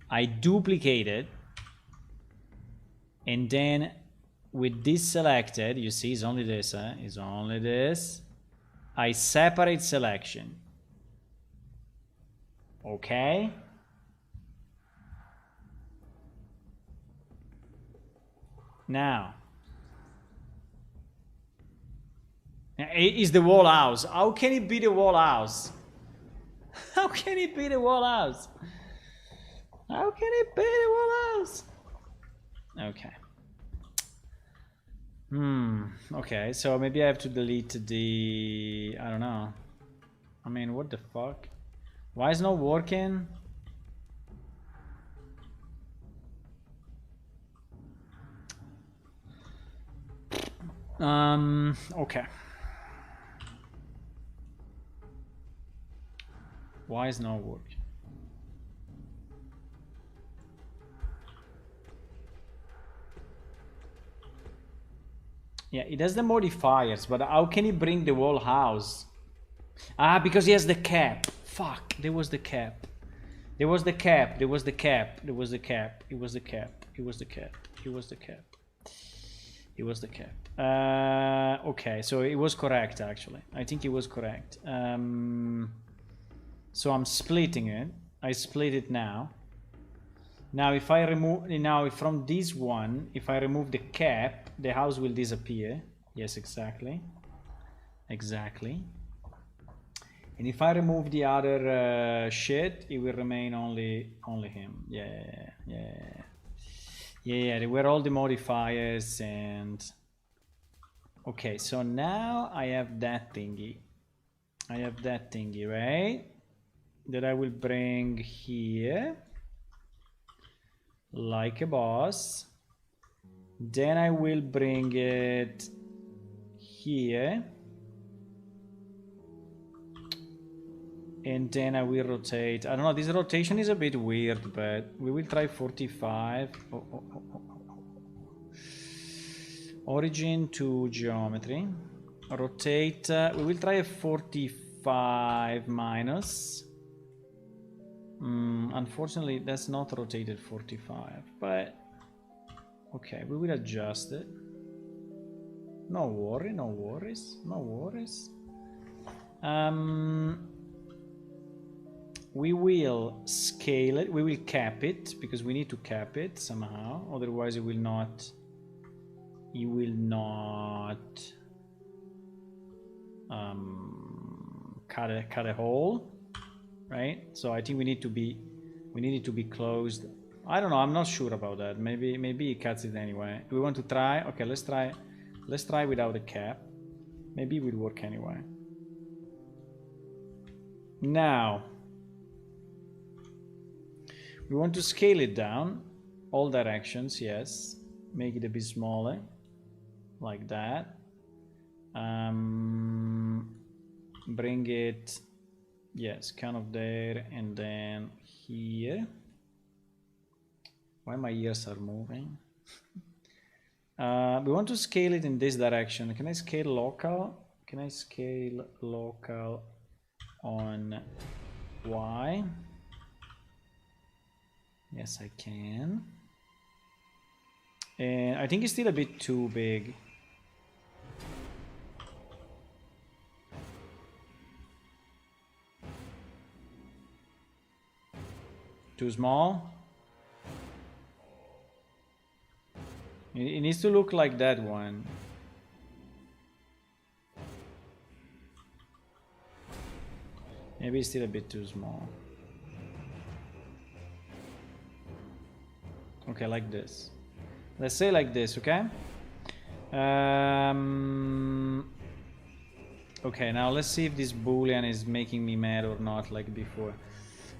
S1: I duplicate it. And then with this selected, you see, it's only this, it's only this. I separate selection. Okay. Now. Is the wall house. How can it be the wall house? How can it be the wall house? How can it be the wall house? Okay. Okay, so maybe I have to delete the... I don't know. I mean, what the fuck? Why is it not working? Okay. Why is it not working? Yeah, it has the modifiers, but how can he bring the whole house? Ah, because he has the cap. Fuck, there was the cap. There was the cap. There was the cap. There was the cap. It was the cap. It was the cap. It was the cap. It was the cap. Okay, so it was correct actually. I think it was correct. So I'm splitting it. I split it now. Now if I remove, now from this one, if I remove the cap, the house will disappear. Yes, exactly. Exactly. And if I remove the other shit, it will remain only him. Yeah. There were all the modifiers and... Okay, so now I have that thingy. I have that thingy, right? That I will bring here. Like a boss. Then I will bring it here. And then I will rotate. I don't know, this rotation is a bit weird, but we will try 45. Origin to geometry. Rotate. We will try a 45 minus. Unfortunately, that's not rotated 45, but okay, we will adjust it. No worry, no worries, no worries. We will scale it, we will cap it, because we need to cap it somehow, otherwise it will not cut a hole, right? So I think we need it to be closed. I don't know, I'm not sure about that. Maybe it cuts it anyway. Do we want to try? Okay, let's try without a cap. Maybe it will work anyway. Now we want to scale it down all directions. Yes, make it a bit smaller. like that. Bring it, yes, kind of there, and then here. Why my ears are moving? We want to scale it in this direction. Can I scale local? Can I scale local on Y? Yes, I can. And I think it's still a bit too big. Too small? It needs to look like that one. Maybe it's still a bit too small. Okay, like this. Let's say like this, okay? Okay, now let's see if this boolean is making me mad or not, like before.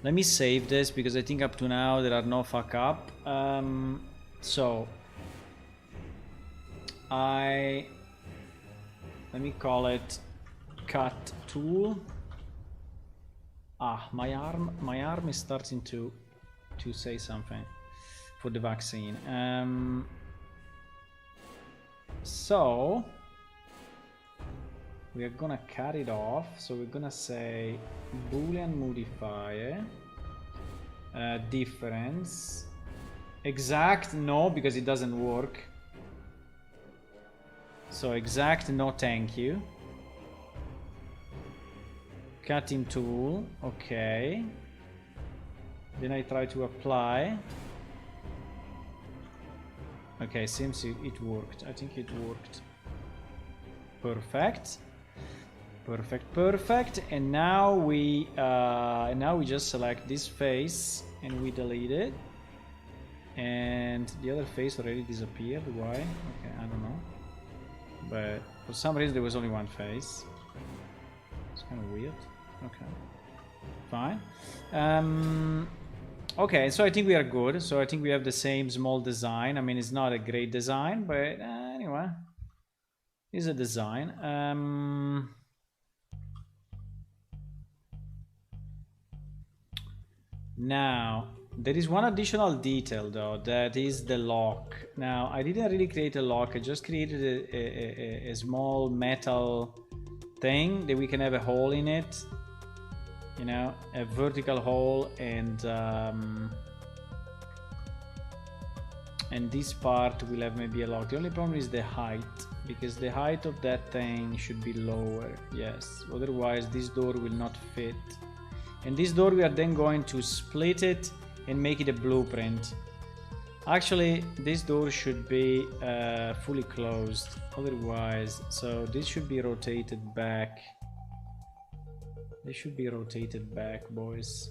S1: Let me save this because I think up to now there are no fuck up. So let me call it cut tool. Ah, my arm is starting to say something for the vaccine. So we are gonna cut it off. So we're gonna say boolean modifier difference exact, no, because it doesn't work. So exact, no thank you. Cutting tool, okay. Then I try to apply. Okay, seems it worked. I think it worked. Perfect. Perfect. And now we just select this face and we delete it. And the other face already disappeared. Why? Okay, I don't know. But for some reason there was only one face. It's kind of weird. Okay, fine. Okay, so I think we are good. So I think we have the same small design. I mean, it's not a great design, but anyway, it's a design. Now there is one additional detail though, that is the lock. Now I didn't really create a lock. I just created a small metal thing that we can have a hole in it. You know, a vertical hole, and this part will have maybe a lock. The only problem is the height, because the height of that thing should be lower. Yes, otherwise this door will not fit. And this door we are then going to split it and make it a blueprint. Actually, this door should be fully closed otherwise, so this should be rotated back. They should be rotated back, boys.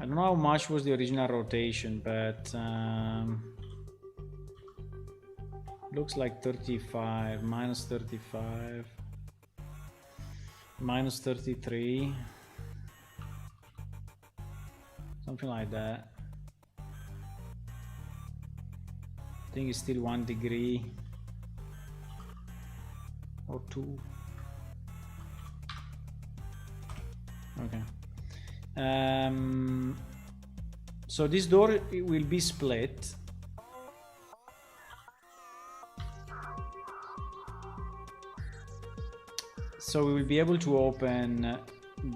S1: I don't know how much was the original rotation, but looks like 35, minus 35, minus 33, something like that. I think it's still 1 degree or 2. Okay. So this door will be split. So we will be able to open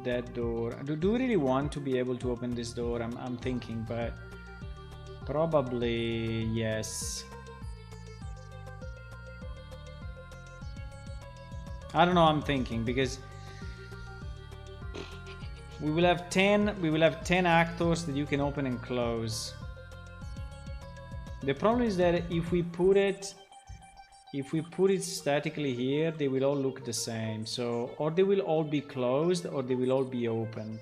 S1: that door. Do we really want to be able to open this door? I'm thinking, but probably yes. I don't know, I'm thinking, because we will have 10 actors that you can open and close. The problem is that if we put it statically here, they will all look the same. So, or they will all be closed, or they will all be opened.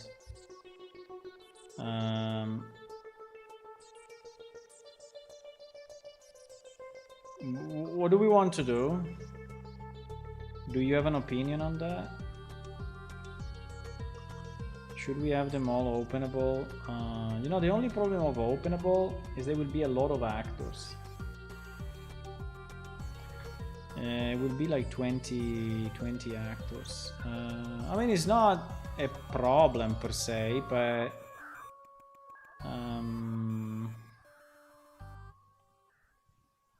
S1: What do we want to do? Do you have an opinion on that? Should we have them all openable? You know, the only problem of openable is there will be a lot of actors. It will be like 20 actors. I mean, it's not a problem per se, but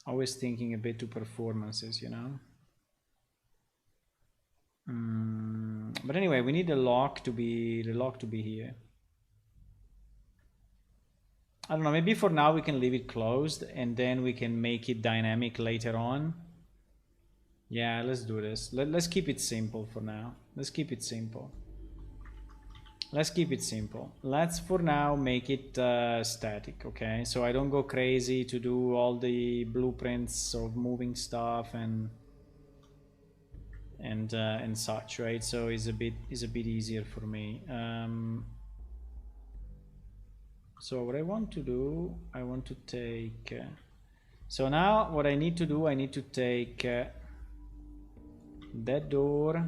S1: always thinking a bit to performances, you know. But anyway, we need the lock to be here. I don't know, maybe for now we can leave it closed and then we can make it dynamic later on. Yeah, let's do this. Let's keep it simple for now. Let's keep it simple. Let's keep it simple. Let's for now make it static, okay? So I don't go crazy to do all the blueprints of moving stuff and such, right? So it's a bit easier for me. So what I want to do, I want to take. So now what I need to do, I need to take that door.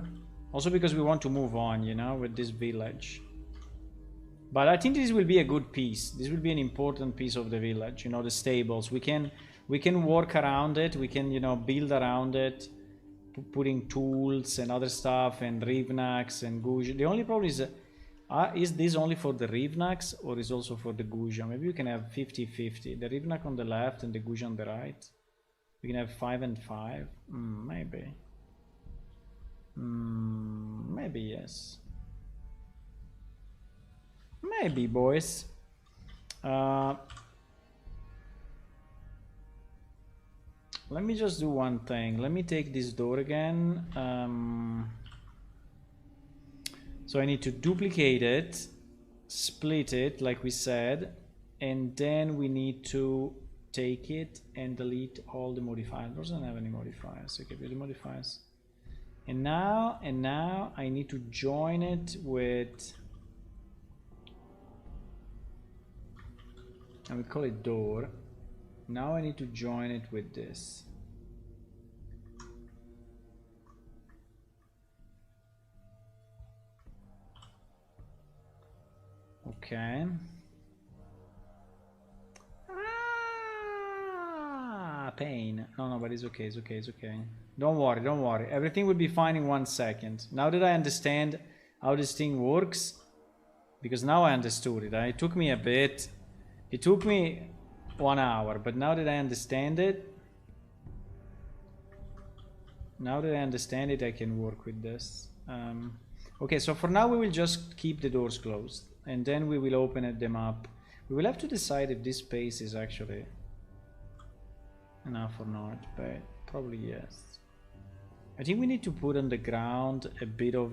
S1: Also because we want to move on, you know, with this village. But I think this will be a good piece. This will be an important piece of the village. You know, the stables. We can work around it. We can, you know, build around it, putting tools and other stuff and Rivnaks and Guja. The only problem is this only for the Rivnaks or is also for the Guja? Maybe we can have 50-50. The Rivnak on the left and the Guja on the right. We can have 5 and 5. Maybe. Maybe yes. Maybe, boys. Let me just do one thing. Let me take this door again. So I need to duplicate it, split it like we said, and then we need to take it and delete all the modifiers. It doesn't have any modifiers. Okay, the modifiers. And now I need to join it with, I would call it door. Now I need to join it with this. Okay. Pain. No, but it's okay, it's okay, it's okay. Don't worry, don't worry. Everything will be fine in 1 second. Now that I understand how this thing works, because now I understood it. It took me a bit. It took me 1 hour, but now that I understand it, I can work with this. Okay, so for now we will just keep the doors closed and then we will open them up. We will have to decide if this space is actually enough or not, but probably yes. I think we need to put on the ground a bit of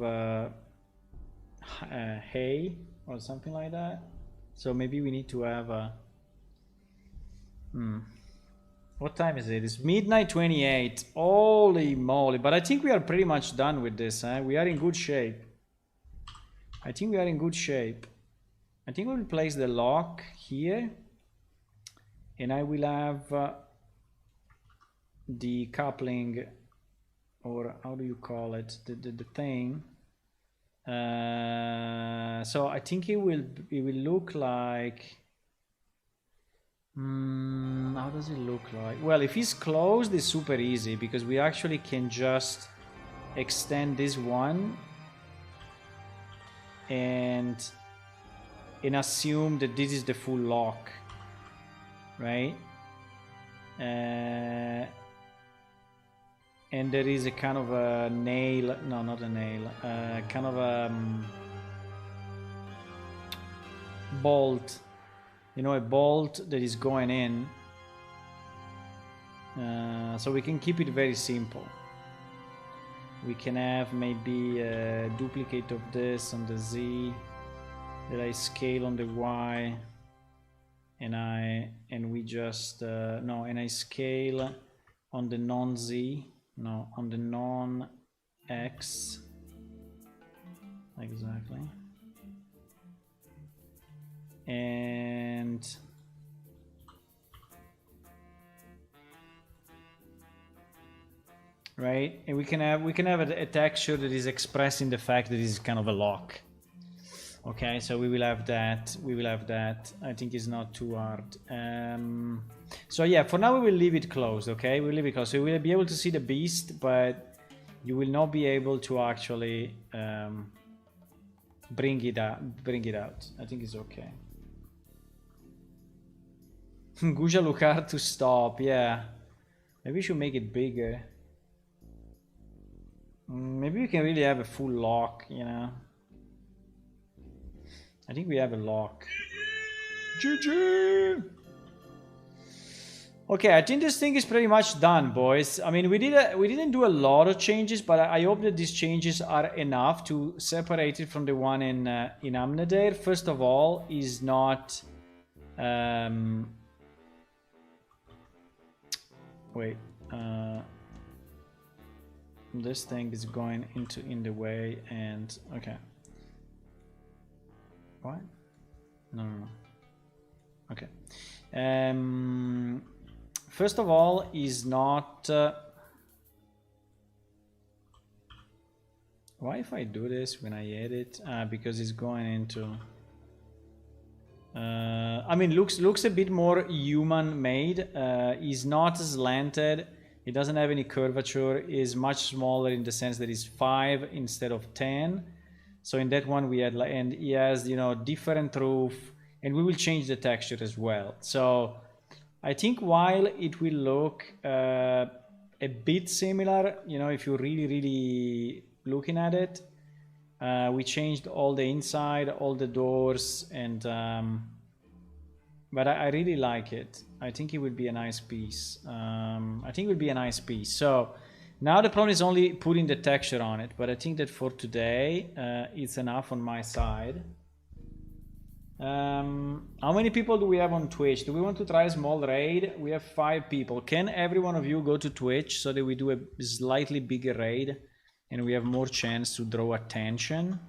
S1: hay or something like that. So maybe we need to have a... What time is it? It's midnight 28. Holy moly. But I think we are pretty much done with this. We are in good shape. I think we are in good shape. I think we will place the lock here. And I will have the coupling, or how do you call it? The thing. So I think it will look like... how does it look like? Well, if it's closed, it's super easy because we actually can just extend this one and assume that this is the full lock, right? And there is a kind of a nail, no, not a nail, kind of a bolt. You know, a bolt that is going in. So we can keep it very simple. We can have maybe a duplicate of this on the Z that I scale on the Y, and we just no, and I scale on the non-Z, no, on the non-X, exactly. And right, and we can have a texture that is expressing the fact that this is kind of a lock. Okay, so we will have that. I think it's not too hard. So yeah, for now we will leave it closed, okay? We'll leave it closed. So you will be able to see the beast, but you will not be able to actually bring it out. I think it's okay. Guja Lucar to stop, yeah. Maybe we should make it bigger. Maybe we can really have a full lock, you know. I think we have a lock. GG! Okay, I think this thing is pretty much done, boys. I mean, we didn't do a lot of changes, but I hope that these changes are enough to separate it from the one in Amnadair. First of all, is not wait. This thing is going in the way, and okay. What? No. Okay. First of all, is not. Why if I do this when I edit? Because it's going into. I mean, looks a bit more human made. Is not slanted. It doesn't have any curvature. Is much smaller in the sense that it's 5 instead of 10. So in that one we had, and he has, you know, different roof, and we will change the texture as well. So I think while it will look a bit similar, you know, if you're really looking at it, we changed all the inside, all the doors, and but I really like it. I think it would be a nice piece. I think it would be a nice piece. So now the problem is only putting the texture on it, but I think that for today it's enough on my side. How many people do we have on Twitch? Do we want to try a small raid? We have 5 people. Can every one of you go to Twitch so that we do a slightly bigger raid and we have more chance to draw attention?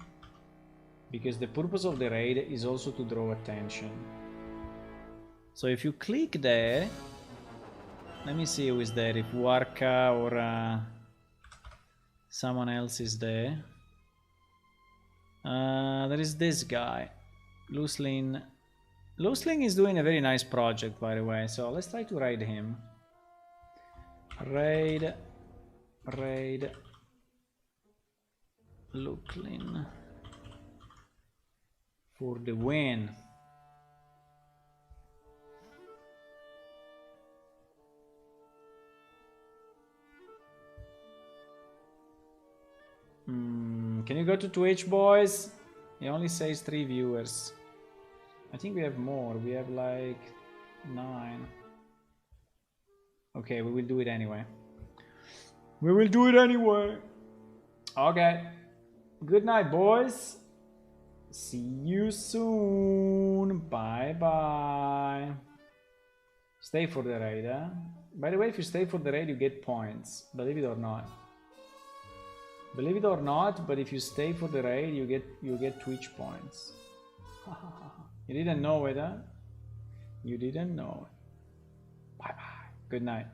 S1: Because the purpose of the raid is also to draw attention. So if you click there, let me see who is there, if Warka or someone else is there. There is this guy. Loosling is doing a very nice project, by the way, so let's try to raid him. Raid Looklin for the win. Can you go to Twitch, boys? It only says 3 viewers. I think we have more. We have like 9. Okay, we will do it anyway. We will do it anyway. Okay. Good night, boys. See you soon. Bye-bye. Stay for the raid, huh? By the way, if you stay for the raid, you get points. Believe it or not. Believe it or not, but if you stay for the raid, you get Twitch points. You didn't know it, huh? You didn't know it. Bye bye. Good night.